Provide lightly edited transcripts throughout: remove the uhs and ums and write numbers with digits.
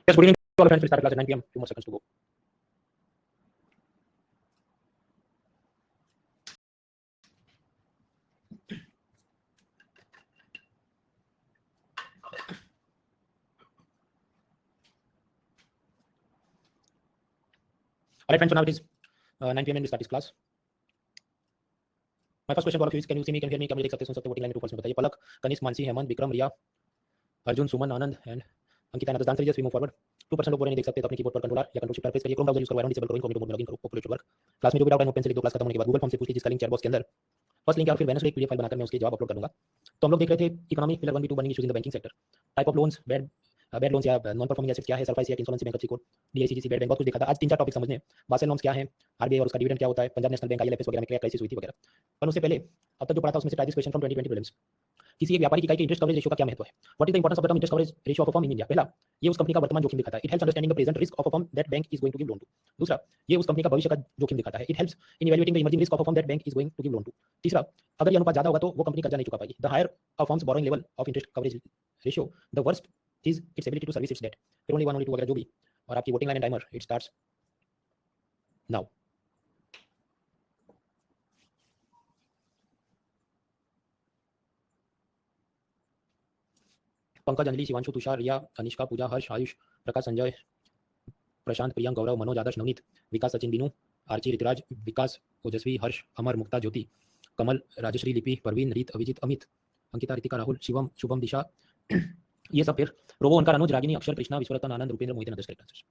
Yes, good evening to all friends. We start class at 9 p.m. 2 more seconds to go. All right, friends. So now it is 9 p.m. and we start this class. My first question for all of you is, can you see me? Can you hear me? क्या मुझे देख सकते हैं? सुन सकते हैं? Voting line में 2% बताइए. Palak, Kanishk, Mansi, Hemant, Vikram, Riya, Arjun, Suman, Anand and Ankita. Answer just we move forward. 2% लोग बोल रहे नहीं देख सकते तो अपने कीबोर्ड पर कंट्रोलर या कंट्रोल शिफ्ट प्रेस करिए. क्रोम ब्राउज़र यूज करो, डिसेबल करो, इनकॉग्निटो मोड में लॉगिन करो, पॉपुलेट वर्क. क्लास में जो भी डाउट है ओपन से लिख दो. क्लास खत्म होने के बाद गूगल फॉर्म से पूछिए जिसका लिंक चैट बॉक्स के अंदर फर्स्ट लिंक है और फिर वेडनेसडे एक पीडीएफ फाइल बनाकर मैं उसके जवाब अपलोड कर दूंगा. तो हम लोग देख रहे थे economy pillar 1 B2 burning issues in the banking sector, type of loans, bad loans या नॉन परफॉर्मिंग एसेट्स क्या है, सरफाइस या insolvency bankruptcy code, DICGC, bad bank, बहुत कुछ देखा था. आज 3-4 टॉपिक समझने हैं. बासेल नॉर्म्स क्या है, आरबीआई और उसका डिविडेंड क्या होता है, पंजाब नेशनल बैंक आईएलएफएस वगैरह में क्या क्राइसिस हुई थी वगैरह. पर उससे पहले अब तक जो पढ़ा था उसमें से 35 क्वेश्चन फ्रॉम 2020 प्रीलिम्स. किसी एक व्यापारिक इकाई के इंटरेस्ट कवरेज रेशियो का क्या महत्व है. What is the importance of the term interest coverage ratio of a firm in India. पहला, ये उस कंपनी का वर्तमान जोखिम दिखाता है. It helps understanding the present risk of a firm that bank is going to give loan to. दूसरा, ये उस कंपनी का भविष्य का जोखिम दिखाता है. It helps in evaluating the emerging risk of a firm that bank is going to give loan to. तीसरा, अगर ये अनुपात ज्यादा होगा तो वो कंपनी कर्जा नहीं चुका पाएगी. The higher a firms borrowing level of interest coverage ratio the worst is its ability to service its debt. फिर ओनली 1 ओनली 2 वगैरह जो भी. और आपकी voting line and timer it starts now. Pankaj, Anjali, Shivanshu, Tushar, Riya, Anishka, Pooja, Harsh, Ayush, Prakash, Sanjay, Prashant, Priyank, Gaurav, Manoj, Adarsh, Navneet, Vikas, Sachin, Binu, Archi, Rituraj, Vikas, Ojaswi, Harsh, अमर, मुक्ता, ज्योति, कमल, राजश्री, लिपि, परवीन, रीत, अभिजीत, अमित, अंकिता, रितिका, राहुल, शिवम, शुभम, दिशा, ये सब. फिर रोबो, ओंकार, अनुज, रागिनी, अक्षर, कृष्णा, विश्वरतन, आनंद, रुपेंद्र, मोहित, अदर्स. Correct answer.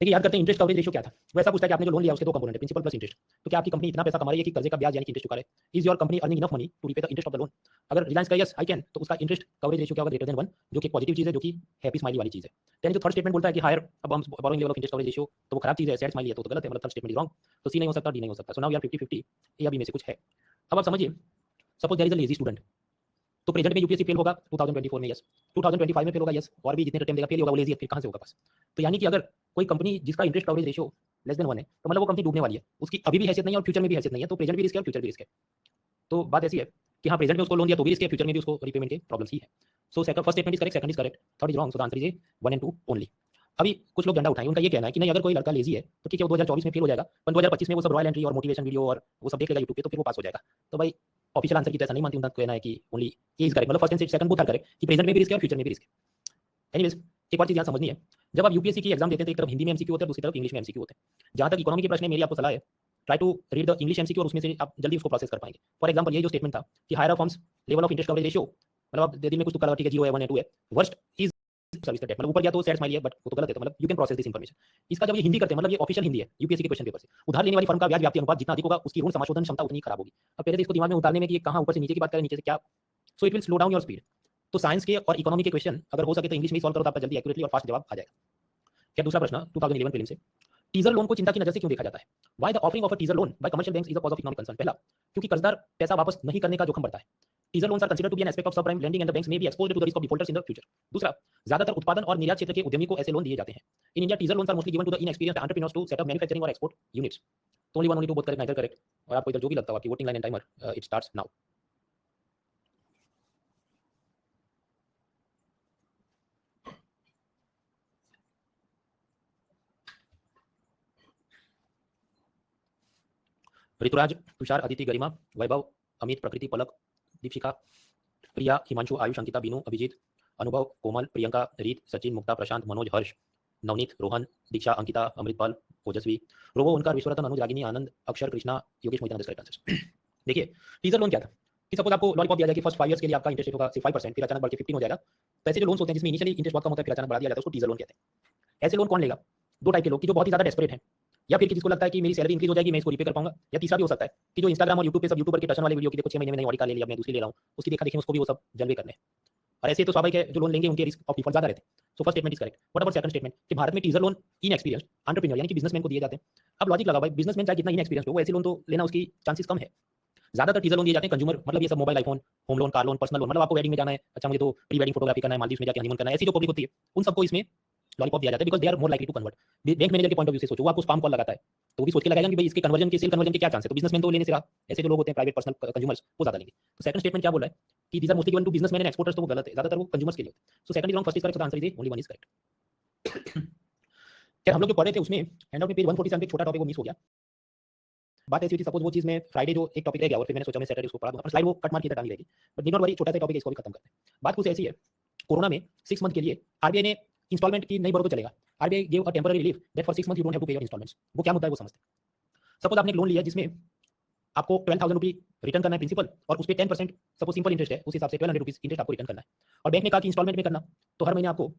देखिए, याद करते हैं इंटरेस्ट कवरेज रेशियो क्या था. वो ऐसा पूछता है कि आपने जो लोन लिया उसके दो कंपोनेंट है, प्रिंसिपल प्लस इंटरेस्ट. तो क्या आपकी कंपनी इतना पैसा कमा रही है कि कर्जे का ब्याज यानी कि इंटरेस्ट चुका रहे. Is your company earning enough money to repay the interest of the loan. अगर रिलायंस का यस आई कैन, तो उसका इंटरेस्ट कवरेज रेशियो क्या होगा, ग्रेटर देन 1, जो कि पॉजिटिव चीज है, जो कि हैप्पी स्माइली वाली चीज है. यानी जो थर्ड स्टेटमेंट बोलता है कि हायर अब हम borrowing level of interest coverage ratio, तो वो खराब चीज है, सैड स्माइली है, तो गलत है. मतलब थर्ड स्टेटमेंट इज रॉन्ग. तो सी नहीं हो सकता, डी नहीं हो सकता. So now we are 50-50, A या बी में से कुछ है. अब आप समझिए, suppose there is a lazy student. तो प्रेजेंट में यूपीएससी फेल होगा 2024 में, यस. 2025 में फेल होगा, यस. और भी जितने अटेम्प्ट देगा फेल होगा, वो लेजी है, फिर कहां से होगा पास. तो यानी कि अगर कोई कंपनी जिसका interest coverage ratio less than 1 है, तो मतलब वो कंपनी डूबने वाली है. उसकी अभी भी हैसियत नहीं है और फ्यूचर में भी हैसियत नहीं है. तो प्रेजेंट भी रिस्क है और फ्यूचर भी रिस्क है. तो बात ऐसी है कि हाँ, प्रेजेंट में उसको लोन दिया तो भी रिस्क है, फ्यूचर में भी उसको रीपेमेंट के प्रॉब्लम्स ही है. So second first statement is correct, second is correct, third is wrong. So the answer is 1 and 2 only. अभी कुछ लोग डंडा उठाएंगे. उनका ये कहना है कि नहीं, अगर कोई लड़का लेजी है तो ठीक है, वो 2024 में फेल हो जाएगा, पर 2025 में वो सब रॉयल एंट्री और मोटिवेशन वीडियो और वो सब देख लेगा यूट्यूब पे, तो फिर वो पास हो जाएगा. तो भाई ऑफिशियल आंसर की तरह नहीं मानती. उनका कहना है कि ओनली ए इज करेक्ट, मतलब first and second both are correct, कि प्रेजेंट में भी रिस्क है और फ्यूचर में भी रिस्क है. एनीवेज, एक और चीज यहाँ समझनी है. जब आप यूपीएससी की एग्जाम देते हैं तो एक तरफ हिंदी में एमसीक्यू होता है, दूसरी तरफ इंग्लिश में एमसीक्यू होते हैं. जहां तक इकोनॉमी के प्रश्न है, मेरी आपको सलाह है, try to read the English MCQ और उसमें से आप जल्दी उसको प्रोसेस कर पाएंगे. फॉर एग्जांपल, ये जो स्टेटमेंट था कि higher forms level of interest coverage ratio, मतलब आप दिल में कुछ तो लगा, ठीक है, 0 है, 1 है, 2 है, worst is service the debt. मतलब ऊपर गया तो सैड स्माइली है, बट वो तो गलत है. तो मतलब you can process this information. इसका जब ये हिंदी करते हैं, मतलब ये ऑफिशियल हिंदी है यूपीएससी के क्वेश्चन पेपर से. उधार लेने वाली फर्म का ब्याज व्याप्ति अनुपात जितना अधिक होगा, उसकी ऋण समाशोधन क्षमता उतनी खराब होगी. अब पहले तो इसको दिमाग में उतारने में कि ये कहां ऊपर से नीचे की बात करें, नीचे से क्या. So it will slow down your speed. तो साइंस के और इकोनॉमी के क्वेश्चन अगर हो सके तो इंग्लिश में सॉल्व करो, तो आपका जल्दी एक्यूरेटली और फास्ट जवाब आ जाएगा. क्या दूसरा प्रश्न 2011 प्रीलिम से, टीजर लोन को चिंता की नजर से क्यों देखा जाता है. Why the offering of a teaser loan by commercial banks is a cause of economic concern. पहला, क्योंकि कर्जदार पैसा वापस नहीं करने का जोखिम बढ़ता है. Teaser loans are considered to be an aspect of subprime lending and the banks may be exposed to the risk of defaulters in the future. दूसरा, ज्यादातर उत्पादन और निर्यात क्षेत्र के उद्यमी को ऐसे लोन दिए जाते हैं. In India teaser loans are mostly given to the inexperienced entrepreneurs to set up manufacturing और एक्सपोर्ट यूनिट्स. तो only 1 only 2 both correct, neither correct. और आपको इधर जो भी लगता हो, आपकी voting line and timer it starts now. Rituraj, Tushar, Aditi, Garima, Vaibhav, Amit, Prakriti, Palak, Deepshikha, प्रिया, हिमांशु, आयुष, अंकिता, बिनू, अभिजीत, अनुभव, कोमल, प्रियंका, रीत, सचिन, मुक्ता, प्रशांत, मनोज, हर्ष, नवनीत, रोहन, दीक्षा, अंकिता, अमृतपाल, ओजस्वी, रोबो, ओंकार, विश्वरतन, अनुज, रागिनी, आनंद, अक्षर, कृष्णा, योगेश, मोहित. Correct answer. देखिए, टीजर लोन क्या था कि सपोज आपको लॉलीपॉप दिया जाए कि फर्स्ट 5 इयर्स के लिए आपका इंटरेस्ट होगा सिर्फ 5%, फिर अचानक बढ़ के 15 हो जाएगा. तो ऐसे जो लोन्स होते हैं जिसमें इनिशियली इंटरेस्ट बहुत कम होता है, फिर अचानक बढ़ा दिया जाता है, उसको टीजर लोन कहते हैं. ऐसे लोन कौन लेगा. दो टाइप के लोग, कि जो बहुत ही ज्यादा डेस्परेट हैं, या फिर किसी को लगता है कि मेरी सैलरी इंक्रीज हो जाएगी, मैं इसको रिपे कर पाऊंगा. या तीसरा भी हो सकता है कि जो इंस्टाग्राम और यूट्यूब पे सब यूट्यूबर के टर्शन वाले वीडियो की देखो 6 महीने में नई ऑडी कार ले लिया, मैं दूसरी ले रहा हूं, उसकी देखा देखी उसको भी वो सब जनवे करने. और ऐसे तो स्वाभाविक है, जो लोन लेंगे उनके रिस्क ऑफ डिफॉल्ट ज्यादा रहते हैं. So first statement is correct. What about second statement कि भारत में टीजर लोन इनएक्सपीरियंस्ड एंटरप्रेन्योर यानी कि बिजनेसमैन को दिए जाते हैं. अब लॉजिक लगा भाई, बिजनेसमैन चाहे कितना इनएक्सपीरियंस हो, वो ऐसे लोन तो लेना उसकी चांसेस कम है. ज्यादातर टीजर लोन दिए जाते हैं कंज्यूमर, मतलब ये सब mobile, iPhone, home loan, car loan, personal loan, मतलब आपको वेडिंग में जाना है, अच्छा मुझे तो प्री वेडिंग फोटोग्राफी करना है, मालदीव में जाके हनीमून करना है, ऐसी जो पब्लिक होती है उन सबको इसमें लॉलीपॉप दिया जाता है. Because they are more likely to convert. Bank manager के पॉइंट ऑफ व्यू से सोचो, वो आपको स्पैम कॉल लगाता है तो वो भी सोच के लगाएगा कि भाई इसके कन्वर्जन के, सेल कन्वर्जन के क्या चांस है. तो बिजनेसमैन तो लेने से रहा, ऐसे जो लोग होते हैं प्राइवेट पर्सनल कंज्यूमर्स, वो ज्यादा लेंगे. तो सेकंड स्टेटमेंट क्या बोल रहा है कि these are mostly given to businessman and exporters, तो वो गलत है. ज्यादातर वो कंज्यूमर्स के लिए होते हैं. So second is wrong, first is correct. So the answer is only 1 is correct. क्या हम लोग जो पढ़े थे उसमें हैंडआउट में पेज 147 पे छोटा टॉपिक वो मिस हो गया। बात ऐसी थी, सपोज वो चीज़ में फ्राइडे जो एक टॉपिक रह गया और फिर मैंने सोचा मैं सैटरडे उसको पढ़ा दूंगा, पर स्लाइड वो कट मार के डालनी रहेगी। बट डिड नॉट वरी, छोटा सा टॉपिक इसको भी खत्म करते हैं। बात कुछ ऐसी है, कोरोना में 6 मंथ के लिए आरबीआई ने इंस्टॉलमेंट की नहीं भरो तो चलेगा। RBI give a temporary relief that for 6 month you don't have to pay your instalments. वो क्या मुद्दा है वो समझते हैं। सपोज आपने एक लोन लिया जिसमें आपको 12,000 रुपये रिटर्न करना है प्रिंसिपल, और उस पे 10% सपोज सिंपल इंटरेस्ट है, उस हिसाब से 1200 रुपीस इंटरेस्ट आपको रिटर्न करना है। और बैंक ने कहा कि इंस्टॉलमेंट में करना, तो हर महीने आपको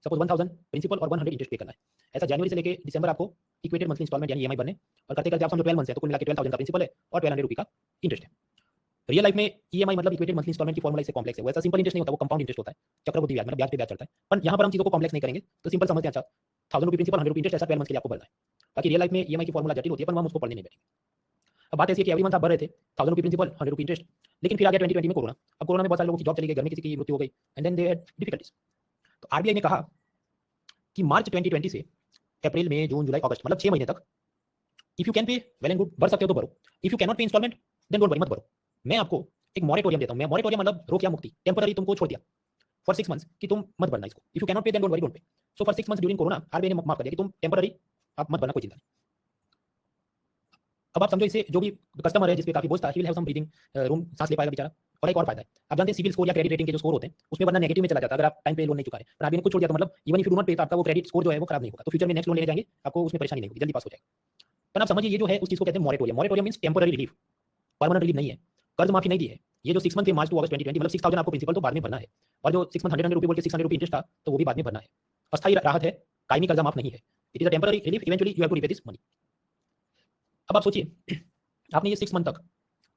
सपोज 1000 प्रिंसिपल और 100 इंटरेस्ट पे करना है। ऐसा जनवरी से लेके दिसंबर आपको इक्वेटेड मंथली इंस्टॉलमेंट यानी ईएमआई बनने, और करते करते आप समझो 12 मंथ है तो कुल मिला के 12,000 का प्रिंसिपल है और 1200 रुपये का इंटरेस्ट है। रियल लाइफ में ईएमआई मतलब इक्वेटेड मंथली इंस्टॉलमेंट की फॉर्मूला इससे कॉम्प्लेक्स है। वो ऐसा सिंपल इंटरेस्ट नहीं होता, वो कंपाउंड इंटरेस्ट होता है, चक्रवृद्धि ब्याज मतलब ब्याज पे ब्याज चढ़ता है। पर यहाँ पर हम चीज़ों को कॉम्प्लेक्स नहीं करेंगे, तो सिंपल समझते हैं। अच्छा, 1000 रुपये प्रिंसिपल 100 रुपये इंटरेस्ट, ऐसा 12 मंथ के लिए आपको भरना है। बाकी रियल लाइफ में ईएमआई की फॉर्मूला जटिल होती है, पर हम उसको पढ़ने नहीं बैठेंगे। अब बात ऐसी है कि एवरी मंथ आप भर रहे थे 1000 रुपये प्रिंसिपल 100 रुपये इंटरेस्ट, लेकिन फिर आ गया 2020 में कोरोना। अब कोरोना में बहुत सारे लोगों की जॉब चली गई, घर में किसी की मृत्यु हो गई, and then they had difficulties. तो आरबीआई ने कहा कि मार्च 2020 से अप्रैल मई जून जुलाई अगस्त मतलब 6 महीने तक if you can pay well and good, भर सकते हो तो भरो। इफ यू कैन नॉट पे इंस्टॉलमेंट देन डोंट वरी, मत भरो। मैं आपको एक मॉरेटोरियम देता हूं। मैं मॉरेटोरियम मतलब रोक या मुक्ति, टेम्पररी तुमको छोड़ दिया फॉर 6 मंथ्स कि तुम मत भरना इसको। If you can not pay then don't worry, don't pay. So for 6 months during corona RBI ने माफ कर दिया कि तुम टेम्पररी आप मत भरना, कोई चिंता नहीं। अब आप समझो इसे, जो भी कस्टमर है जिसपे काफी बोझ था, he will have some breathing room, सांस ले पाएगा बेचारा। और एक और फायदा है, आप जानते हैं सिविल स्कोर या क्रेडिट रेटिंग के जो स्कोर होते हैं उसमें वरना नेगेटिव में चला जाता है अगर आप टाइम पे लोन नहीं चुका है। पर आरबीआई ने कुछ छोड़ दिया तो मतलब even if you do not पे, तो आपका वो क्रेडिट स्कोर जो है वो खराब नहीं होगा, तो फ्यूचर में नेक्स्ट लोन लेने जाएंगे आपको उसमें परेशानी नहीं होगी, जल्दी पास हो जाएगा। पर आप समझिए ये जो है उस चीज को कहते हैं moratorium. Moratorium means temporary relief, permanent relief नहीं है। कर्ज माफी नहीं दी है। ये जो 6 मंथ थे मार्च टू अगस्त 2020 मतलब 6000 आपको प्रिंसिपल तो बाद में भरना है, और जो 6 मंथ 100 रुपये बोल के 600 रुपये इंटरेस्ट था तो वो भी बाद में भरना है। अस्थायी राहत है, कायमी कर्जा माफ नहीं है। It is a temporary relief, eventually you have to repay this money. अब आप सोचिए आपने ये 6 मंथ तक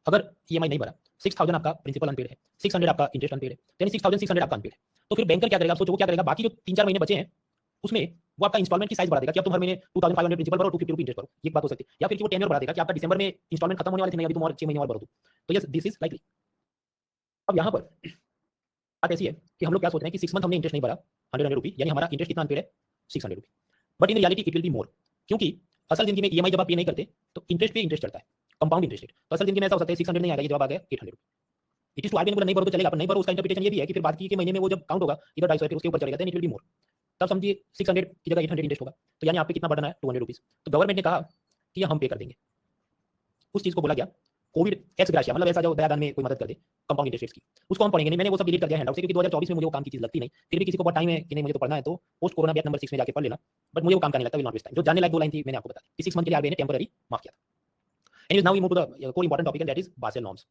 अगर ईएमआई नहीं भरा, 6000 आपका प्रिंसिपल अनपेड है, 600 आपका इंटरेस्ट अनपेड है, यानी 6600 आपका अनपेड है। तो फिर बैंकर क्या करेगा, आप सोचो वो क्या करेगा, बाकी जो 3-4 महीने बचे हैं उसमें वो आपका इंस्टॉलमेंट की साइज बढ़ा देगा कि अब तुम हर महीने 2500 प्रिंसिपल भरो, 250 रुपये इंटरेस्ट भरो। ये एक बात हो सकती है। या फिर कि वो टेन्योर बढ़ा देगा कि आपका दिसंबर में इंस्टॉलमेंट खत्म होने वाले थे, नहीं अभी तुम और 6 महीने और भरो। तो यस, दिस इज लाइकली। अब यहाँ पर बात ऐसी है कि हम लोग क्या सोच रहे हैं कि 6 मंथ हमने इंटरेस्ट नहीं भरा 100 रुपये, यानी हमारा इंटरेस्ट कितना अनपेड है 600 रुपये। But in reality it will be मोर, क्योंकि असल जिंदगी में ईएमआई जब आप पे नहीं करते तो इंटरेस्ट पे इंटरेस्ट चढ़ता है, कंपाउंड इंटरेस्ट रेट। तो असल जिंदगी में ऐसा हो सकता है 600 नहीं आएगा, ये जवाब आ गया 800 रुपये। इट इज टू आरबीआई ने बोला नहीं भरो तो चलेगा, पर नहीं भरो उसका इंटरप्रिटेशन ये भी है कि फिर बाकी के महीने में वो जब काउंट होगा इधर 250 फिर उसके ऊपर चलेगा, then it will be more. तब समझिए 600 की जगह 800 इंटरेस्ट होगा, तो यानी आप पे कितना बढ़ना है 200 रुपीज। तो गवर्नमेंट ने कहा कि ये हम पे कर देंगे। उस चीज को बोला गया कोविड एक्स ग्राशिया, मतलब ऐसा जो दयादान में कोई मदद कर दे कंपाउंड इंटरेस्ट रेट्स की, उसको हम पढ़ेंगे नहीं। मैंने वो सब डिलीट कर दिया हैंडआउट से, क्योंकि 2024 में मुझे वो काम की चीज लगती नहीं। फिर भी किसी को बहुत टाइम है कि नहीं मुझे तो पढ़ना है, तो पोस्ट कोरोना बैच नंबर 6 में जाके पढ़ लेना, बट मुझे वो काम का नहीं लगता, विल नॉट वेस्ट टाइम। जो जानने लायक 2 लाइन थी मैंने आपको बता दी कि 6 मंथ के लिए आरबीआई ने टेम्पररी माफ किया था। Anyways now we move to the core important topic and that is Basel norms.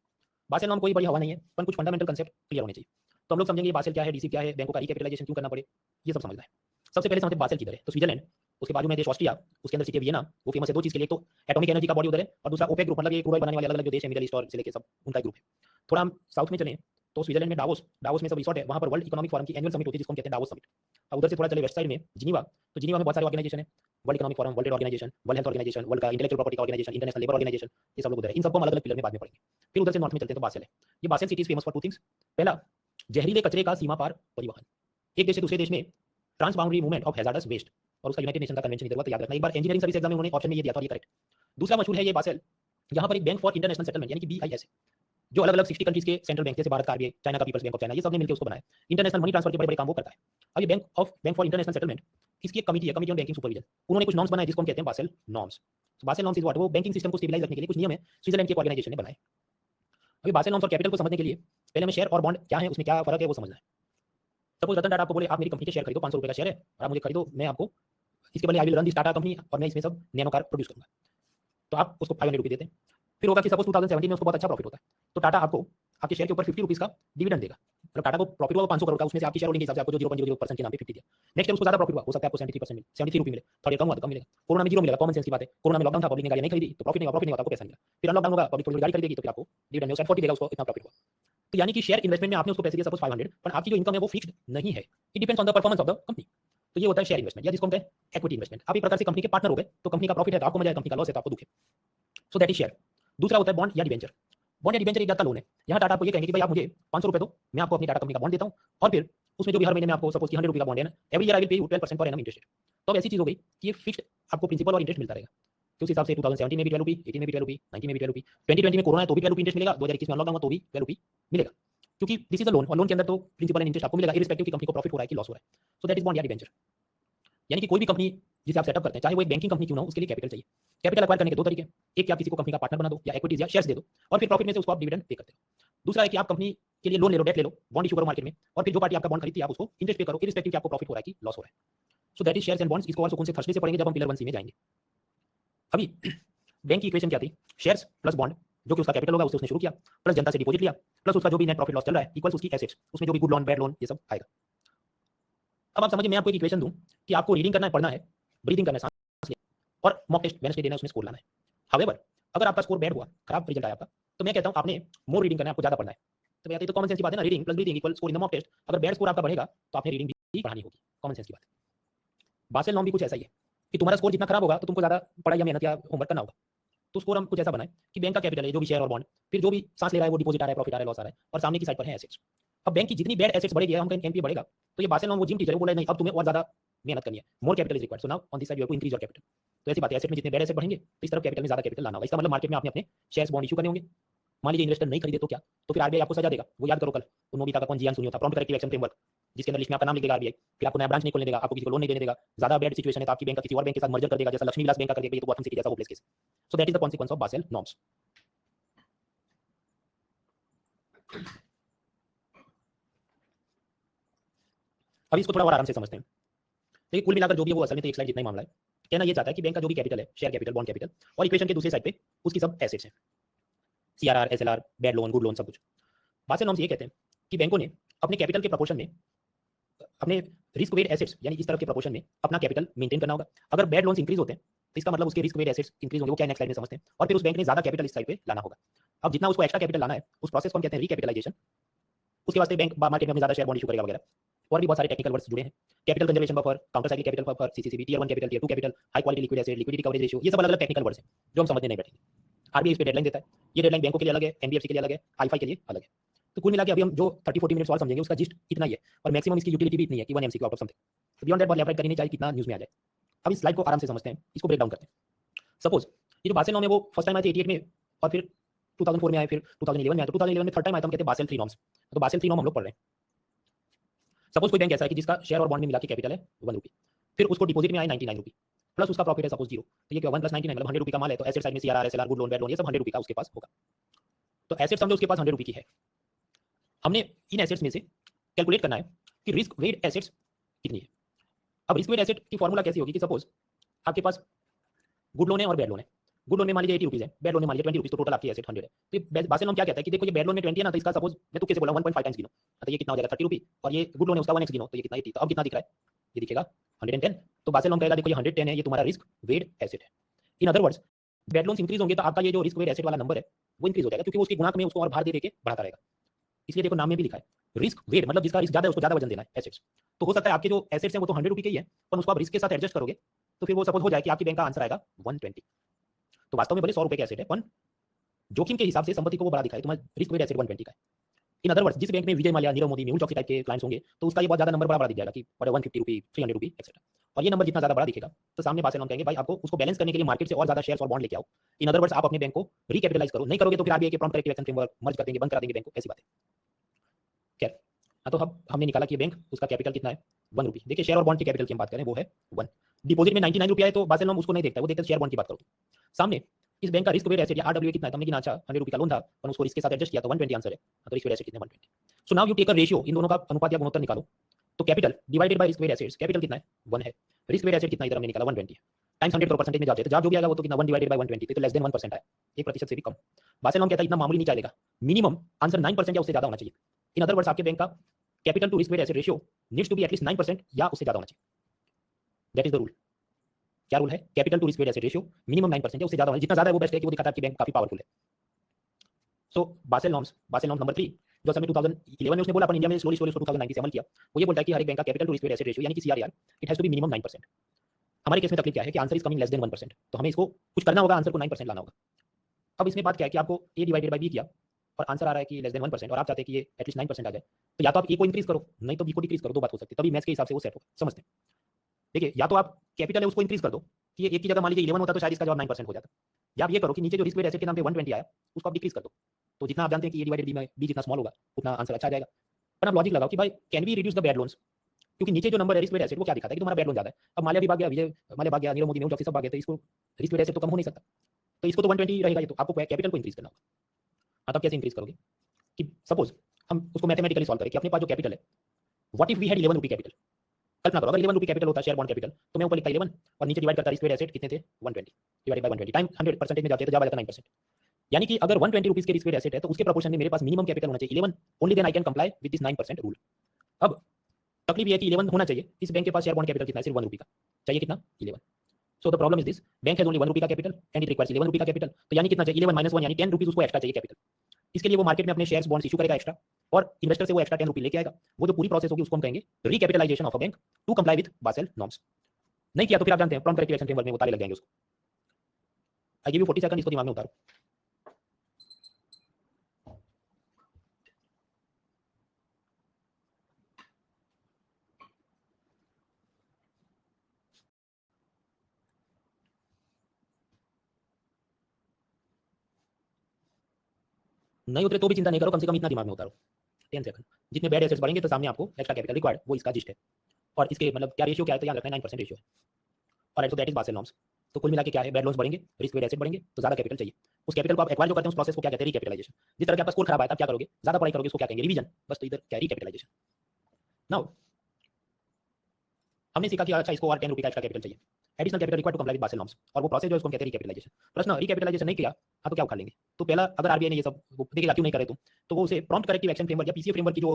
Basel norm कोई बड़ी हवा नहीं है, पर कुछ फंडामेंटल कंसेप्ट क्लियर होने चाहिए। तो हम लोग समझेंगे बासेल क्या है, डीसी क्या है, बैंकों का रिकैपिटलाइजेशन क्यों करना पड़े, ये सब समझना है। सबसे पहले समझते हैं बासेल किधर है। तो स्विट्जरलैंड, उसके बाजू में देश ऑस्ट्रिया, उसके अंदर सिटी वियना। वो फेमस है 2 चीज के लिए, एक तो एटॉमिक एनर्जी का बॉडी उधर है, और दूसरा ओपेक ग्रुप, मतलब ये क्रूड ऑयल बनाने वाले अलग अलग जो देश है मिडिल ईस्ट और से लेके सब उनका ग्रुप है। थोड़ा हम साउथ में चलें तो स्विट्जरलैंड में डावोस, डावोस में सब रिसोर्ट है, वहां पर वर्ल्ड इकोनॉमिक फोरम की एनुअल समिट होती है जिसको हम कहते हैं डावोस समिट। अब उधर से थोड़ा चले वेस्ट साइड में जिनीवा, तो जिनीवा में बहुत सारे ऑर्गेनाइजेशन है, world economic forum, world trade organisation, world health organisation, world का इंटेलेक्चुअल प्रॉपर्टी का ऑर्गेनाइजेशन, इंटरनेशनल लेबर ऑर्गेनाइजेशन, ये सब लोग उधर है। इन सबको हम अलग अलग पिलर में बाद में पढ़ेंगे। फिर उधर से नॉर्थ में चलते हैं तो बासेल है। ये Basel city is famous for 2 things. पहला, जहरीले कचरे का सीमा पार परिवहन, एक देश से दूसरे देश में trans boundary movement of hazardous waste, और उसका यूनाइटेड नेशन का कन्वेंशन इधर हुआ, तो याद रखना। एक बार इंजीनियरिंग सर्विस एग्जाम में उन्होंने ऑप्शन में ये दिया था और ये करेक्ट। दूसरा मशहूर है ये बासेल, यहाँ पर एक बैंक फॉर इंटरनेशनल सेटलमेंट यानी कि बीआईएस, जो अलग अलग 60 कंट्रीज के सेंट्रल बैंक जैसे भारत का आरबीआई, चाइना का पीपल्स बैंक ऑफ चाइना, ये सब ने मिलकर उसको बनाया। इंटरनेशनल मनी ट्रांसफर के बड़े बड़े काम वो करता है। अब ये बैंक फॉर इंटरनेशनल सेटलमेंट, इसकी एक कमिटी है, कमिटी ऑन बैंकिंग सुपरविजन। उन्होंने कुछ नॉर्म्स बनाए जिसको हम कहते हैं Basel norms. Basel norms is what, वो बैंकिंग सिस्टम को स्टेबलाइज रखने के लिए कुछ नियम है, स्विट्जरलैंड की ऑर्गेनाइजेशन ने बनाए। अभी बासेल नॉर्म्स और कैपिटल को समझने के लिए पहले हमें शेयर और बॉन्ड क्या है, उसमें क्या फर्क है वो समझना है। सपोज रतन टाटा आपको बोले आप मेरी कंपनी के शेयर खरीदो, 500 रुपये का शेयर है और आप मुझे खरीदो, मैं आपको इसके बदले I will run this Tata company और मैं इसमें सब नैनो कार प्रोड्यूस करूंगा। तो आप उसको 500 रुपये देते हैं। फिर होगा कि सपोज 2017 में उसको बहुत अच्छा प्रॉफिट होता है, तो टाटा आपको आपके शेयर के ऊपर 50 रुपीज का डिविडेंड देगा। मतलब टाटा को प्रॉफिट हुआ 500 करोड़ का, उसमें से आपकी शेयर होल्डिंग के हिसाब से आपको जो 0.00% के नाम पे 50 दिया। नेक्स्ट टाइम उसको ज्यादा प्रॉफिट हुआ, हो सकता है आपको 73% मिले, 73 रुपये मिले, थोड़ा कम हुआ तो कम मिलेगा। कोरोना में 0 मिलेगा, कॉमन सेंस की बात है। कोरोना में लॉकडाउन था, पब्लिक ने गाड़ी नहीं खरीदी तो प्रॉफिट नहीं हुआ, तो आपको पैसा मिला। फिर अनलॉकडाउन होगा, पब्लिक थोड़ी गाड़ी खरीदेगी तो फिर आपको डिविडेंड में 40 देगा, उसको इतना प्रॉफिट हुआ। तो यानी कि शेयर इन्वेस्टमेंट में आपने उसको पैसे दिए सपोज 500, पर आपकी जो इनकम है वो फिक्स्ड नहीं है, it depends on the performance of the company. तो ये होता है शेयर इन्वेस्टमेंट, या जिसको हम कहते हैं इक्विटी इन्वेस्टमेंट। आप एक प्रकार से कंपनी के पार्टनर हो गए, तो कंपनी का प्रॉफिट है तो आपको मजा है, कंपनी का लॉस है तो आपको दुख है। So that is share. दूसरा होता है बॉन्ड या डिबेंचर। बॉन्ड या डिबेंचर एक जात का लोन है। यहाँ टाटा आपको ये कहेंगे कि भाई आप मुझे 500 रुपये दो, मैं आपको अपनी टाटा कंपनी का बॉन्ड देता हूँ, और फिर उसमें जो भी हर महीने में आपको सपोज 100 रुपये का बॉन्ड है ना, every year I will pay you 12% per annum interest. तो अब ऐसी चीज हो गई कि ये फिक्स्ड आपको प्रिंसिपल और इंटरेस्ट मिलता रहेगा। तो उस हिसाब से 2017 में भी 12 रुपये, 18 में भी 12 रुपये, 19 में भी 12 रुपये, 2020 में कोरोना है तो भी 12 रुपये इंटरेस्ट मिलेगा, 2021 में अनलॉकडाउन हुआ तो भी 12 रुपये मिलेगा, क्योंकि दिस इज अ लोन, और लोन के अंदर तो प्रिंसिपल एंड इंटरेस्ट आपको मिलेगा इरिस्पेक्टिव कि कंपनी को प्रॉफिट हो रहा है कि लॉस हो रहा है। सो दैट इज बॉन्ड या डिबेंचर। यानी कि कोई भी कंपनी जिसे आप सेटअप करते हैं, चाहे वो एक बैंकिंग कंपनी क्यों ना हो, उसके लिए कैपिटल चाहिए। कैपिटल एक्वायर करने के दो तरीके, एक कि आप किसी को कंपनी का पार्टनर बना दो या इक्विटीज या शेयर्स दे दो और फिर प्रॉफिट में से उसको आप डिविडेंड पे करते हो। दूसरा है कि आप कंपनी के लिए लोन ले लो, डेट ले लो, बॉन्ड इशू करो मार्केट में और फिर जो पार्टी आपका बॉन्ड खरीदती है आप उसको इंटरेस्ट पे करो, इरिस्पेक्टिव कि आपको प्रॉफिट हो रहा है कि लॉस हो रहा है। So that is shares and bonds. इसको और सुकून से थर्सडे से पढ़ेंगे जब हम पिलर 1 सी में जाएंगे। अभी बैंक की इक्वेशन क्या थी, शेयर्स प्लस बॉन्ड जो कि उसका कैपिटल होगा, उससे उसने शुरू किया, प्लस जनता से डिपॉजिट लिया, प्लस उसका जो भी नेट प्रॉफिट लॉस चल रहा है इक्वल्स उसकी एसेट्स, उसमें जो भी गुड लोन बैड लोन ये सब आएगा। अब आप समझिए, मैं आपको एक इक्वेशन दूं कि आपको रीडिंग करना है, पढ़ना है, ब्रीदिंग करना है, सांस लेना और मॉक टेस्ट वेडनेसडे देना है, उसमें स्कोर लाना है। हाउएवर अगर आपका स्कोर बैड हुआ, खराब रिजल्ट आया आपका, तो मैं कहता हूं आपने मोर रीडिंग करना है, आपको ज्यादा पढ़ना है। तो मैं कहता हूं तो कॉमन सेंस की बात है ना, reading plus breathing equal score in the mock test. अगर बैड स्कोर आपका बढ़ेगा तो आपने रीडिंग भी पढ़ानी होगी, कॉमन सेंस की बात है। बासेल नॉर्म भी कुछ ऐसा ही है कि तुम्हारा स्कोर जितना खराब होगा तो तुमको ज्यादा पढ़ाई या मेहनत या होमवर्क करना होगा। तो स्कोर हम कुछ ऐसा बनाए कि बैंक का कैपिटल है, जो भी शेयर और बॉन्ड, फिर जो भी सांस ले रहा है वो डिपॉजिट आ रहा है, प्रॉफिट आ रहा है, लॉस आ रहा है, और सामने की साइड पर है एसेट्स। अब बैंक की जितनी बैड एसेट्स बढ़ेगी, उनका एनपीए बढ़ेगा। तो ये बासेल नॉर्म वो जिम टीचर है, वो बोला नहीं अब तुम्हें और ज्यादा मेहनत करनी है, more capital is required, so now on this side you have to increase your capital. तो ऐसी बात है, एसेट में जितने बैड एसेट बढ़ेंगे तो इस तरफ कैपिटल में ज्यादा कैपिटल लाना होगा। इसका मतलब मार्केट में आपने अपने शेयर्स बॉन्ड इशू करने होंगे। मान लीजिए इन्वेस्टर नहीं खरीदे तो क्या, तो फिर आरबीआई आपको सजा देगा। वो याद करो, कल तो नोबिता का कौन जियान सुनियो था, प्रॉम्प्ट करेक्टिव एक्शन फ्रेमवर्क, जिसके अंदर लिस्ट में आपका नाम लिख देगा आरबीआई, फिर आपको नया ब्रांच नहीं खोलने देगा, आपको किसी को लोन नहीं देने देगा, ज्यादा बैड सिचुएशन है तो आपकी बैंक का किसी और बैंक के साथ मर्जर कर देगा, जैसा लक्ष्मी विलास बैंक का कर देगा, ये तो गौतम सिटी जैसा hopeless case. So that is the consequence of Basel norms. अब इसको थोड़ा और आराम से समझते हैं। देखिए कुल मिलाकर जो भी है वो असल में तो एक स्लाइड जितना ही मामला है। कहना ये चाहता है कि बैंक का जो भी कैपिटल है, शेयर कैपिटल, बॉन्ड कैपिटल, और इक्वेशन के दूसरी साइड पे उसकी सब एसेट्स हैं, CRR, SLR, bad loan, good loan, सब कुछ। बासेल नॉर्म्स ये कहते हैं कि बैंकों ने अपने कैपिटल के प्रोपोर्शन में, अपने रिस्क वेट एसेट्स यानी इस तरफ के प्रोपोर्शन में अपना कैपिटल मेंटेन करना होगा। अगर बैड लोन्स इंक्रीज होते हैं तो इसका मतलब उसके रिस्क वेट एसेट्स इंक्रीज होंगे, वो क्या नेक्स्ट स्लाइड में समझते हैं। और फिर उस बैंक ने ज्यादा कैपिटल इस साइड पे लाना होगा। अब जितना उसको एक्स्ट्रा कैपिटल लाना है उस प्रोसेस को हम कहते हैं रिकैपिटलाइजेशन। उसके वास्ते बैंक मार्केट में ज्यादा शेयर बॉन्ड इशू करेगा वगैरह, और भी बहुत सारे टेक्निकल वर्ड्स जुड़े हैं। Capital conservation buffer, counter cyclical capital buffer, CCCB, tier 1 capital, tier 2 capital, high quality liquid asset, liquidity coverage ratio, ये सब अलग-अलग टेक्निकल वर्ड्स हैं जो हम समझने नहीं बैठेंगे। आरबीआई इस पे डेडलाइन देता है। ये डेडलाइन बैंकों के लिए अलग है, एनबीएफसी के लिए अलग है, आईफाई के लिए अलग है। तो कुल मिला के अभी हम जो 30-40 मिनट सॉल्व समझेंगे उसका जिस्ट इतना ही है, और मैक्सिमम इसकी यूटिलिटी भी इतनी है कि 1 MCQ out of something. Beyond that बहुत लैबोरेट करनी नहीं चाहिए, कितना न्यूज़ में आ जाए। अब इस स्लाइड को आराम से समझते हैं, इसको ब्रेक डाउन करते हैं। सपोज ये जो बासेल नॉर्म है वो फर्स्ट टाइम आई थी 88 में, और फिर 2004 में आए, फिर 2011 में आए, तो 2011 में थर्ड टाइम आया, तो हम कहते हैं बासेल 3 नॉर्म्स। तो बासेल 3 नॉर्म हम लोग पढ़ रहे हैं। सपोज कोई बैंक ऐसा है कि जिसका शेयर और बॉन्ड में मिला के कैपिटल है 1 रुपी, फिर उसको डिपॉजिट में आए 99 रुपी, प्लस उसका प्रॉफिट है सपोज 0, तो ये क्या 1 + 99 मतलब 100 रुपी का माल है, तो एसेट साइड में CRR, SLR, good loan, bad loan, ये सब 100 रुपी का उसके पास होगा। तो एसेट समझो उसके पास 100 रुपी की है। हमने इन एसेट्स में से कैलकुलेट करना है कि रिस्क वेट एसेट्स कितनी है। अब रिस्क वेट एसेट की फॉर्मूला कैसी होगी कि सपोज आपके पास गुड लोन है और बैड लोन है। गुड लोन में मान लीजिए 80 रुपीज है, बैड लोन में मान लीजिए 20 रुपीज, तो टोटल आपकी एसेट 100 है। तो ये बासेल नॉर्म क्या कहता है कि देखो ये बैड लोन में 20 है ना, तो इसका सपोज मैं तुक्के से बोला 1.5 टाइम्स गिनो, तो ये कितना हो जाएगा 30 रुपी, और ये गुड लोन है उसका 1x गिनो, तो ये कितना 80। तो अब कितना दिख रहा है, ये दिखेगा 110। तो बासेल नॉर्म कहेगा देखो ये 110 है, ये तुम्हारा रिस्क वेट एसेट है। इन other words bad loans increase होंगे तो आपका ये जो रिस्क वेट एसेट वाला नंबर है वो इंक्रीज हो जाएगा, क्योंकि उसके गुणांक में उसको और भार दे के बढ़ाता रहेगा। इसलिए देखो नाम में भी लिखा है रिस्क वेट, मतलब जिसका रिस्क ज्यादा है उसको ज्यादा वजन देना है एसेट्स। तो हो सकता है आपके जो एसेट्स हैं वो तो 100 रुपी के ही है, पर उसको आप रिस्क के साथ एडजस्ट करोगे तो फिर वो सपोज हो जाए कि आपकी बैंक का आंसर आएगा 120। तो वास्तव में भले 100 रुपए के एसेट है, पर जोखिम के हिसाब से संपत्ति को वो बड़ा दिखाए, तुम्हारा रिस्क वेट एसेट 120 का है। इन अदर वर्ड्स जिस बैंक में विजय माल्या, नीरव मोदी, मेहुल चौकसी टाइप के क्लाइंट्स होंगे तो उसका ये बहुत ज्यादा नंबर बड़ा दिख जाएगा कि 150 रुपी, 300 रुपी एक्सेट्रा। और ये नंबर जितना ज्यादा बड़ा दिखेगा तो सामने बासेल नॉर्म कहेंगे भाई आपको उसको बैलेंस करने के लिए मार्केट से और ज्यादा शेयर्स और बॉन्ड लेके आओ। इन अदर वर्ड्स आप अपने बैंक को रिकैपिटलाइज करो, नहीं करोगे तो फिर आरबीआई के प्रॉम्प्ट करेक्टिव एक्शन फ्रेमवर्क मर्ज कर देंगे, बंद करा देंगे बैंक को, ऐसी बात है। खैर, तो अब हमने निकाला कि बैंक उसका कैपिटल कितना है 1 रुपी। देखिए शेयर और बॉन्ड के कैपिटल की हम बात करें वो है 1। डिपॉजिट में 99 रुपया है तो बासेल नॉर्म उसको नहीं देखता है, वो देखता है शेयर बॉन्ड की बात करो। सामने इस बैंक का रिस्क वेट एसेट या आरडब्ल्यूए कितना है, तो हमने गिना, अच्छा 100 रुपये का लोन था पर उसको रिस्क के साथ एडजस्ट किया तो 120 आंसर है। तो रिस्क वेट एसेट कितने 120। So now you take a ratio, इन दोनों का अनुपात या गुणोत्तर निकालो। तो capital divided by risk weight assets, capital कितना है 1 है, रिस्क वेट एसेट कितना इधर हमने निकाला 120 है, टाइम्स 100 करो परसेंटेज में जाते तो जब जो भी आएगा वो तो कितना 1 डिवाइडेड बाय 120, तो लेस देन 1% आया, 1% से भी कम। बासेल नॉर्म कहता है इतना मामूली नहीं चलेगा, मिनिमम आंसर 9% या उससे ज्यादा होना चाहिए। इन अदर वर्ड्स आपके बैंक का capital to risk weight asset ratio needs to be at least 9% या उससे ज्यादा होना चाहिए। That is the rule. क्या रूल है, capital to risk weight asset ratio minimum 9% या उससे ज्यादा होना, जितना ज्यादा है वो बेस्ट है कि वो दिखाता है कि बैंक काफी पावरफुल है। सो बासेल नॉर्म्स नंबर 3 जो असल में 2011 में उसने बोला, अपन इंडिया में स्लोली 2019 से अमल किया, वो ये बोलता है कि हर एक बैंक का capital to risk weight asset ratio यानी कि CRR it has to be minimum 9%। हमारे केस में तकलीफ क्या है कि answer is coming less than 1%, तो हमें इसको कुछ करना होगा, आंसर को 9% लाना होगा। अब इसमें बात क्या है कि आपको a डिवाइडेड बाय b किया और आंसर आ रहा है कि लेस देन 1% और आप चाहते हैं कि ये एटलीस्ट 9% आ जाए, तो या तो आप a को इंक्रीज करो नहीं तो b को डिक्रीज करो, दो बात हो सकती है, तभी मैथ्स के हिसाब से वो सेट होगा। समझते हैं, देखिए या तो आप कैपिटल है उसको इंक्रीज कर दो कि एक की जगह मान लीजिए 11 होता तो शायद इसका जवाब 9% हो जाता, या आप ये करो कि नीचे जो रिस्क वेट एसेट के नाम पे 120 आया उसको आप डिक्रीज कर दो, तो जितना आप जानते हैं कि a डिवाइडेड b में b जितना स्मॉल होगा उतना आंसर अच्छा आ जाएगा। पर आप लॉजिक लगाओ कि भाई can we reduce the bad loans, क्योंकि नीचे जो नंबर है रिस्क वेट एसेट वो क्या दिखाता है कि तुम्हारा बैड लोन ज्यादा है। अब माल्या भी भाग गया, विजय माल्या भाग गया, नीरव मोदी, मेहुल चोकसी सब भाग गए, तो इसको रिस्क वेट एसेट तो कम हो नहीं सकता, तो इसको तो 120 रहेगा। ये तो आपको कैपिटल को इंक्रीज करना होगा। हाँ, तब कैसे इंक्रीज करोगे कि सपोज हम उसको मैथमेटिकली सॉल्व करें कि अपने पास जो कैपिटल है, what if we had 11 rupee capital. कल्पना करो अगर 11 रुपी कैपिटल होता शेयर बॉन्ड कैपिटल, तो मैं ऊपर लिखता 11 और नीचे डिवाइड करता रिस्क वेट एसेट कितने थे 120 डिवाइडेड बाय 120 टाइम 100% में जाते हैं तो जा जाता 9%। यानी कि अगर 120 रुपीस के रिस्क वेट एसेट है तो उसके प्रोपोर्शन में मेरे पास मिनिमम कैपिटल होना चाहिए 11, only then I can comply with this 9% rule. अब तकलीफ ये है कि 11 होना चाहिए, इस बैंक के पास शेयर बॉन्ड कैपिटल कितना है, सिर्फ 1 रुपी का चाहिए, कितना 11। So the problem is this, bank has only 1 रुपी का कैपिटल एंड इट रिक्वायर्स 11 रुपी का कैपिटल, तो यानी कितना चाहिए 11 माइनस 1 यानी 10 रुपीस उसको एक्स्ट्रा चाहिए कैपिटल। इसके लिए वो मार्केट में अपने शेयर्स बॉन्ड्स इशू करेगा एक्स्ट्रा और इन्वेस्टर से वो एक्स्ट्रा 10 रुपी लेके आएगा। वो जो पूरी प्रोसेस होगी उसको हम कहेंगे recapitalisation of a bank to comply with Basel norms. नहीं किया तो फिर आप जानते हैं प्रॉम्प्ट करेक्टिव एक्शन फ्रेमवर्क में वो ताले लग जाएंगे उसको। आई गिव यू 40 सेकंड, इसको दिमाग में उतारो। नहीं उतरे तो भी चिंता नहीं करो, कम से कम इतना दिमाग में उतारो 10 सेकंड। जितने बैड एसेट्स बढ़ेंगे तो सामने आपको एक्स्ट्रा कैपिटल रिक्वायर्ड, वो इसका जिस्ट है। और इसके मतलब क्या रेशियो क्या है तो याद रखना है 9% रेशियो है। और तो दैट इज बासेल नॉर्म्स। तो कुल मिला के क्या है, बैड लोन्स बढ़ेंगे, रिस्क वेट एसेट बढ़ेंगे तो ज्यादा कैपिटल चाहिए। उस कैपिटल को आप एक्वायर जो करते हैं उस प्रोसेस को क्या कहते हैं, रिकैपिटलाइजेशन। जिस तरह के आपका स्कोर खराब आया तब क्या करोगे, ज्यादा पढ़ाई करोगे, उसको क्या कहेंगे, रिवीजन। बस तो इधर क्या रिकैपिटलाइजेशन। नाउ हमने सीखा कि अच्छा इसको और 10 रुपये का एक्स्ट्रा कैपिटल चाहिए, additional capital required to comply with Basel norms, और वो प्रोसेस जो है उसको हम कहते हैं रिकैपिटलाइजेशन। प्रश्न, रिकैपिटलाइजेशन नहीं किया हाँ तो क्या उखाड़ लेंगे। तो पहला अगर आरबीआई ने ये सब देखिएगा क्यों नहीं करे तुम, तो वो उसे प्रॉम्प्ट करेक्टिव एक्शन फ्रेमवर्क या पीसीए फ्रेमवर्क की जो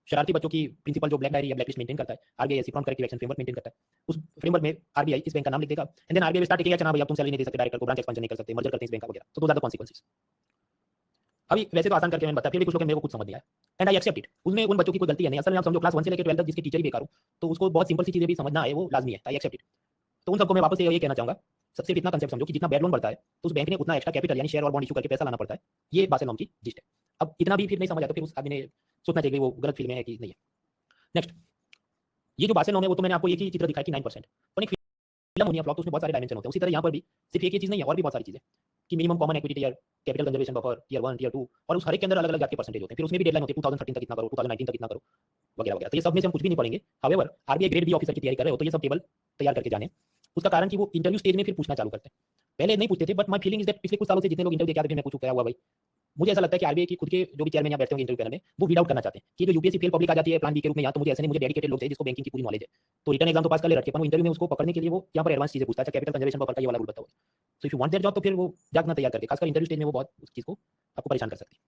शरारती बच्चों की प्रिंसिपल जो ब्लैक डायरी या ब्लैक लिस्ट मेंटेन करता है, आरबीआई ऐसी prompt corrective action framework maintain करता है। उस फ्रेमवर्क में आरबीआई इस बैंक का नाम लिख देगा एंड देन आरबीआई स्टार्ट किया, चना भाई अब तुम सैलरी नहीं दे सकते डायरेक्टर को, ब्रांच एक्सपेंशन नहीं कर सकते, मर्जर करते हैं इस बैंक का वगैरह, तो दो ज्यादा कॉन्सिक्वेंसेस। अभी वैसे तो आसान करके मैंने बताया, फिर भी कुछ लोग मेरे को कुछ समझ नहीं आया एंड आई एक्सेप्ट इट। उसमें उन बच्चों की कोई गलती है नहीं, असल में आप समझो क्लास 1 से लेकर 12 तक जिसकी टीचर ही बेकार हो, तो उसको बहुत सिंपल सी चीजें भी समझना है, वो लाजमी है, आई एक्सेप्ट इट। तो उन सबको मैं वापस ये कहना चाहूंगा, सबसे इतना कंसेप्ट समझो कि जितना बैड लोन बढ़ता है तो उस बैंक ने उतना एक्स्ट्रा कैपिटल यानी शेयर और बॉन्ड इशू करके पैसा लाना पड़ता है। ये बासेल नॉर्म की जिस्ट है। अब इतना भी फिर नहीं समझ आया तो फिर उस आदमी ने सोचना चाहिए वो गलत फील्ड में है कि नहीं है। नेक्स्ट, ये जो बासेल नॉर्म है वो तो मैंने आपको एक ही चित्र दिखाया कि 9%, तो एक फिल्म होनी है फ्लॉप, तो उसमें बहुत सारे डायमेंशन होते हैं। उसी तरह यहाँ पर भी सिर्फ एक ही चीज नहीं है, और भी बहुत सारी चीजें कि minimum common equity tier, capital conservation buffer, tier 1 tier 2, और उस हर एक के अंदर अलग अलग जाके परसेंटेज होते हैं। फिर उसमें भी डेडलाइन होती है 2013 तक इतना करो, 2019 तक इतना करो, वगैरह वगैरह। तो ये सब में से हम कुछ भी नहीं पढ़ेंगे। However RBI grade B officer की तैयारी कर रहे हो तो ये सब टेबल तैयार करके जाने। उसका कारण कि वो इंटरव्यू स्टेज में फिर पूछना चालू करते हैं, पहले नहीं पूछते थे, but my feeling is that पिछले कुछ सालों से जितने लोग इंटरव्यू देके आते थे मैं पूछूं क्या हुआ भाई, मुझे ऐसा लगता है कि आरबीआई की खुद के जो भी चेयरमैन या बैठते होंगे इंटरव्यू पैनल में, वो वीड आउट करना चाहते हैं कि जो यूपीएससी फेल पब्लिक आ जाती है प्लान बी के रूप में, यहाँ तो मुझे ऐसे नहीं, मुझे डेडिकेटेड लोग चाहिए जिसको बैंकिंग की पूरी नॉलेज है। तो रिटर्न एग्जाम तो पास कर ले रखे, पर वो इंटरव्यू में उसको पकड़ने के लिए वो यहाँ पर एडवांस चीजें पूछता है, कैपिटल कंजर्वेशन बफर का ये वाला रूल बताओ। So if you want their job तो फिर वो जागना तैयार करके, खासकर इंटरव्यू स्टेज में वो बहुत उस चीज को आपको परेशान कर सकती है।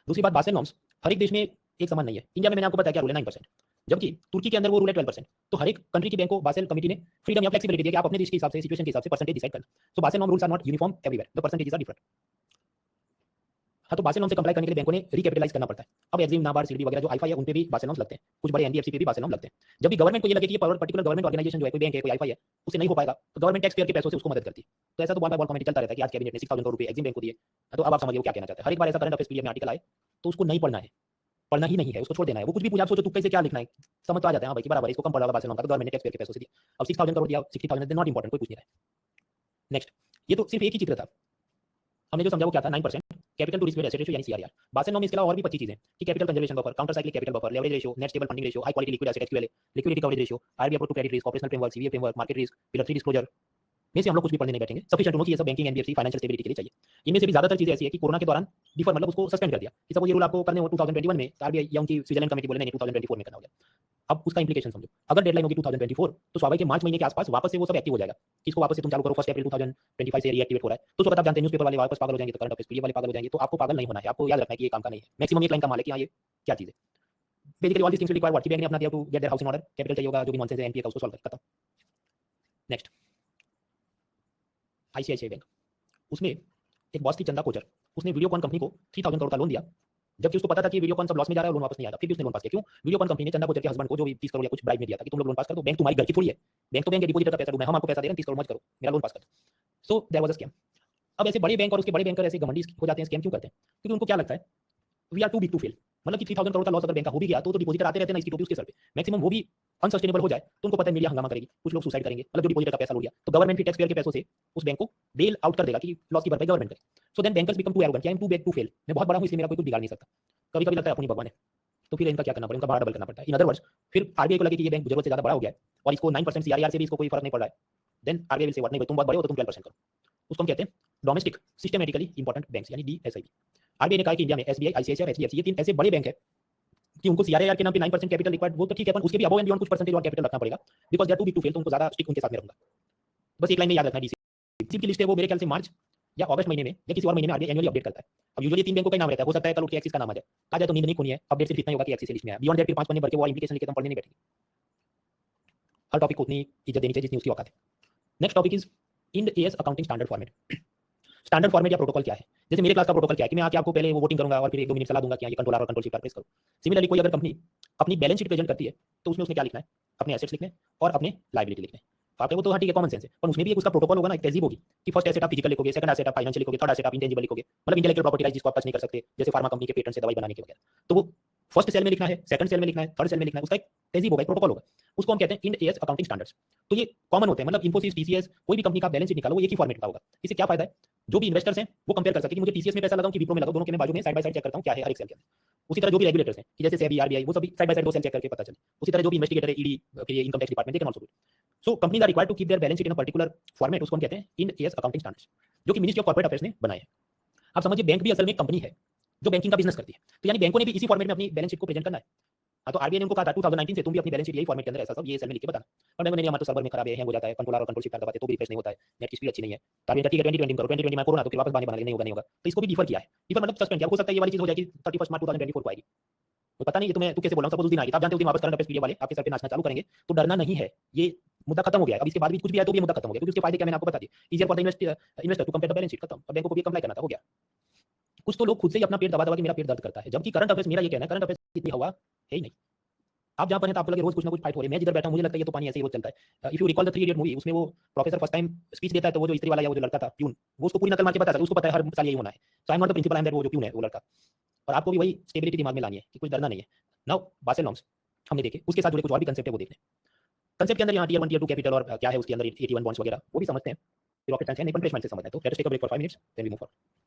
दूसरी बात, बासेल नॉर्म्स हर एक देश में एक समान नहीं है। इंडिया में मैंने आपको बताया क्या रूल है 9%, जबकि तुर्की के अंदर वो रूल है 12%। तो हर एक कंट्री की बैंक को बासेल कमिटी ने फ्रीडम या फ्लेक्सिबिलिटी दिया कि आप अपने देश के हिसाब से, सिचुएशन के हिसाब से परसेंटेज डिसाइड करना। So Basel norm rules are not uniform everywhere, the percentages are different. हाँ, तो बासेल नॉर्म से कंप्लाई करने के लिए बैंकों ने रिकैपिटलाइज करना पड़ता है। अब एक्सिम, नाबार्ड, सिडबी वगैरह जो आईफाई है उन पे भी बासेल नॉर्म्स लगते हैं, कुछ बड़े एनबीएफसी पे भी बासेल नॉर्म लगते हैं। जब भी गवर्नमेंट को ये लगे कि पर्टिकुलर गवर्नमेंट ऑर्गेनाइजेशन जो है, कोई बैंक है, कोई आईफाई है, उसे नहीं हो पाएगा तो गवर्नमेंट टैक्स पेयर के पैसों से उसको मदद करती है। तो ऐसा तो बॉल कमेटी चलता रहता है कि आज कैबिनेट ने 6000 करोड़ रुपए एक्सिम बैंक को दिए। तो अब आप समझिए वो क्या कहना चाहते हैं। हर एक बार ऐसा करंट अफेयर्स पीडीएफ में आर्टिकल आए तो उसको नहीं पढ़ना है, पढ़ना ही नहीं है, उसको छोड़ देना है। वो कुछ भी पूछा आप सोचो तुक्के से क्या लिखना है, समझ तो आ जाता है हाँ भाई कि बराबर इसको कम पड़ा होगा बासेल नॉर्म का, तो गवर्नमेंट ने टैक्स पेयर के पैसों से दिया। अब 6000 करोड़ दिया, 60000 नॉट इंपॉर्टेंट, कोई पूछ नहीं रहा है। नेक्स्ट, ये तो सिर्फ एक ही चित्र था, हमने जो समझा वो क्या था 9% capital to risk weight asset ratio यानी सीआरआर। बासेल नॉर्म में इसके अलावा और भी 25 चीजें कि capital conservation buffer, counter cyclical capital buffer, leverage ratio, net stable funding ratio, high quality liquid asset AQLA, liquidity coverage ratio, RBI approved credit risk, operational framework, CVA framework, market risk, pillar 3 disclosure में से हम लोग कुछ भी पढ़ने नहीं बैठेंगे। Sufficient to know कि ये सब बैंकिंग एनबीएफसी फाइनेंशियल स्टेबिलिटी के लिए चाहिए। इनमें से भी ज्यादातर चीजें ऐसी है कि कोरोना के दौरान डिफर मतलब उसको सस्पेंड कर दिया कि सब ये रूल आपको करने हो 2021 में, आरबीआई या उनकी स्विट्जरलैंड कमेटी बोले नहीं 2024 में करना होगा। अब उसका इंप्लीकेशन समझो, अगर डेडलाइन होगी 2024 तो स्वाभाविक है मार्च महीने के आसपास वापस से वो सब एक्टिव हो जाएगा कि इसको वापस से तुम चालू करो 1 अप्रैल 2025 से रीएक्टिवेट हो रहा है। तो वक्त आप जानते हैं न्यूज़पेपर वाले वापस पागल हो जाएंगे, तो करंट अफेयर्स पीडीएफ वाले पागल हो जाएंगे। तो आपको पागल नहीं होना है, आपको याद रखना है कि ये काम का नहीं है। मैक्सिमम एक लाइन का माल है कि हाँ ये क्या चीज है। Basically all this things will require what, कि बैंक ने अपना दिया to get their house in order, capital चाहिए होगा, जो भी नॉनसेंस है एनपीए का उसको सॉल्व कर, खत्म। नेक्स्ट, आईसीआईसीआई बैंक, उसमें एक बॉस थी चंदा कोचर, उसने वीडियोकॉन कंपनी को 3000 करोड़ का लोन दिया, जबकि उसको पता था कि वीडियोकॉन सब लॉस में जा रहा है, लोन वापस नहीं आएगा, फिर भी उसने लोन पास किया। क्यों? वीडियोकॉन कंपनी ने चंदा कोचर के हस्बैंड को जो भी 30 करोड़ या कुछ ब्राइब में दिया था कि तुम लोग लोन पास कर दो, बैंक तुम्हारी घर की थोड़ी है, बैंक तो बैंक के डिपॉजिटर का पैसा डूबना है, हम आपको पैसा दे रहे हैं 30 करोड़ मत करो, मेरा लोन पास कर दो। So there was a scam. अब ऐसे बड़े बैंक और उसके बड़े बैंकर ऐसे घमंडी हो जाते हैं, स्कैम क्यों करते हैं? क्योंकि उनको क्या लगता है we are too big to fail, मतलब कि 3000 करोड़ का लॉस अगर बैंक का हो भी गया तो डिपॉजिटर आते रहते हैं ना, इसकी टोपी उसके सर पे, मैक्सिमम वो भी अनसस्टेनेबल हो जाए तो उनको पता है मीडिया हंगामा करेगी, कुछ लोग सुसाइड करेंगे, मतलब जो डिपॉजिटर का पैसा लूट गया, तो गवर्नमेंट भी टैक्स पेयर के पैसों से उस बैंक को बेल आउट कर देगा कि लॉस की भरपाई गवर्नमेंट करे। So then bankers become too arrogant, I am too big to fail, मैं बहुत बड़ा हूं इसलिए मेरा कोई कुछ बिगाड़ नहीं सकता। कभी कभी लगता है अपनी भगवान है। तो फिर इनका क्या करना पड़ेगा, इनका भाड़ा डबल करना पड़ता है। इन अदर वर्ड्स फिर आरबीआई को लगे कि ये बैंक जरूरत से ज्यादा बड़ा हो गया है और इसको 9% सीआरआर से भी इसको कोई फर्क नहीं पड़ रहा है, then RBI will say what, नहीं भाई तुम बहुत बड़े हो तो तुम 12% करो। उसको हम कहते हैं डोमेस्टिक सिस्टमेटिकली इंपॉर्टेंट बैंक्स यानी डीएसआईबी। आरबीआई ने कहा कि इंडिया में एसबीआई, आईसीआईसीआई और एचडीएफसी ये तीन ऐसे बड़े बैंक है कि उनको सीआरआर के नाम पे 9% कैपिटल रिक्वायर्ड, वो तो ठीक है, पर उसके भी अबव एंड बियॉन्ड कुछ परसेंटेज और कैपिटल रखना पड़ेगा, because they are too big to fail, तो उनको ज्यादा स्ट्रिक्ट उनके साथ में रहूंगा। बस एक लाइन में याद रखना, डीसीबी की लिस्ट है वो मेरे ख्याल से मार्च या अगस्त महीने में या किसी और महीने में आरबीआई एनुअली अपडेट करता है। अब यूजुअली तीन बैंकों का नाम रहता है, हो सकता है कल उठ के एक्सिस का नाम आ जाए, कहा जाए तो नींद नहीं खोनी है, अपडेट सिर्फ इतना ही होगा कि एक्सिस लिस्ट में है, बियॉन्ड दैट फिर 5 पन्ने भर के वो इंप्लीकेशन लिखे तो हम पढ़ने नहीं बैठेंगे। हर टॉपिक को उतनी इज्जत देनी चाहिए जितनी उसकी औकात है। Next topic is Ind AS accounting standard format. Standard format या प्रोटोकॉल क्या है? जैसे मेरे क्लास का प्रोटोकॉल क्या है कि मैं आके आपको पहले वो वोटिंग करूंगा और फिर 1-2 मिनट सलाह दूंगा कि ये कंट्रोल आर और कंट्रोल शिफ्ट प्रेस करो। सिमिलरली कोई अगर कंपनी अपनी बैलेंस शीट प्रेजेंट करती है तो उसमें उसने क्या लिखना है, अपने एसेट्स लिखने और अपने लायबिलिटी लिखने। आप वो तो हाँ ठीक है, कॉमन सेंस है, पर उसमें भी एक उसका प्रोटोकॉल होगा ना, एक तहजीब होगी कि फर्स्ट एसेट आप फिजिकल लिखोगे, सेकंड एसेट आप फाइनेंशियल लिखोगे, थर्ड एसेट आप इंटेंजिबल लिखोगे, मतलब इंटेलेक्चुअल प्रॉपर्टी राइट जिसको आप टच नहीं कर सकते, जैसे फार्मा कंपनी के पेटेंट से दवाई बनाने के वगैरह। तो वो फर्स्ट सेल में लिखना है, सेकंड सेल में लिखना है, थर्ड सेल में लिखना है, उसका एक तहजीब होगा, एक प्रोटोकॉल होगा। उसको हम कहते हैं इंड एएस अकाउंटिंग स्टैंडर्ड्स। तो ये कॉमन होते हैं, मतलब इन्फोसिस, टीसीएस, कोई भी कंपनी का बैलेंस शीट निकालो वो एक ही फॉर्मेट का होगा। इससे क्या फायदा है, जो भी इन्वेस्टर्स हैं वो कंपेयर कर सकते हैं कि मुझे टीसीएस में पैसा लगाऊं कि विप्रो में लगाऊं, दोनों के मैं बाजू में साइड बाय साइड चेक करता हूं क्या है हर एक सेल के अंदर। उसी तरह जो भी रेगुलेटर्स हैं कि जैसे सेबी, आरबीआई, वो सभी साइड बाय साइड दो सेल चेक करके पता चले। उसी तरह जो भी इन्वेस्टिगेटर है, ईडी, फिर ये income tax department, they can also do. So companies are required to keep their balance sheet in a particular format, उसको हम कहते हैं इंड एएस अकाउंटिंग स्टैंडर्ड्स, जो कि मिनिस्ट्री ऑफ कॉर्पोरेट अफेयर्स ने बनाए हैं। आप समझिए बैंक भी असल में कंपनी है जो बैंकिंग का बिजनेस करती है, तो यानी बैंकों ने भी इसी फॉर्मेट में अपनी बैलेंस शीट को प्रेजेंट करना है। हाँ, तो आरबीआई ने उनको कहा था 2019 से तुम भी अपनी बैलेंस शीट यही फॉर्मेट के अंदर ऐसा सब ये सेल में लिख के बताना, पर मैंने हमारे तो सर्वर में खराब है, हैंग हो जाता है, कंट्रोलर और कंट्रोल शिफ्ट दबाते तो भी रिफ्रेश नहीं होता है, नेट की स्पीड अच्छी नहीं है। तो आरबीआई ठीक है 2020 करो, 2020 में कोरोना तो फिर वापस बहाने बना लेंगे, नहीं होगा नहीं होगा, तो इसको भी डिफर किया है। डिफर मतलब सस्पेंड किया, हो सकता है ये वाली चीज हो जाएगी 31 मार्च 2024 को आएगी, तो पता नहीं, ये तो मैं तू कैसे बोल रहा हूँ, सपोज उस दिन आएगी, तो आप जानते हो कि वापस करंट अफेयर्स पीडीएफ वाले आपके सर पे नाचना चालू करेंगे, तो डरना नहीं है, ये मुद्दा खत्म हो गया है। अब इसके बाद भी कुछ भी आए तो भी ये मुद्दा खत्म हो गया, क्योंकि उसके फायदे क्या मैंने आपको बता दिए, easier for the investor to compare the balance sheet, खत्म। अब बैंकों को भी कंप्लाई करना था, हो गया। कुछ तो लोग खुद से ही अपना पेट दबा दबा के मेरा पेट दर्द करता है, जबकि करंट अफेयर्स, मेरा ये कहना है करंट अफेयर्स इतनी हवा है ही नहीं। आप जहाँ पर हैं तो आपको लगे रोज कुछ ना कुछ फाइट हो रही है, मैं जिधर बैठा हूँ मुझे लगता है ये तो पानी ऐसे ही रोज चलता है। If you recall the three idiot movie, उसमें वो प्रोफेसर फर्स्ट टाइम स्पीच देता है तो वो जो स्त्री वाला या वो जो लड़का था प्यून, वो उसको पूरी नकल मार के बताता है, उसको पता है हर साल यही होना है, so I am not the principal, I am that, वो जो प्यून है वो लड़का। और आपको भी वही स्टेबिलिटी दिमाग में लानी है कि कुछ डरना नहीं है। नाउ बासेल नॉर्म्स हमने देखे, उसके साथ जुड़े कुछ और भी कंसेप्ट है वो देखने। कंसेप्ट के अंदर यहाँ टियर 1 टियर 2 कैपिटल और क्या है उसके अंदर 81 बॉन्ड्स वगैरह वो भी समझते हैं, रॉकेट साइंस है नहीं, पर प्लेसमेंट से समझना है। तो let's take a break for 5 minutes then we move forward.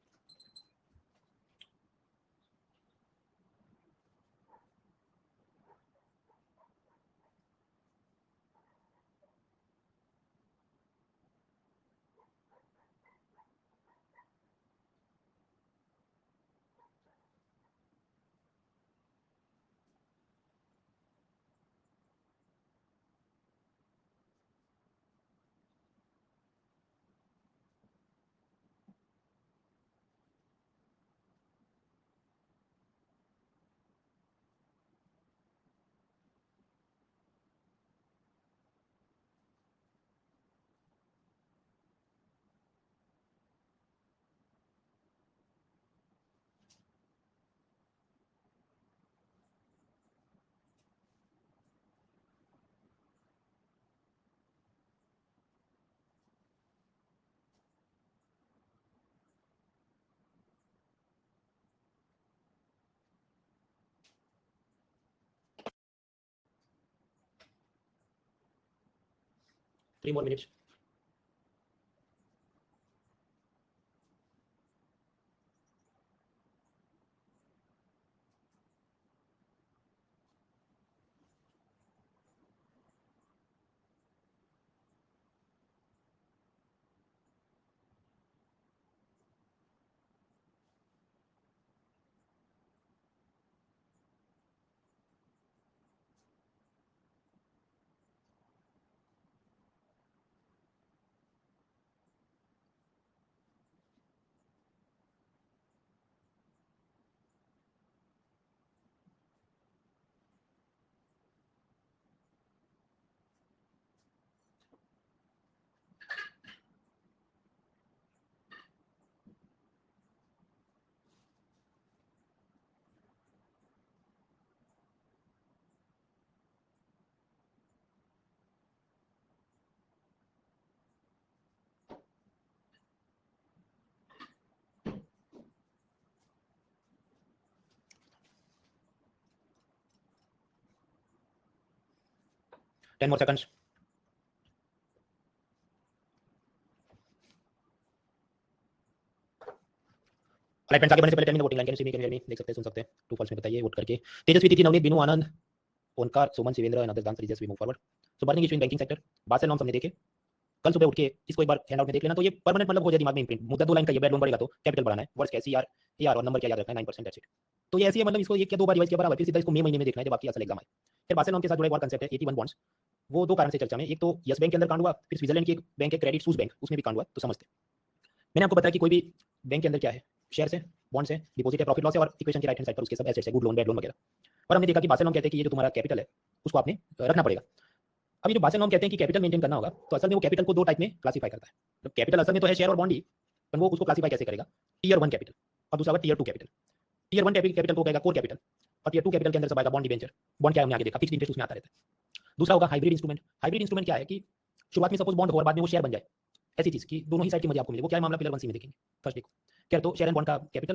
3 more minutes. Ten more seconds. Right friends, आगे बढ़ने से पहले 10 minute voting line can see me, can hear me, देख सकते हैं, सुन सकते हैं, ट्रू फॉल्स में बताइए वोट करके। तेजस्वी, तिथि, नवनीत, बिनू, आनंद, ओंकार, सुमन, शिवेंद्र एंड अदर्स डांस रीजर्स we move forward. So burning issue in banking sector, बात नॉर्म्स हमने देखे, कल सुबह उठ के इसको एक बार हैंडआउट में देख लेना, तो ये परमानेंट मतलब हो जाए दिमाग में इम्प्रिंट। मुद्दा 2 लाइन का ये, बैड लोन बढ़ेगा तो कैपिटल बढ़ाना है, वर्ड्स क्या सीआर एआर और नंबर क्या याद रखना है, 9% दैट्स इट। तो ये ऐसी है, मतलब इसको एक या दो बार रिवाइज किया बराबर, फिर सीधा इसको महीने में देखना है जब आपकी असल एग्जाम आए। फिर बासेल नॉर्म के साथ जुड़ा एक और कांसेप्ट है 81 बॉन्ड्स, वो दो कारण से चर्चा में, एक तो यस बैंक के अंदर कांड हुआ, फिर स्विट्जरलैंड की एक बैंक है क्रेडिट सूस बैंक, उसमें भी कांड हुआ, तो समझते। मैंने आपको बताया कि कोई भी बैंक के अंदर क्या है, शेयर्स है, बॉन्ड्स है, डिपॉजिट है, प्रॉफिट लॉस है, और इक्वेशन की राइट हैंड साइड पर उसके सब एसेट्स है, गुड लोन, बैड लोन वगैरह। और हमने देखा कि बासेल नॉर्म कहते हैं कि ये जो तुम्हारा कैपिटल है उसको आपने रखना पड़ेगा। अब ये जो बासेल नॉर्म कहते हैं कि कैपिटल मेंटेन करना होगा, तो असल में वो कैपिटल को दो टाइप में क्लासिफाई करता है। तो कैपिटल असल में तो है शेयर और बॉन्ड ही, पर वो उसको क्लासिफाई कैसे करेगा, टियर 1 कैपिटल और दूसरा टियर 2 कैपिटल। टियर 1 कैपिटल को कहेगा कोर कैपिटल, और टियर 2 कैपिटल के अंदर सब आएगा बॉन्ड डिबेंचर। बॉन्ड क्या है हमने आगे देखा, फिक्स्ड इंटरेस्ट उसमें आता रहता है। दूसरा होगा हाइब्रिड इंस्ट्रूमेंट। हाइब्रिड इंस्ट्रूमेंट क्या है कि शुरुआत में सपोज बॉन्ड हो और बाद में वो शेयर बन जाए, ऐसी चीज की दोनों ही साइड की मजे आपको मिले। वो क्या है मामला, पिलर 1 सी में देखेंगे। फर्स्ट देखो क्या, तो शेयर एंड बॉन्ड का कैपिटल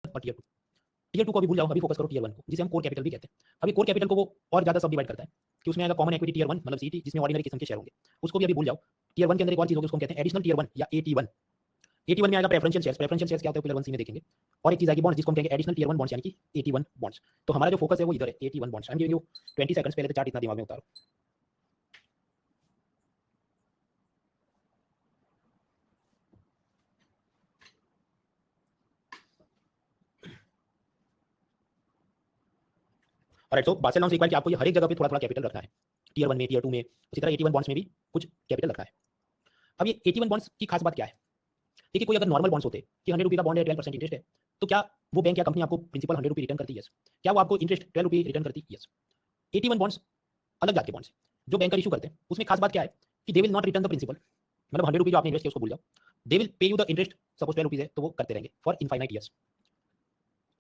और टियर 2 को अभी भूल जाओ, अभी फोकस करो टियर 1 को, जिसे हम कोर कैपिटल भी कहते हैं। अभी कोर कैपिटल को वो और ज्यादा सब डिवाइड करता है कि उसमें आएगा कॉमन इक्विटी टियर 1 मतलब सीटी, जिसमें ऑर्डिनरी किस्म के शेयर होंगे, उसको भी अभी भूल जाओ। टियर 1 के अंदर एक और चीज होगी, उसको हम कहते हैं एडिशनल टियर 1 या 81। 81 में आएगा प्रेफरेंशियल शेयर्स। प्रेफरेंशियल शेयर्स क्या होते हैं पिलर 1 सी में देखेंगे। और एक चीज आएगी बॉन्ड्स, जिसको हम कहेंगे एडिशनल टियर 1 बॉन्ड्स, यानी कि 81 बॉन्ड्स। तो हमारा जो फोकस है वो इधर है, 81 bonds. I am giving you 20 seconds, पहले तो चार्ट इतना दिमाग में उतारो। ऑलराइट, सो बासेल नॉर्म्स एक बार कि आपको ये हर एक जगह पे थोड़ा थोड़ा कैपिटल रखना है, टियर 1 में, टियर 2 में, उसी तरह 81 बॉन्ड्स में भी कुछ कैपिटल रखना है। अब ये 81 बॉन्ड्स की खास बात क्या है, देखिए कोई अगर नॉर्मल बॉन्ड्स होते कि 100 रुपये का बॉन्ड है, 12% इंटरेस्ट है, तो क्या वो बैंक या कंपनी आपको प्रिंसिपल 100 रुपये रिटर्न करती है? यस। क्या वो आपको इंटरेस्ट 12 रुपये रिटर्न करती है? यस। 81 बॉन्ड्स अलग जात के बॉन्ड्स जो बैंकर इशू करते हैं, उसमें खास बात क्या है कि they will not return the principal, मतलब 100 रुपये जो आपने इन्वेस्ट किया उसको भूल जाओ, they will pay you the interest. Suppose 12 rupees है तो वो करते रहेंगे फॉर इनफाइनाइट ईयर्स।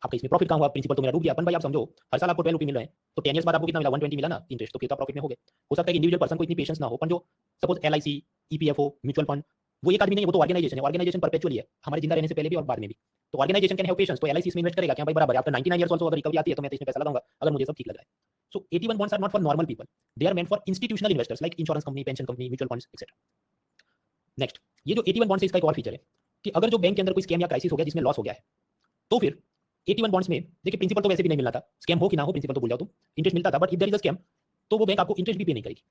आपका इसमें प्रॉफिट कहाँ हुआ, प्रिंसिपल तो मेरा डूब गया। अपन भाई आप समझो, हर साल आपको 12 रुपये मिल रहे हैं, तो 10 ईयर्स बाद आपको कितना मिला, 120 मिला ना इंटरेस्ट, तो कितना प्रॉफिट में हो गए। हो सकता है कि इंडिविजुअल पर्सन को इतनी पेशेंस ना हो, पर जो suppose LIC, EPFO, mutual fund, वो एक आदमी नहीं, वो तो ऑर्गेनाइजेशन है। ऑर्गेनाइजेशन परपेचुअली है, हमारे जिंदा रहने से पहले भी और बाद में भी। तो ऑर्गेनाइजेशन कैन हैव पेशेंस, तो LIC इसमें इन्वेस्ट करेगा क्या भाई, बराबर है, आफ्टर 99 ईयर्स आल्सो अगर रिकवरी आती है तो मैं इसमें पैसा लगाऊंगा अगर मुझे सब ठीक लग रहा है। So 81 bonds are not for normal people, they are meant for institutional investors like insurance company, pension company, mutual funds etcetera. Next, ये जो 81 बॉन्ड्स है, इसका एक और फीचर है कि अगर जो बैंक के अंदर कोई स्कैम या क्राइसिस हो गया जिसमें लॉस हो गया है, तो फिर 81 बॉन्ड्स में देखिए प्रिंसिपल तो वैसे भी नहीं मिलना था, स्कैम हो कि ना हो, प्रिंसिपल तो भूल जाओ तुम, इंटरेस्ट मिलता था। But if there is a scam, तो वो बैंक आपको इंटरेस्ट भी पे नहीं करेगी।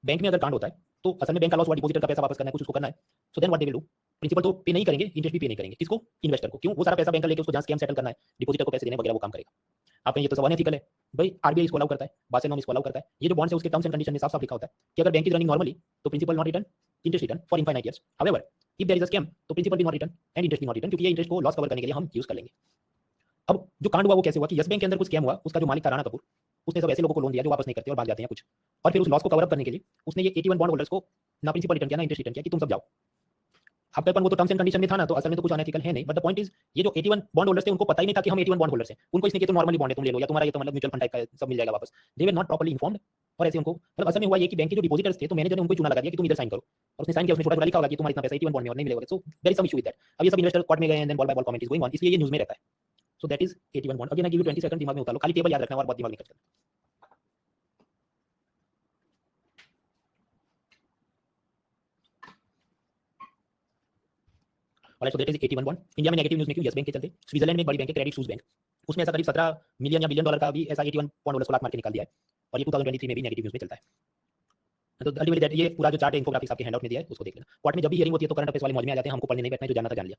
बैंक में अगर कांड होता है तो असल में बैंक का लॉस हुआ, डिपॉजिटर का पैसा वापस करना है, कुछ उसको करना है, so then what they will do, principal तो पे नहीं करेंगे, इंटरेस्ट भी पे नहीं करेंगे। किसको? इन्वेस्टर को। क्यों? वो सारा पैसा बैंक लेके उसको जहां स्कैम सेटल करना है, डिपॉजिटर को पैसे देने वगैरह वो काम करेगा। आप कहेंगे ये तो सब अनएथिकल है। भाई आरबीआई इसको अलाउ करता है, बासेल नॉर्म इसको अलाउ करता है। ये जो बॉन्ड्स है उसके टर्म्स एंड कंडीशन में साफ साफ लिखा होता है कि अगर बैंक इज रनिंग नॉर्मली तो principal not return, interest return for infinite years. However if there is a scam तो प्रिंसिपल भी नॉट रिटर्न एंड इंटरेस्ट भी नॉट रिटर्न, क्योंकि ये इंटरेस्ट को लॉस कवर करने के लिए हम यूज कर लेंगे। अब जो कांड हुआ वो कैसे हुआ कि यस बैंक के अंदर कुछ स्कैम हुआ, उसका जो मालिक था राणा कपूर, उसने सब ऐसे लोगों को लोन दिया जो वापस नहीं करते और भाग जाते हैं कुछ, और फिर उस लॉस को कवर अप करने के लिए उसने ये 81 बॉन्ड होल्डर्स को ना प्रिंसिपल रिटर्न किया ना इंटरेस्ट रिटर्न किया कि तुम सब जाओ। आपके अपन वो तो टर्म्स एंड कंडीशन में था ना, तो असल में तो कुछ अनएथिकल है नहीं। बट द पॉइंट इज ये जो 81 बॉन्ड होल्डर्स थे उनको पता ही नहीं था कि हम 81 बॉन्ड होल्डर्स हैं। उनको इसने कि तो नॉर्मली बॉन्ड है तुम ले लो, या तुम्हारा ये तो मतलब म्यूचुअल फंड टाइप का है, सब मिल जाएगा वापस। दे वर नॉट प्रॉपर्ली इन्फॉर्म्ड, और ऐसे उनको मतलब असल में हुआ ये कि बैंक के जो डिपॉजिटर्स थे तो मैनेजर ने उनको चुना लगा दिया कि तुम इधर साइन करो, और उसने साइन किया, उसने छोटा छोटा लिखा होगा कि तुम्हारा इतना पैसा 81 बॉन्ड में और नहीं मिलेगा। So there is some issue with that. अब ये सब इन्वेस्टर कोर्ट में गए and then ball by ball comment is going on, इसलिए ये न्यूज़ में रहता है। So that is 81 bond. Again I give you 20 second, दिमाग में उतार लो, खाली टेबल याद रखना और बहुत दिमाग नहीं खर्च करना। Alright, so that is 81 bond. India में नेगेटिव न्यूज़ में क्यों? यस बैंक के चलते। स्विट्जरलैंड में एक बड़ी बैंक है क्रेडिट सूस बैंक, उसने ऐसा करीब 17 मिलियन या बिलियन डॉलर का भी ऐसा 81 बॉन्ड होल्डर्स को लात मार के निकाल दिया है, और ये 2023 में भी नेगेटिव न्यूज़ में चलता है। तो अल्टीमेटली दैट, ये पूरा जो चार्ट है इन्फोग्राफिक्स आपके हैंडआउट में दिया है, उसको देख लेना। कोर्ट में जब भी हियरिंग होती है तो करंट अफेयर्स वाले मौज में आ जाते हैं, हमको पढ़ने नहीं बैठना है, जो जानना था जान लिया।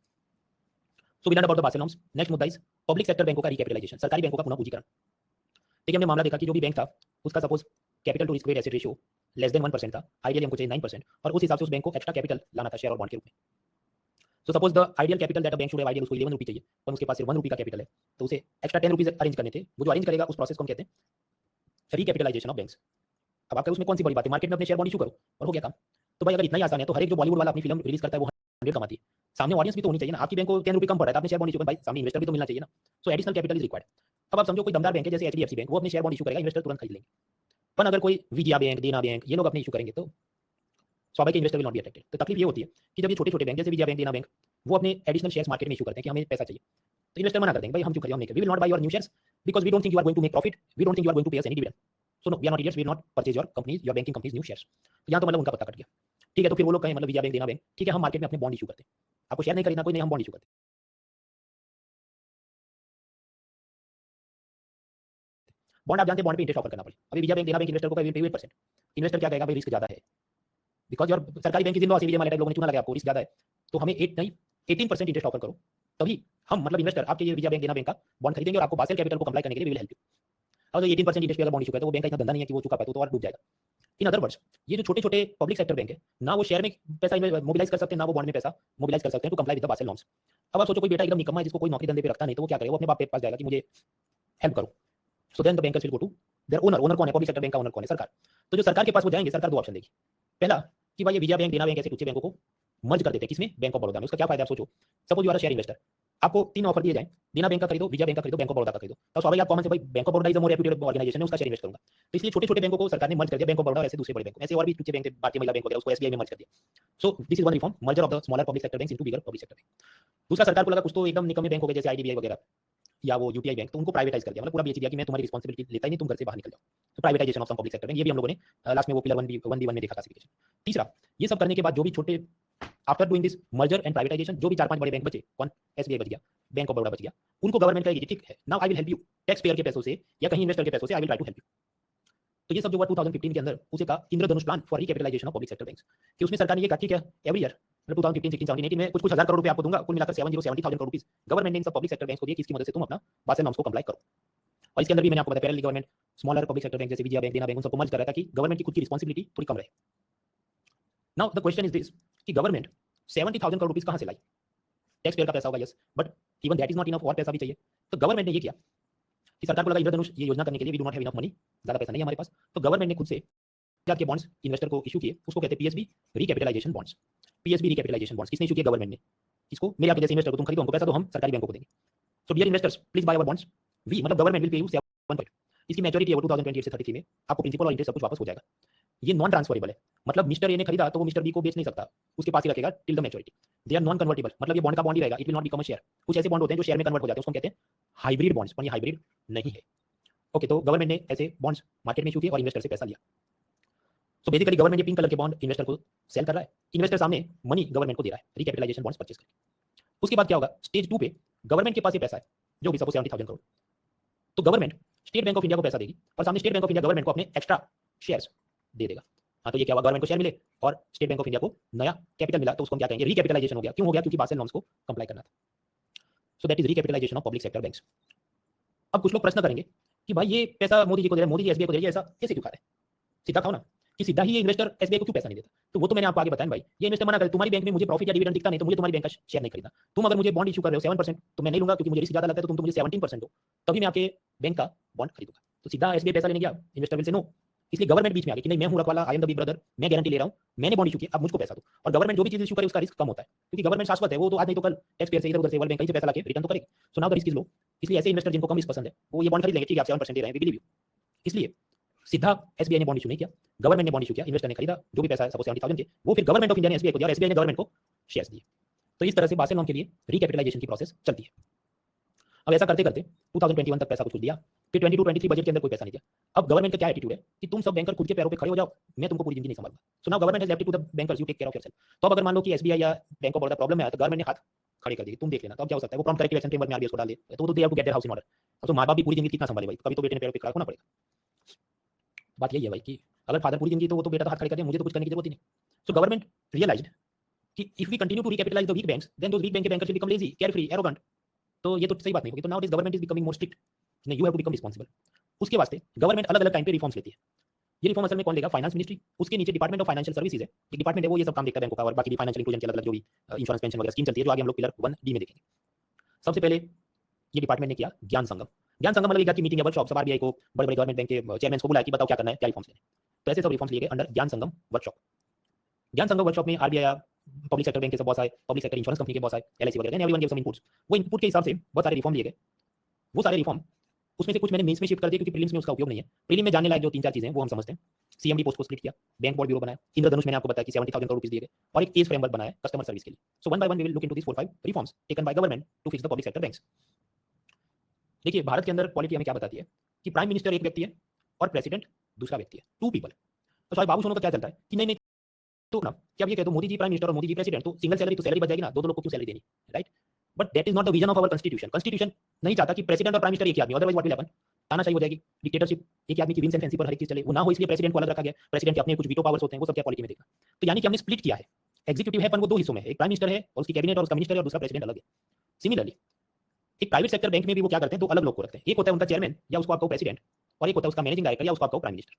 So we learn about the Basel norms. Next मुद्दा इज पब्लिक सेक्टर बैंकों का रिकैपिटलाइजेशन, सरकारी बैंकों का पुनः पूंजीकरण। देखिए हमने मामला देखा कि जो भी बैंक था उसका suppose capital to risk weight asset ratio less than 1% था, आइडियली हमको चाहिए 9%, और उस हिसाब से उस बैंक को एक्स्ट्रा कैपिटल लाना था शेयर और बॉन्ड के रूप में। So suppose the ideal capital that a bank should have, ideal उसको 11 रुपये चाहिए, पर उसके पास सिर्फ 1 रुपये का कैपिटल है, तो उसे एक्स्ट्रा 10 रुपीज अरेंज करने थे। वो जो अरेंज करेगा उस प्रोसेस को हम कहते हैं रिकैपिटलाइजेशन ऑफ बैंक्स। अब आपका उसमें कौन सी बड़ी बात है, मार्केट में अपने शेयर बॉन्ड इशू करो और हो गया काम। तो भाई अगर इतना ही आसान है तो हर एक जो बॉलीवुड वाला अपनी फिल्म रिलीज करता है वो 100 कमाती है, सामने ऑडियंस भी तो होनी चाहिए ना। आपकी बैंक को 10 रुपये कम पड़ रहा है, आपने शेयर बॉन्ड इशू कर, भाई सामने इन्वेस्टर भी तो मिलना चाहिए ना। सो एडिशनल कैपिटल इज रिक्वायर्ड। अब आप समझो कोई दमदार बैंक है जैसे HDFC बैंक, वो अपने शेयर बॉन्ड इशू करेगा, इन्वेस्टर तुरंत खरीद लेंगे। पर अगर कोई विजया बैंक, देना बैंक, ये लोग अपने इशू करेंगे तो स्वाभाविक investor will not be attracted. तो तकलीफ ये होती है कि जब ये छोटे छोटे बैंक जैसे विजया बैंक, देना बैंक, वो अपने एडिशनल शेयर्स मार्केट में इशू करते हैं कि हमें पैसा चाहिए, तो इन्वेस्टर मना कर देंगे, भाई हम क्यों करें, हम नहीं करें, we will not buy your new shares because we don't think you are going to make profit, we don't think you are going to pay us any dividend, so no we are not idiots, we will not purchase your companies, your banking companies new shares. तो यहाँ तो मतलब उनका पत्ता cut गया। ठीक है, तो फिर वो लोग कहें मतलब विजया बैंक, देना बैंक, ठीक है हम मार्केट में अपने बॉन्ड इशू करते हैं, आपको शेयर नहीं खरीदना कोई नहीं, हम बॉन्ड इशू करते हैं। बॉन्ड आप जानते हैं, बॉन्ड पे इंटरेस्ट ऑफर करना पड़े। अभी विजया बैंक, देना बैंक इन्वेस्टर को पे 8%। इन्वेस्टर क्या कहेगा, भाई रिस्क ज्यादा है, बिकॉज योर सरकारी bank is in loss, Vijay Mallya लोगों ने चुना लगा, आपको रिस्क ज्यादा है, तो हमें 8 नहीं 18% इंटरेस्ट ऑफर करो, तभी हम मतलब इन्वेस्टर आपके ये विजया बैंक, देना बैंक का बॉन्ड खरीदेंगे और आपको बासेल कैपिटल को कंप्लाई करने के लिए विल हेल्प यू। और 18% इंटरेस्ट पे अगर बॉन्ड इशू है तो वो बैंक का इतना धंधा नहीं है कि वो चुका पाए, तो और डूब जाएगा। इन अदर वर्ड्स, ये जो छोटे छोटे पब्लिक सेक्टर बैंक है ना, वो शेयर में पैसा मोबिलाइज कर सकते हैं, ना वो बॉन्ड में पैसा मोबिलाइज कर सकते हैं to comply with the Basel norms. अब आप सोचो कोई बेटा एकदम निकम्मा है जिसको कोई नौकरी धंधे पे रखता नहीं, तो वो क्या करेगा, वो अपने बाप के पास जाएगा कि मुझे हेल्प करो। So then the bankers will go to their owner. Owner कौन है, पब्लिक सेक्टर बैंक का ओनर कौन है, सरकार। तो जो सरकार के पास वो जाएंगे, सरकार दो ऑप्शन देगी। पहला कि भाई ये विजया बैंक, देना बैंक ऐसे दूसरे बैंकों को मर्ज कर देते हैं, किसमें, बैंक ऑफ बड़ौदा में। उसका क्या फायदा आप सोचो। Suppose you are a share investor, आपको 3 ऑफर दिए जाएं, देना बैंक का खरीदो, विजया बैंक का खरीदो, बैंक ऑफ बड़ौदा का खरीदो, तो स्वाभाविक आप कॉमन से भाई bank of Baroda is a more reputed organisation है, उसका शेयर इन्वेस्ट करूंगा। तो इसलिए छोटे छोटे बैंकों को सरकार ने मर्ज कर दिया, बैंक ऑफ बड़ौदा और ऐसे दूसरे बड़े बैंक, ऐसे और भी कुछ बैंक, भारतीय महिला बैंक वगैरह, उसको एसबीआई में मर्ज कर दिया। So this is one reform, merger of the smaller public sector banks into bigger public sector bank. दूसरा, सरकार को लगा कुछ तो एकदम निकम्मे बैंक हो गए जैसे आईडीबीआई वगैरह या वो यूटीआई बैंक, तो उनको प्राइवेटाइज कर दिया, मतलब पूरा बेच दिया कि मैं तुम्हारी रिस्पांसिबिलिटी लेता ही नहीं, तुम घर से बाहर निकल जाओ। तो privatisation of some public sector bank, ये भी हम लोगों ने लास्ट में वो पिलर 1B1 में देखा क्लासिफिकेशन। तीसरा, ये सब करने के बाद जो भी छोटे, after doing this merger and privatisation, जो भी 4-5 बड़े बैंक बचे, कौन, एसबीआई बच गया, बैंक ऑफ बड़ौदा बच गया, उनको गवर्नमेंट कहेगी ठीक है, now I will help you, tax payer के पैसों से या कहीं इन्वेस्टर के पैसों से, I will try to help you. तो ये सब जो हुआ 2015 के अंदर, उसे कहा Indradhanush plan for recapitalisation of public sector banks, कि उसमें सरकार ने ये कहा ठीक है, एवरी ईयर 2015, 16, 17, 18 में कुछ हजार करोड़ रुपए आपको दूंगा, कुल मिलाकर 70,000 करोड़ रुपीस गवर्नमेंट ने इन सब पब्लिक सेक्टर बैंक्स को दिए, किसकी मदद से, तुम अपना बासेल नॉर्म्स को कंप्लाई करो। और इसके अंदर भी मैंने आपको बताया, parallel government smaller public sector bank जैसे विजया बैंक, देना बैंक, उन सबको मर्ज कर रहा था कि गवर्नमेंट की खुद की रिस्पांसिबिलिटी थोड़ी कम रहे। Now the question is this कि गवर्नमेंट 70,000 करोड़ रुपीस कहां से लाई, टैक्स पेयर का पैसा होगा, yes, but even that is not enough, और पैसा भी चाहिए। तो गवर्नमेंट ने ये किया कि सरकार को लगा इंद्रधनुष ये योजना करने के लिए we do not have enough money, ज्यादा पैसा नहीं है हमारे पास, तो गवर्नमेंट ने खुद से के बॉन्ड्स इन्वेस्टर को इशू किए, उसको कहते हैं PSB recapitalisation bonds. PSB recapitalisation bonds किसने इशू किया, गवर्नमेंट ने। किसको, मेरे आपके जैसे इन्वेस्टर को, तुम खरीदो, हमको पैसा दो, हम सरकारी बैंकों को देंगे। So dear investors, please buy our bonds, we मतलब गवर्नमेंट विल पे यू 7%। इसकी मैच्योरिटी है 2028 से 33 में, आपको प्रिंसिपल और इंटरेस्ट सब कुछ वापस हो जाएगा। ये नॉन ट्रांसफरेबल है, मतलब मिस्टर ए ने खरीदा तो वो मिस्टर बी को बेच नहीं सकता, उसके पास ही रखेगा till the maturity. They are non convertible, मतलब ये बॉन्ड का बॉन्ड ही रहेगा, it will not become a share. कुछ ऐसे बॉन्ड होते हैं जो शेयर में कन्वर्ट हो जाते हैं, उसको कहते हैं हाइब्रिड बॉन्ड्स, पर ये हाइब्रिड नहीं है। ओके, तो गवर्नमेंट ने ऐसे बॉन्ड्स मार्केट में इशू किए और इन्वेस्टर से पैसा लिया। सो बेसिकली गवर्नमेंट ये पिंक कलर के बॉन्ड इन्वेस्टर को सेल कर रहा है, इन्वेस्टर सामने मनी गवर्नमेंट को दे रहा है, रिकैपिटलाइजेशन बॉन्ड्स परचेज करके। उसके बाद क्या होगा, स्टेज 2 पे गवर्नमेंट के पास ये पैसा है जो भी सपोज 70,000 करोड़, तो government state Bank of India को पैसा देगी और सामने state Bank of India government को अपने एक्स्ट्रा शेयर्स दे देगा। हाँ, तो ये क्या हुआ, गवर्नमेंट को शेयर मिले और स्टेट बैंक ऑफ इंडिया को नया कैपिटल मिला, तो उसको हम क्या कहेंगे, रिकैपिटलाइजेशन हो गया। क्यों हो गया, क्योंकि बासेल नॉर्म्स को कंप्लाई करना था। सो that is recapitalisation of public sector banks. अब कुछ लोग प्रश्न करेंगे कि भाई ये पैसा मोदी जी को दे रहे हैं, मोदी जी एसबीआई को दे रही है, ऐसा कैसे क्यों खा रहे हैं, सीधा खाओ ना, कि सीधा ही ये इन्वेस्टर एसबीआई को क्यों पैसा नहीं देता। तो वो तो मैंने आपको आगे बताया भाई, ये इन्वेस्टर मना करे, तुम्हारी बैंक में मुझे प्रॉफिट या डिविडेंड दिखता नहीं, तो मुझे तुम्हारी बैंक का शेयर नहीं खरीदना। तुम अगर मुझे बॉन्ड इशू कर रहे हो 7%, तो मैं नहीं लूंगा क्योंकि मुझे रिस्क ज्यादा लगता है, तो तुम तो मुझे 17% दो, तभी मैं आपके बैंक का बॉन्ड खरीदूंगा। तो सीधा एसबीआई पैसा लेने गया, इन्वेस्टर विल से नो। इसलिए गवर्नमेंट बीच में आ गई कि नहीं, मैं हूं रखवाला, I am the big brother, मैं गारंटी ले रहा हूं, मैंने बॉन्ड इशू किया, अब मुझको पैसा दो। और गवर्नमेंट जो भी चीज इशू करे उसका रिस्क कम होता है, क्योंकि गवर्नमेंट शाश्वत है, वो तो आज नहीं तो कल टैक्स पेयर से इधर उधर से वर्ल्ड बैंक कहीं से पैसा लाके रिटर्न तो करेगी। So now the risk is low. इसलिए ऐसे इन्वेस्टर जिनको कम रिस्क पसंद है वो ये बॉन्ड खरीद लेंगे, ठीक है आप 7% दे रहे हैं, वी बिलीव यू। इसलिए सीधा एसबीआई ने बॉन्ड इशू नहीं किया, गवर्नमेंट ने बॉन्ड इशू किया, इन्वेस्टर ने खरीदा, जो भी पैसा है सपोज 70,000 थे, वो फिर गवर्नमेंट ऑफ इंडिया ने एसबीआई को दिया और एसबीआई ने गवर्नमेंट को शेयर्स दिए। तो इस तरह से बासेल नॉर्म के लिए रिकैपिटलाइजेशन की प्रोसेस चलती है। अब ऐसा करते करते 2021 तक पैसा कुछ दिया, फिर 22-23 बजट के अंदर कोई पैसा नहीं दिया। अब गवर्नमेंट का क्या एटीट्यूड है कि तुम सब बैंकर खुद के पैरों पे खड़े हो जाओ, मैं तुमको पूरी जिंदगी नहीं संभालूंगा। So now government has left it to the bankers, you take care of yourself. तो अब अगर मान लो कि एसबीआई या बैंक ऑफ बड़ौदा प्रॉब्लम में आया, तो गवर्नमेंट ने हाथ खड़े कर दिए, तुम देख लेना। तो अब क्या हो सकता है, वो प्रॉम्प्ट करेक्टिव एक्शन फ्रेमवर्क में आरबीआई को डाल दे, तो they have to get their house in order. तो माँ बाप भी पूरी जिंदगी कितना संभाले भाई, कभी तो बेटे ने पैरों पे खड़ा होना पड़ेगा। बात यही है भाई कि अगर फादर पूरी जिंदगी, तो वो तो बेटा तो हाथ खड़े कर दे, मुझे तो कुछ करने की जरूरत ही नहीं। सो गवर्नमेंट रियलाइज्ड कि if we continue to recapitalise the weak banks, then those weak bank के bankers will become lazy, carefree, arrogant. तो ये तो सही बात नहीं होगी। तो now this government is becoming more strict, you have to become responsible. उसके वास्ते गवर्नमेंट अलग अलग टाइम पे रिफॉर्म्स लेती है। ये रिफॉर्म असल में कौन लेगा, फाइनेंस मिनिस्ट्री, उसके नीचे डिपार्टमेंट ऑफ फाइनेंशियल सर्विसेज है, एक डिपार्टमेंट है, वो ये सब काम देखता है बैंकों का, और बाकी फाइनेंशियल इंक्लूजन के अलग अलग जो भी इंश्योरेंस पेंशन वगैरह स्कीम चलती है, जो आगे हम लोग पिलर 1D में देखेंगे। सबसे पहले ये डिपार्टमेंट ने किया ज्ञान संगम। ज्ञान संगम मतलब एक की मीटिंग है, वर्कशॉप, सब आरबीआई को, बड़े बड़े गवर्नमेंट बैंक के चेयरमैन को बुलाया कि बताओ क्या करना है, क्या रिफॉर्म्स लेने। तो ऐसे सब रिफॉर्म्स लिए गए अंडर ज्ञान संगम वर्कशॉप। ज्ञान संगम वर्कशॉप में आरबीआई, पब्लिक सेक्टर बैंक के सब बहुत आए, पब्लिक सेक्टर इंश्योरेंस कंपनी के बहुत आए, एलआईसी वगैरह, एवरीवन गिव सम इनपुट्स। वो इनपुट के हिसाब से बहुत सारे रिफॉर्म लिए गए। वो सारे रिफॉर्म उसमें से कुछ मैंने मेंस में शिफ्ट कर दिया, क्योंकि प्रीलिम्स में उसका उपयोग नहीं है। प्रीलिम में जानने लायक जो 3-4 चीजें हैं वो हम समझते हैं। सीएमडी पोस्ट को स्प्लिट किया, बैंक बोर्ड ब्यूरो बनाया, इंद्रधनुष मैंने आपको बताया कि 70,000 करोड़ रुपए दिए गए, और एक एज फ्रेमवर्क बनाया कस्टमर सर्विस के लिए। So one by one we will look into this 4-5 reforms taken by government to fix the public sector banks. देखिए भारत के अंदर पॉलिटी हमें क्या बताती है कि प्राइम मिनिस्टर एक व्यक्ति है और प्रेसिडेंट दूसरा व्यक्ति है, 2 पीपल। तो साहब बाबू सोनू का क्या चलता है कि नहीं नहीं, तो ना क्या ये कह दो मोदी जी प्राइम मिनिस्टर और मोदी जी प्रेसिडेंट, तो सिंगल सैलरी, तो सैलरी बच जाएगी ना, दो लोग को क्यों सैलरी देनी, right. But that is not the vision of our constitution. Constitution नहीं चाहता कि प्रेसिडेंट और प्राइम मिनिस्टर एक ही आदमी, अदरवाइज व्हाट विल हैपन, तानाशाही हो जाएगी, डिक्टेटरशिप, एक आदमी की विंस एंड फैंसी पर हर एक चीज चले, वो ना हो इसलिए प्रेसिडेंट को अलग रखा गया, प्रेसिडेंट के अपने कुछ वीटो पावर्स होते हैं, वो सब क्या क्वालिटी में देगा। तो यानी कि हमने स्प्लिट किया है, एग्जीक्यूटिव है अपन वो दो हिस्सों में, एक प्राइम मिनिस्टर है और उसकी कैबिनेट और उसका मिनिस्टर है, और दूसरा प्रेसिडेंट अलग है। सिमिलरली एक प्राइवेट सेक्टर बैंक में भी वो क्या करते हैं, दो अलग लोग को रखते हैं, एक होता है उनका चेयरमैन या उसको आपको प्रेसिडेंट, और एक होता है उसका मैनेजिंग डायरेक्टर या उसको आपको प्राइम मिनिस्टर।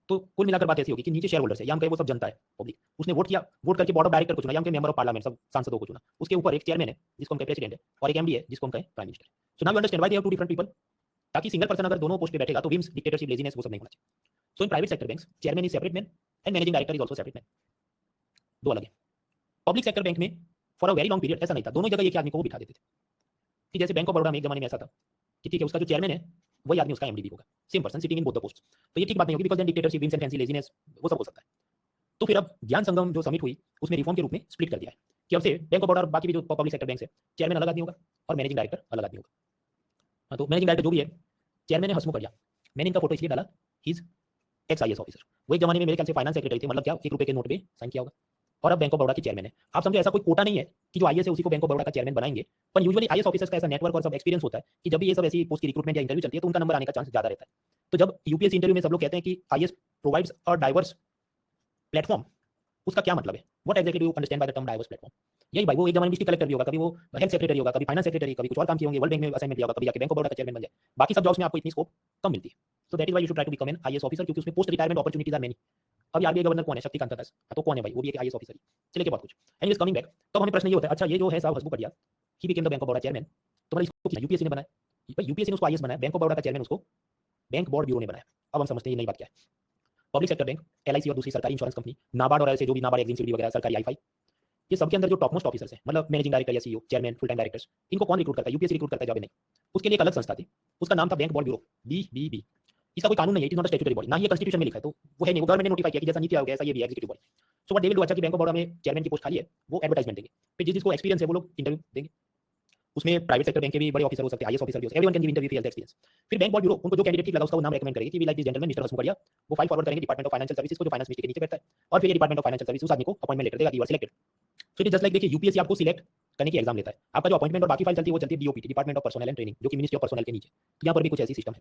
तो कुल मिलाकर बात ऐसी होगी कि नीचे शेयर होल्डर्स है या हम कहें वो सब जनता है, पब्लिक, उसने वोट किया, वोट करके बोर्ड ऑफ डायरेक्टर को चुना या हम कहें मेंबर ऑफ पार्लियामेंट सब सांसदों को चुना, उसके ऊपर एक चेयरमैन है जिसको हम कहें प्रेसिडेंट है, और एक एमडी है जिसको हम कहें prime minister. So now you understand why they have two different people, ताकि सिंगल पर्सन अगर दोनों पोस्ट पे बैठेगा तो विम्स, डिक्टेटरशिप, लेजीनेस वो सब नहीं होना चाहिए। So in private sector banks chairman is separate man and managing director is also separate man, दो अलग है। पब्लिक सेक्टर बैंक में for a very long period ऐसा नहीं था, दोनों जगह एक आदमी को वो बिठा देते थे, कि जैसे बैंक ऑफ बड़ौदा में एक जमाने में ऐसा था कि ठीक है उसका जो चेयरमैन है वही आदमी उसका एमडी भी होगा, same person sitting in both the post. तो ये ठीक बात नहीं होगी, because then dictatorship, whims and fancy, laziness वो सब हो सकता है। तो फिर अब ज्ञान संगम जो समिट हुई उसमें रिफॉर्म के रूप में स्प्लिट कर दिया है कि अब से बैंक ऑफ बड़ौदा और बाकी भी जो पब्लिक सेक्टर बैंक है, चेयरमैन अलग आदमी होगा और मैनेजिंग डायरेक्टर अलग आदमी होगा। हाँ, तो मैनेजिंग डायरेक्टर जो भी है, चेयरमैन है हसमुख अढ़िया, मैंने इनका फोटो इसलिए डाला, he is x IAS officer, वो एक जमाने में मेरे ख्याल से फाइनेंस सेक्रेटरी थे, मतलब क्या 1 रुपए के नोट पे साइन किया होगा, और अब बैंक ऑफ बड़ौदा के चेयरमैन है। आप समझो ऐसा कोई कोटा नहीं है कि जो आईएएस है उसी को बैंक ऑफ बड़ौदा का चेयरमैन बनाएंगे, पर यूजुअली आईएएस ऑफिसर्स का ऐसा नेटवर्क और सब एक्सपीरियंस होता है कि जब भी ये सब ऐसी पोस्ट की रिक्रूटमेंट या इंटरव्यू चलती है तो उनका नंबर आने का चांस ज्यादा रहता है। तो जब यूपीएससी इंटरव्यू में सब लोग कहते हैं कि IAS provides a diverse platform, उसका क्या मतलब है, what exactly do you understand by the term diverse platform. यही भाई वो एक जमाने में डिस्ट्रिक्ट कलेक्टर भी होगा, कभी वो हेल्थ सेक्रेटरी होगा, कभी फाइनेंस सेक्रेटरी, कभी कुछ और काम किए होंगे, वर्ल्ड बैंक में असाइनमेंट लिया होगा, कभी जाके बैंक ऑफ बड़ौदा का चेयरमैन बन जाए। बाकी सब जॉब्स में आपको इतनी स्कोप कम मिलती है। So that is why you should try to become an IAS officer, क्योंकि उसमें post retirement opportunities are many. अभी आरबीआई गवर्नर कौन है, शक्तिकांत दास, तो कौन है भाई, वो भी एक आईएएस ऑफिसर ही। चलिए के बहुत कुछ। एनीवेज कमिंग बैक, तो हमें प्रश्न ये होता है, अच्छा ये जो है साहब Hasmukh Adhia, he became the bank of Baroda chairman, तो मतलब इसको किया यूपीएससी ने बनाया, भाई यूपीएससी ने उसको आईएएस बनाया, बैंक ऑफ बड़ौदा का चेयरमैन उसको बैंक बोर्ड ब्यूरो ने बनाया। अब हम समझते हैं ये नई बात क्या है। पब्लिक सेक्टर बैंक, एलआईसी और दूसरी सरकारी इंश्योरेंस कंपनी, नाबार्ड और ऐसे जो भी नाबार्ड एग्जिम सीडी वगैरह सरकारी आईफाई, ये सबके अंदर जो टॉप मोस्ट ऑफिसर्स हैं, मतलब मैनेजिंग डायरेक्टर या CEO, chairman, full time directors, इनको कौन रिक्रूट करता है, यूपीएससी रिक्रूट करता है, जॉब नहीं। उसके लिए एक अलग संस्था थी, उसका नाम था बैंक बॉर्ड ब्यूरो, बीबीबी। इसका कोई कानून नहीं है, it is not a statutory body, ना ही कॉन्स्टिट्यूशन में लिखा है, तो वो है नहीं, वो गवर्नमेंट ने नोटिफाई किया कि जैसा नीति आयोग है ऐसा ये भी executive body. So what they will do, अच्छा कि बैंक ऑफ बड़ौदा में चेयरमैन की पोस्ट खाली है, वो एडवर्टाइजमेंट देंगे, फिर जिसको एक्सपीरियंस है वो लोग इंटरव्यू देंगे। उसमें प्राइवेट सेक्टर बैंक के भी बड़े ऑफिसर हो सकते हैं, आईएएस ऑफिसर भी हो सकते हैं, everyone can give interview for health experience. फिर बैंक बॉर्ड ब्यूरो उनको जो कैंडिडेट ठीक लगा उसका वो नाम रेकमेंड करेगी कि we like this gentleman mister Hasmukh Adhia, वो फाइल फॉरवर्ड करेंगे डिपार्टमेंट ऑफ फाइनेंशियल सर्विसेज को, जो फाइनेंस मिनिस्ट्री के नीचे बैठता है, और फिर ये डिपार्टमेंट ऑफ फाइनेंशियल सर्विस उस आदमी को अपॉइंटमेंट लेटर देगा कि you are selected. So it is just like, देखिए यूपीएससी आपको सिलेक्ट करने की एग्जाम लेता है, आपका जो अपॉइंटमेंट और बाकी फाइल चलती है वो चलती है DOP, department of personal and training, जो कि मिनिस्ट्री ऑफ पर्सनल के नीचे। तो यहाँ पर भी कुछ ऐसी सिस्टम है।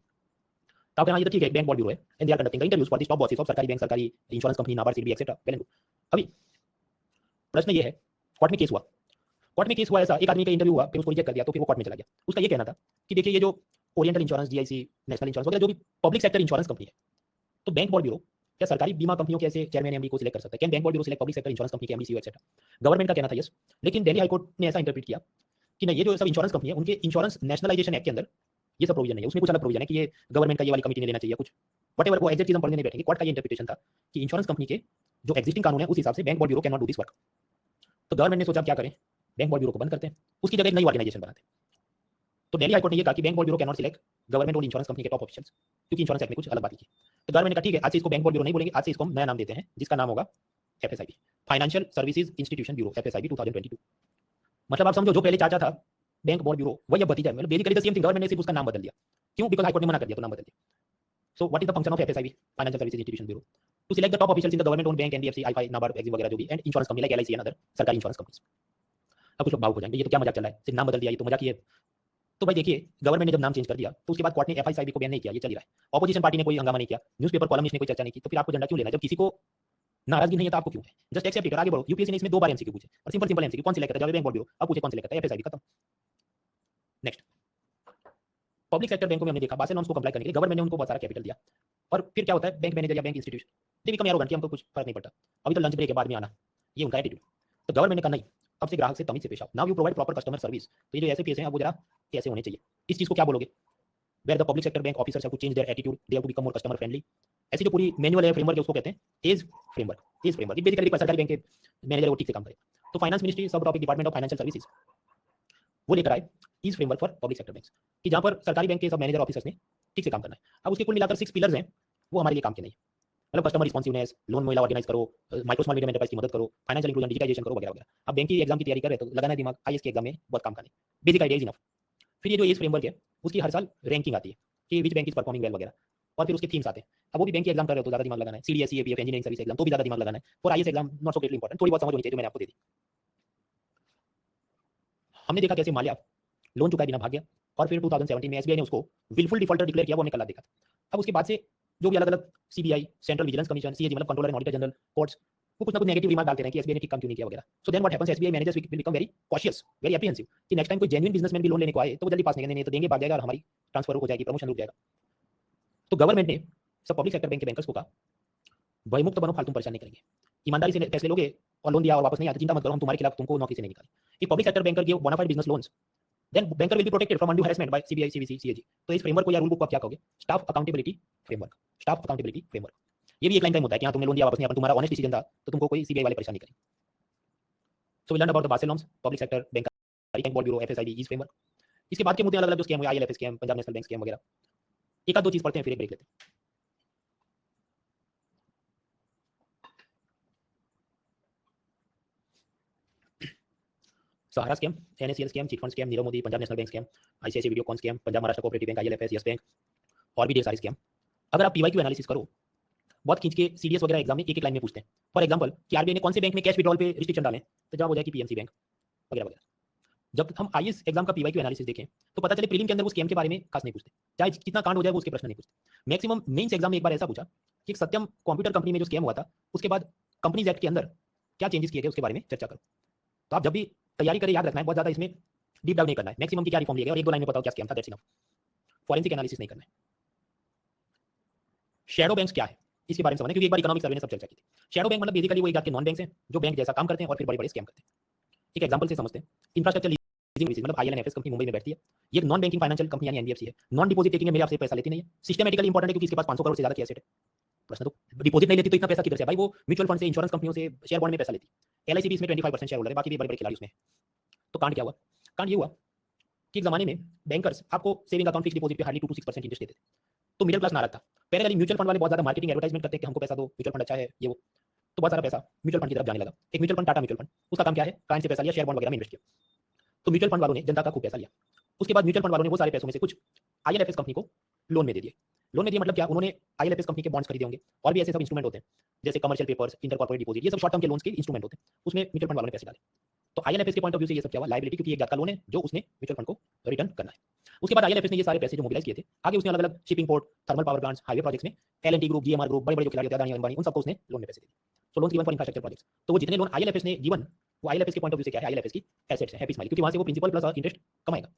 तो आप यहाँ ये तो ठीक है, बैंक बॉर्ड ब्यूरो है and they are conducting the interviews for the top bosses of सरकारी बैंक, सरकारी insurance company, NABARD, SIDBI etcetera, well and good. अभी प्रश्न ये है, कोर्ट में केस हुआ, कोर्ट में केस हुआ ऐसा, एक आदमी का इंटरव्यू हुआ, फिर उसको रिजेक्ट कर दिया, तो फिर वो कोर्ट में चला गया। उसका ये कहना था कि देखिए ये जो oriental insurance, GIC, national insurance वगैरह जो भी पब्लिक सेक्टर इंश्योरेंस कंपनी है, तो बैंक बॉर्ड ब्यूरो क्या सरकारी बीमा कंपनियों के ऐसे चेयरमैन एमडी को सिलेक्ट कर सकता है, can bank board bureau select public sector insurance company के एमडी, सीईओ एक्सेट्रा। गवर्नमेंट का कहना था यस, लेकिन दिल्ली हाईकोर्ट ने ऐसा इंटरप्रेट किया कि नहीं, ये जो सब इंश्योरेंस कंपनी है उनके इंश्योरेंस नेशनलाइजेशन एक्ट के अंदर ये सब प्रोविजन नहीं है, उसमें कुछ अलग प्रोविजन है कि ये गवर्नमेंट का ये वाली कमिटी ने लेना चाहिए कुछ, वटेवर, वो एग्जैक्ट चीज हम पढ़ने नहीं बैठेंगे। कोर्ट का ये इंटरप्रिटेशन था कि इंश्योरेंस कंपनी के जो एग्जिस्टिंग कानून है उस हिसाब से bank board bureau can not do this work. तो गवर्नमेंट ने सोचा क्या करें, बैंक बॉर्ड ब्यूरो को बंद करते हैं, उसकी जगह एक नई ऑर्गेनाइजेशन बनाते हैं। तो दिल्ली हाईकोर्ट ने ये कहा कि bank board bureau can not select government owned insurance company के टॉप ऑफिशियल्स, क्योंकि इंश्योरेंस एक्ट में कुछ अलग बात लिखी है। तो गवर्नमेंट ने कहा ठीक है, आज से इसको बैंक बॉर्ड ब्यूरो नहीं बोलेंगे, आज से इसको हम नया नाम देते हैं जिसका नाम होगा एफएसआईबी, फाइनेंशियल सर्विसेज इंस्टीट्यूशन ब्यूरो, एफएसआईबी 2022। मतलब आप समझो जो पहले चाचा था बैंक बॉर्ड ब्यूरो वही अब भतीजा है, मतलब basically the same thing, government ने सिर्फ उसका नाम बदल दिया। क्यों, बिकॉज हाईकोर्ट ने मना कर दिया तो नाम बदल दिया। So what is the function of FSIB, financial services institution bureau, to select the top officials in the government owned bank, NBFC, IFI, NABARD, EXIM वगैरह जो भी, and insurance company like LIC and other सरकारी insurance companies. अब कुछ लोग भावुक हो जाएंगे, ये तो क्या मजाक चल रहा है, सिर्फ नाम बदल दिया, ये तो मजाक ही है। तो भाई देखिए, गवर्नमेंट ने जब नाम चेंज कर दिया तो उसके बाद कोर्ट ने एफआईसीआईबी को बैन नहीं किया, ये चल रहा है। ऑपोजिशन पार्टी ने कोई हंगामा नहीं किया, न्यूज़पेपर कॉलमिस्ट ने कोई चर्चा नहीं की, तो फिर आपको झंडा क्यों लेना, जब किसी को नाराजगी नहीं है तो आपको क्यों है, जस्ट एक्सेप्ट इट और आगे बढ़ो। यूपीएससी ने इसमें 2 बार एमसीक्यू पूछे और सिंपल सिंपल एमसीक्यू, कौन सिलेक्ट करता है, जब बैंक बॉर्ड ब्यूरो, अब पूछे कौन सिलेक्ट करता है, एफएसआईबी, खत्म। नेक्स्ट, पब्लिक सेक्टर बैंकों में हमने देखा बासेल नॉर्म्स को कंप्लाई करने के लिए गवर्नमेंट ने उनको बहुत सारा कैपिटल दिया, और फिर क्या होता है, बैंक मैनेजर या bank institution they become arrogant कि हमको कुछ फर्क नहीं पड़ता, अभी तो लंच ब्रेक के बाद में आना, ये उनका एटीट्यूड। तो गवर्नमेंट ने कहा नहीं, अब से ग्राहक से तमीज से पेश आओ, now you provide proper customer service. तो ये जो ऐसे केस हैं अब वो जरा कैसे होने चाहिए, इस चीज को क्या बोलोगे, where the public sector bank officers have to change their attitude, they have to become more customer friendly. ऐसी जो पूरी मैनुअल है, फ्रेमवर्क है, उसको कहते हैं edge framework. Edge framework basically सरकारी बैंक के मैनेजर वो ठीक से काम करे। तो फाइनेंस मिनिस्ट्री सब topic department of financial services वो लेकर आए इस framework for public sector banks, कि जहां पर सरकारी बैंक के सब मैनेजर ऑफिसर्स ने ठीक से काम करना है। अब उसके कुल मिलाकर 6 पिलर्स हैं, वो हमारे लिए काम के नहीं, मतलब कस्टमर रिस्पॉन्सिवनेस, लोन मोइला ऑर्गेनाइज करो, माइक्रो स्मॉल मीडियम एंटरप्राइज की मदद करो, फाइनेंशियल इंक्लूजन, डिजिटाइजेशन करो वगैरह वगैरह। अब बैंक की एग्जाम की तैयारी कर रहे तो लगाना दिमाग, आईएएस की एग्जाम में बहुत काम करने, बेसिक आइडिया इज इनफ। फिर ये जो एज फ्रेमवर्क है उसकी हर साल रैंकिंग आती है कि which bank is performing well वगैरह, और फिर उसके थीम्स आते हैं। अब वो भी बैंक की एग्जाम कर रहे हो तो ज्यादा दिमाग लगाना है, CDS, APF, engineering service exam तो भी ज्यादा दिमाग लगाना है, और IAS exam not so greatly important, थोड़ी बहुत समझ होनी चाहिए जो मैंने आपको दे दी। हमने देखा कैसे माल्या लोन चुकाए बिना भाग गया और फिर 2017 में एसबीआई ने उसको विलफुल डिफॉल्टर डिक्लेयर किया, वो हमने कल देखा था। अब उसके बाद से जो भी अलग अलग CBI, central vigilance commission, CAG मतलब controller and auditor general, courts, वो कुछ ना कुछ नेगेटिव रिमार्क डालते हैं कि एसबीआई ने ठीक काम क्यों नहीं किया वगैरह। So then what happens, SBI managers will become very cautious, very apprehensive कि नेक्स्ट टाइम कोई जेन्युइन बिजनेसमैन भी लोन लेने को आए तो वो जल्दी पास नहीं तो देंगे, भाग जाएगा और हमारी ट्रांसफर हो जाएगी, प्रमोशन रुक जाएगा। तो गवर्नमेंट ने सब पब्लिक सेक्टर बैंक के बैंकर्स को कहा, भयमुक्त बनो, फालतू परेशान नहीं करेंगे, ईमानदारी से पैसे लोगे और लोन दिया और वापस नहीं आया तो चिंता मत करो, हम तुम्हारे खिलाफ तुमको नौकरी से नहीं निकालेंगे। एक public sector banker give bona fide business loans, then banker will be protected from undue harassment by CBI, CVC, CAG. तो इस फ्रेमवर्क को या रूल बुक को आप क्या कहोगे? Staff accountability framework, staff accountability framework. ये भी एक लाइन टाइम होता है कि हाँ तुमने लोन दिया वापस नहीं आया, तुम्हारा ऑनेस्ट डिसीजन था तो तुमको कोई सीबीआई वाले परेशान नहीं करेंगे। So we learn about the Basel norms, public sector bank bank bureau, FSIB, इस फ्रेमवर्क। इसके बाद के मुद्दे अलग अलग जो स्कैम हुए, ILF scam, Punjab national Bank scam वगैरह, एक आध दो चीज पढ़ते हैं फिर एक ब्रेक लेते हैं। Sahara scam, NSCL scam, chit fund scam, Nirav Modi, Punjab national Bank scam, ICICI Videocon scam, Punjab Maharashtra Cooperative Bank, ILFS, Yes Bank और भी ढेर सारे स्कैम। अगर आप पीवाईक्यू एनालिसिस करो, बहुत खींच के सीडीएस वगैरह एग्जाम में एक एक लाइन में पूछते हैं। फॉर एग्जांपल कि आरबीआई ने कौन से बैंक में कैश विड्रॉल पे रिस्ट्रिक्शन डाले, तो जवाब हो जाए कि पीएमसी बैंक वगैरह वगैरह। जब हम आईएएस एग्जाम का पीवाईक्यू एनालिसिस देखें तो पता चले प्रीलिम के अंदर वो स्कैम के बारे में खास नहीं पूछते, चाहे कितना कांड हो जाए वो उसके प्रश्न नहीं पूछते। मैक्सिमम मेंस एग्जाम में एक बार ऐसा पूछा कि सत्यम कंप्यूटर कंपनी में जो स्कैम हुआ था उसके बाद कंपनीज एक्ट के अंदर क्या चेंजेस किए गए उसके बारे में चर्चा करो। तो आप जब भी तैयारी करें याद रखना है, बहुत ज्यादा इसमें डीप डाउन नहीं करना है, मैक्सिमम की क्या रिफॉर्म लिए गए और एक दो लाइन में बताओ क्या स्कैम था, दैट्स इनफ। फॉरेंसिक एनालिसिस नहीं करना है। शैडो बैंक्स क्या है इसके बारे में समझना, क्योंकि एक बार इकोनॉमिक सर्वे ने सब चर्चा की थी। शैडो बैंक मतलब बेसिकली वो एक जात के नॉन बैंक्स हैं जो बैंक जैसा काम करते हैं और फिर बड़े बड़े स्कैम करते हैं। एक एग्जांपल से समझते हैं, इंफ्रास्ट्रक्चर लीजिंग मतलब आईएलएनएफएस कंपनी मुंबई में बैठती है, ये एक नॉन बैंकिंग फाइनेंशियल कंपनी यानी एनबीएफसी है। नॉन डिपॉजिट टेकिंग है, मेरे आपसे पैसा लेती नहीं है, सिस्टमैटिकली इंपॉर्टेंट है क्योंकि इसके पास 500 करोड़ से ज्यादा की एसेट है। प्रश्न तो डिपॉजिट नहीं लेती तो इतना पैसा किधर से? भाई वो म्यूचुअल फंड से, इंश्योरेंस कंपनियों से, शेयर बॉन्ड में पैसा लेती है। एलआईसी भी इसमें 25% शेयर होल्डर है, बाकी भी बड़े बड़े खिलाड़ी उसमें। तो कांड क्या हुआ? कांड ये हुआ कि एक जमाने में बैंकर्स आपको सेविंग अकाउंट फिक्स डिपॉजिट पे हार्डली 2 to 6% इंटरेस्ट देते थे, तो मिडिल क्लास नाराज था। पहले वाली म्यूचुअल फंड वाले बहुत ज्यादा मार्केटिंग एडवर्टाइजमेंट करते हैं कि हमको पैसा दो, म्यूचुअल फंड अच्छा है ये वो, तो बहुत सारा पैसा म्यूचुअल फंड की तरफ जाने लगा। एक mutual fund Tata mutual fund, उसका काम क्या है? क्लाइंट से पैसा लिया, शेयर बॉन्ड वगैरह में इन्वेस्ट किया। तो म्यूचुअल फंड वालों ने जनता का खूब पैसा लिया। उसके बाद म्यूचुअल फंड वालों ने वो सारे पैसों में से कुछ आईएलएफएस कंपनी को लोन में दे दिए। लोन में दिए मतलब क्या? उन्होंने आईएलएफएस कंपनी के बॉन्ड्स खरीदे होंगे और भी ऐसे सब इंस्ट्रूमेंट होते हैं जैसे commercial papers, inter corporate deposit, ये सब शॉर्ट टर्म के लोन्स के इंस्ट्रूमेंट होते हैं, उसमें म्यूचुअल फंड वालों ने पैसे डाले। तो आईएलएफएस के पॉइंट ऑफ व्यू से ये सब क्या हुआ? लायबिलिटी, क्योंकि एक जात का लोन है जो उसने म्यूचुअल फंड को रिटर्न करना है। उसके बाद आईएलएफएस ने ये सारे पैसे जो मोबिलाइज किए थे, आगे उसने अलग अलग shipping port, thermal power plants, highway projects में एलएनटी ग्रुप, जीएमआर ग्रुप, बड़े बड़े जो खिलाड़ी होते हैं, अदानी अंबानी, उन सबको उसने लोन में पैसे दिए। So loan given for infrastructure projects. तो वो जितने लोन आईएलएफएस ने गिवन, वो आईएलएफएस के पॉइंट ऑफ व्यू से क्या है? आईएलएफएस की एसेट्स है, हैप्पी स्माइल, क्योंकि वहां से वो प्रिंसिपल प्लस इंटरेस्ट कमाएगा।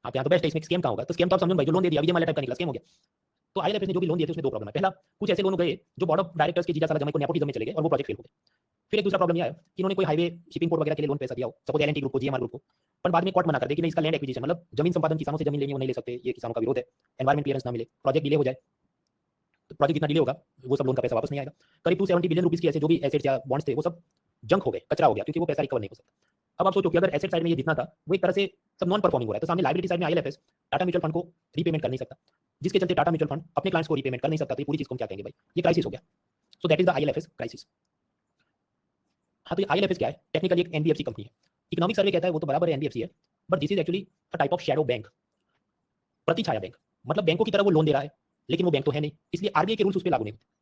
आप यहाँ तो बेस्ट है, इसमें स्कैम कहाँ होगा? तो स्कैम तो आप समझो भाई, जो लोन दे दिया विजय माल्या टाइप का निकला, स्कैम हो गया। तो आईएलएफएस ने जो भी लोन दिए थे उसमें दो प्रॉब्लम है। पहला, कुछ ऐसे लोन गए जो बोर्ड ऑफ डायरेक्टर्स के जीजा साला जमाई को नेपोटिज्म में चले गए और वो प्रोजेक्ट फेल हो गए। फिर एक दूसरा प्रॉब्लम ये आया कि इन्होंने कोई हाईवे, शिपिंग पोर्ट वगैरह के लिए लोन पैसा दिया हो, सपोज एलएनटी ग्रुप को, जीएमआर ग्रुप को, पर बाद में कोर्ट मना कर दे कि नहीं, इसका लैंड एक्विजिशन मतलब जमीन संपादन, किसानों से जमीन लेनी वो नहीं ले सकते, ये किसानों का विरोध है, एनवायरमेंट क्लियरेंस ना मिले, प्रोजेक्ट डिले हो जाए, तो प्रोजेक्ट जितना डिले होगा वो सब लोन का पैसा वापस नहीं आएगा। करीब 270 बिलियन रुपीस की ऐसे जो भी एसेट्स या बॉन्ड्स थे वो सब जंक हो गए, कचरा हो गया, क्योंकि वो पैसा रिकवर नहीं हो सकता। अब आप सोचो कि अगर एसेट साइड में ये जितना था वो एक तरह से सब नॉन परफॉर्मिंग हो रहा है, तो सामने लायबिलिटी साइड में आईएलएफएस टाटा म्यूचुअल फंड को रीपेमेंट कर नहीं सकता, जिसके चलते टाटा म्यूचुअल फंड अपने क्लाइंट्स को रीपेमेंट कर नहीं सकता। तो ये पूरी चीज को हम क्या कहेंगे भाई? ये क्राइसिस हो गया। So that is the ILFS crisis. हाँ, तो ये आईएलएफएस क्या है? टेक्निकली एक एनबीएफसी कंपनी है। इकोनॉमिक सर्वे कहता है वो तो बराबर है, एनबीएफसी है, but this is actually a type of shadow bank, प्रतिछाया बैंक। मतलब बैंकों की तरह वो लोन दे रहा है लेकिन वो बैंक तो है नहीं, इसलिए आरबीआई के रूल्स उस पर लागू नहीं होते।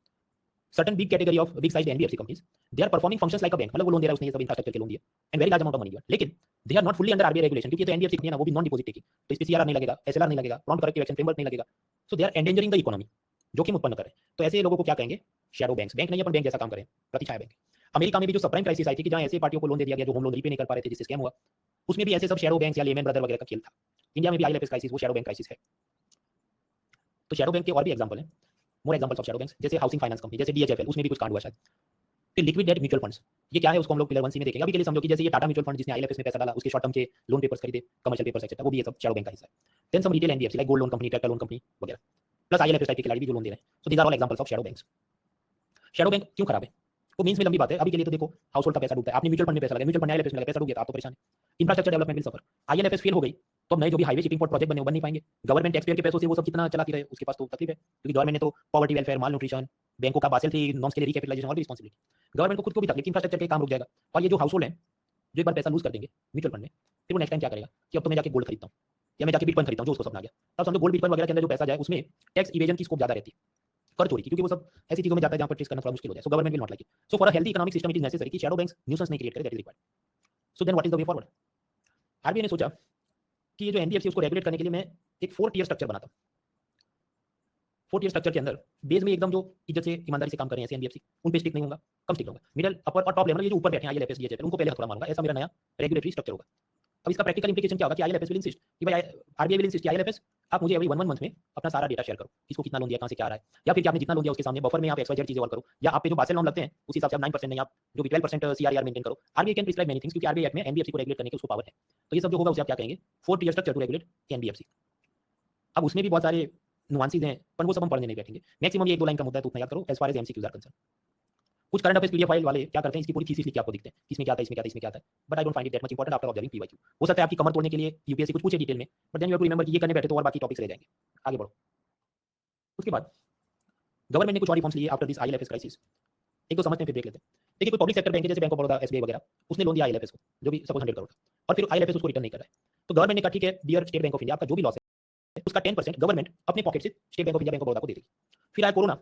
Certain big category of big size NBFC companies, they are performing functions like a bank, मतलब वो लोन दे रहा है, उसने ये सब इंफ्रास्ट्रक्चर के लोन दिए and very large amount of money given, लेकिन they are not fully under RBI regulation, क्योंकि ये तो एनबीएफसी कंपनी है ना, वो भी नॉन डिपॉजिट टेकिंग, तो इस पे सीआरआर नहीं लगेगा, एसएलआर नहीं लगेगा, प्रॉम्प्ट करेक्टिव एक्शन फ्रेमवर्क नहीं लगेगा। So they are endangering the economy, जोखिम उत्पन्न कर रहे हैं। तो ऐसे लोगों को क्या कहेंगे? Shadow banks. बैंक नहीं है पर बैंक जैसा काम करें, प्रतिछाया बैंक। अमेरिका में भी जो सबप्राइम क्राइसिस आई थी कि जहां ऐसे पार्टियों को लोन दे दिया गया जो होम लोन रीपे नहीं कर पा रहे थे, जिससे स्कैम हुआ, उसमें भी ऐसे सब शैडो बैंक्स या लेमन ब्रदर वगैरह का खेल था। इंडिया में भी आईएलएफएस क्राइसिस वो शैडो बैंक क्राइसिस है। तो शैडो बैंक के और भी एग्जांपल हैं, more examples of shadow banks, जैसे हाउसिंग फाइनेंस कंपनी, जैसे डीएचएफएल, उसमें भी कुछ कांड हुआ शायद। फिर लिक्विड डेट म्यूचुअल फंड्स, ये क्या है उसको हम लोग पिलर 1 सी में देखेंगे। अभी के लिए समझो कि जैसे ये टाटा म्यूचुअल फंड जिसने आईएलएफएस में पैसा डाला, उसके शॉर्ट टर्म के लोन पेपर्स खरीदे, कमर्शियल पेपर्स एक्सेट्रा, वो भी ये सब शैडो बैंक का हिस्सा है। Then some retail NBFC like gold loan company, tractor loan company वगैरह, प्लस आईएलएफएस टाइप के खिलाड़ी भी जो लोन दे रहे हैं। So these are all examples of shadow banks. Shadow bank क्यों खराब है? वो मीन्स में लंबी बात है। अभी के लिए तो देखो, हाउस होल्ड का पैसा डूबता है, आपने म्यूचुअल फंड में पैसा लगाया, म्यूचुअल फंड में आईएलएफएस में लगा, पैसा डूब गया तो आप तो परेशान है। Infrastructure development will suffer, IL&FS fail हो गई तो अब नए जो भी हाईवे शिपिंग पोर्ट प्रोजेक्ट बने वो बन नहीं पाएंगे। गवर्नमेंट टैक्स पेयर के पैसों से वो सब कितना चलाती रहे, उसके पास तो तकलीफ है, क्योंकि गवर्नमेंट ने तो पॉवर्टी वेलफेयर, माल न्यूट्रिशन, बैंकों का बासेल थी, नॉर्म्स के लिए रिकैपिटलाइजेशन और भी रिस्पांसिबिलिटी, गवर्नमेंट को खुद को भी तकलीफ, इंफ्रास्ट्रक्चर के काम रुक जाएगा। और ये जो हाउस होल्ड है जो एक बार पैसा लूज कर देंगे म्यूचुअल फंड में, फिर वो नेक्स्ट टाइम क्या करेगा कि अब तो मैं जाके गोल्ड खरीदता हूँ या मैं जाके बिटकॉइन खरीदता हूँ, जो उसको सपना आ गया। तब समझो गोल्ड बिटकॉइन वगैरह के अंदर जो पैसा जाए उसमें टैक्स इवेजन की स्कोप ज्यादा रहती है, कर चोरी की, क्योंकि वो सब ऐसी चीजों में जाता है जहां पर ट्रेस करना थोड़ा मुश्किल हो जाए। So government will not like it. So for a healthy economic system it is necessary कि शैडो बैंक्स न्यूसेंस नहीं क्रिएट करे, that is required. So then what is the way forward? RBI ने सोचा कि ये जो एनबीएफसी उसको regulate करने के लिए मैं एक 4 टियर स्ट्रक्चर बनाता हूँ। 4 टियर स्ट्रक्चर के अंदर बेस में एकदम जो इज्जत से ईमानदारी से काम कर रहे हैं एनबीएफसी, उन पे स्टिक नहीं होगा, कम स्टिक होगा। मिडल, अपर और टॉप लेवल, ये जो ऊपर बैठे हैं आईएलएफएस, डीएचएफएल, उनको पहले हथौड़ा मारूंगा। ऐसा मेरा नया रेगुलेटरी स्ट्रक्चर होगा। अब इसका प्रैक्टिकल इंप्लीकेशन क्या होगा कि आईएलएफएस विल इंसिस्ट कि भाई आरबीआई विल इंसिस्ट कि आईएलएफएस आप मुझे एवरी 1 मंथ में अपना सारा डेटा शेयर करो, किसको कितना लोन दिया, कहां से क्या आ रहा है, या फिर कि आपने जितना लोन दिया उसके सामने बफर में आप एक्सवाइजेड चीजें और करो, या आप पे जो बासेल नॉर्म लगते हैं उस हिसाब से आप 9% नहीं, आप जो भी 12% सीआरआर मेंटेन करो। RBI can prescribe many things, क्योंकि आरबीआई एक्ट में एनबीएफसी को रेगुलेट करने की उसको पावर है। तो ये सब जो होगा उसे आप क्या कहेंगे, 4 tier structure to regulate NBFC. अब उसमें भी बहुत सारे नुआंसेस हैं, पर वो सब हम पढ़ने नहीं बैठेंगे। मैक्सिमम ये 1-2 लाइन का मुद्दा है तो उतना याद करो। As far as MCQs are concern, कुछ करंट अफेयर्स पीडीएफ फाइल वाले क्या करते हैं, इसकी पूरी थीसिस लिख के आपको दिखते हैं, इसमें क्या था, इसमें क्या था, इसमें क्या था। But I don't find it that much important after observing PYQ. हो सकता है आपकी कमर तोड़ने के लिए यूपीएससी कुछ पूछे डिटेल में, but then you have to remember कि ये करने बैठे तो और बाकी टॉपिक्स रह जाएंगे। आगे बढ़ो। उसके बाद गवर्नमेंट ने कुछ और रिफॉर्म्स लिए आफ्टर दिस आईएलएफएस क्राइसिस। एक तो समझते हैं फिर देख लेते हैं। देखिए, कोई पब्लिक सेक्टर बैंक है जैसे बैंक ऑफ बड़ौदा, एसबीआई वगैरह, उसने लोन दिया आईएलएफएस को, जो भी सपोज 100 करोड़ का, और फिर आईएलएफएस उसको रिटर्न नहीं कर रहा है। तो गवर्नमेंट ने कहा ठीक है, dear State Bank of India, आपका जो भी लॉस है उसका 10% गवर्नमेंट अपने पॉकेट से state Bank of India, bank of Baroda को दे देगी। फिर आया कोरोना,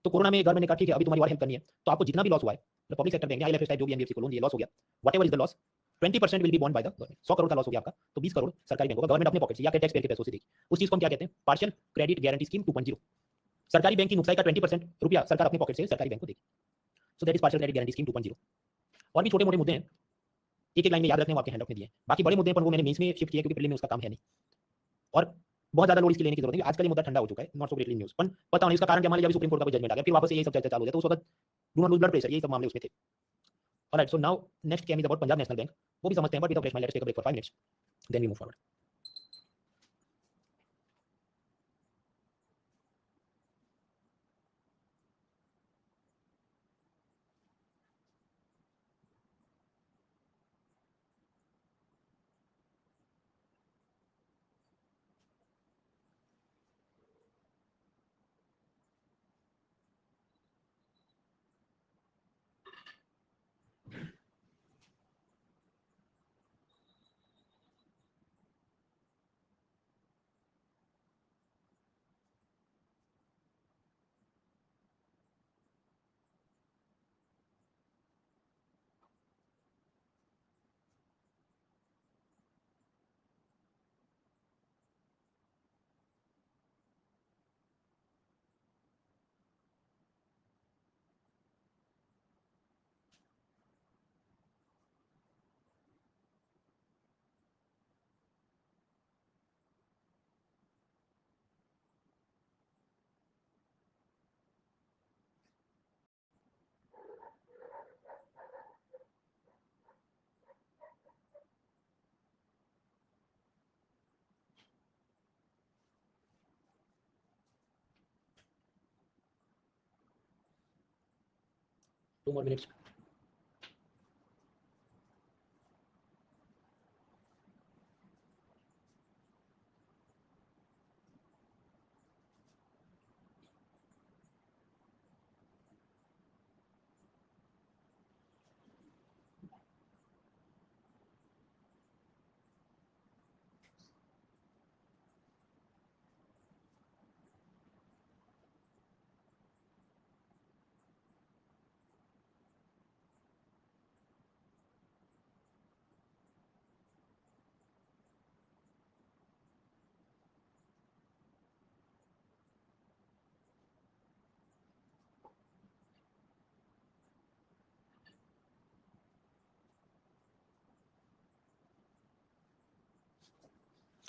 तो कोरोना में गवर्नमेंट ने कहा ठीक है, अभी तुम्हारी और हेल्प करनी है, तो आपको जितना भी लॉस हुआ है, public sector bank IL&FS type जो भी एनबीएफसी को लोन दिया, लॉस हो गया, whatever is the loss, 20% will be bond by the government. 100 crore का लॉस हो गया आपका, तो 20 करोड़ सरकारी बैंकों का गवर्नमेंट अपने पॉकेट से या टैक्स पेयर के पैसों से देगी। उस चीज को हम क्या कहते हैं, पार्शियल क्रेडिट गारंटी स्कीम 2.0। सरकारी बैंक की नुकसाई का 20% रुपया सरकार अपने पॉकेट से सरकारी बैंक को देगी। सो that is partial credit guarantee scheme 2.0। और भी छोटे मोटे मुद्दे हैं, एक एक लाइन में याद रखने, वो आपके हैंडआउट में दिए हैं। बाकी बड़े मुद्दे हैं पर वो मैंने मेंस में शिफ्ट किया क्योंकि प्रीलिम में उसका काम है नहीं, और बहुत ज्यादा लोड इसके लेने की जरूरत नहीं। आजकल ये मुद्दा ठंडा हो चुका है, नॉट सो ग्रेटली न्यूज़। पर पता नहीं इसका कारण क्या, मान लीजिए अभी सुप्रीम कोर्ट का कोई जजमेंट आ गया, फिर वापस से यही सब चर्चा चालू हो जाए, तो उस वक्त do not lose blood pressure, ये सब मामले उसमें थे। Alright, so now next came is about Punjab national Bank. वो भी समझते हैं, but without waste my let's take a break for 5 minutes, then we move forward. Two more minutes.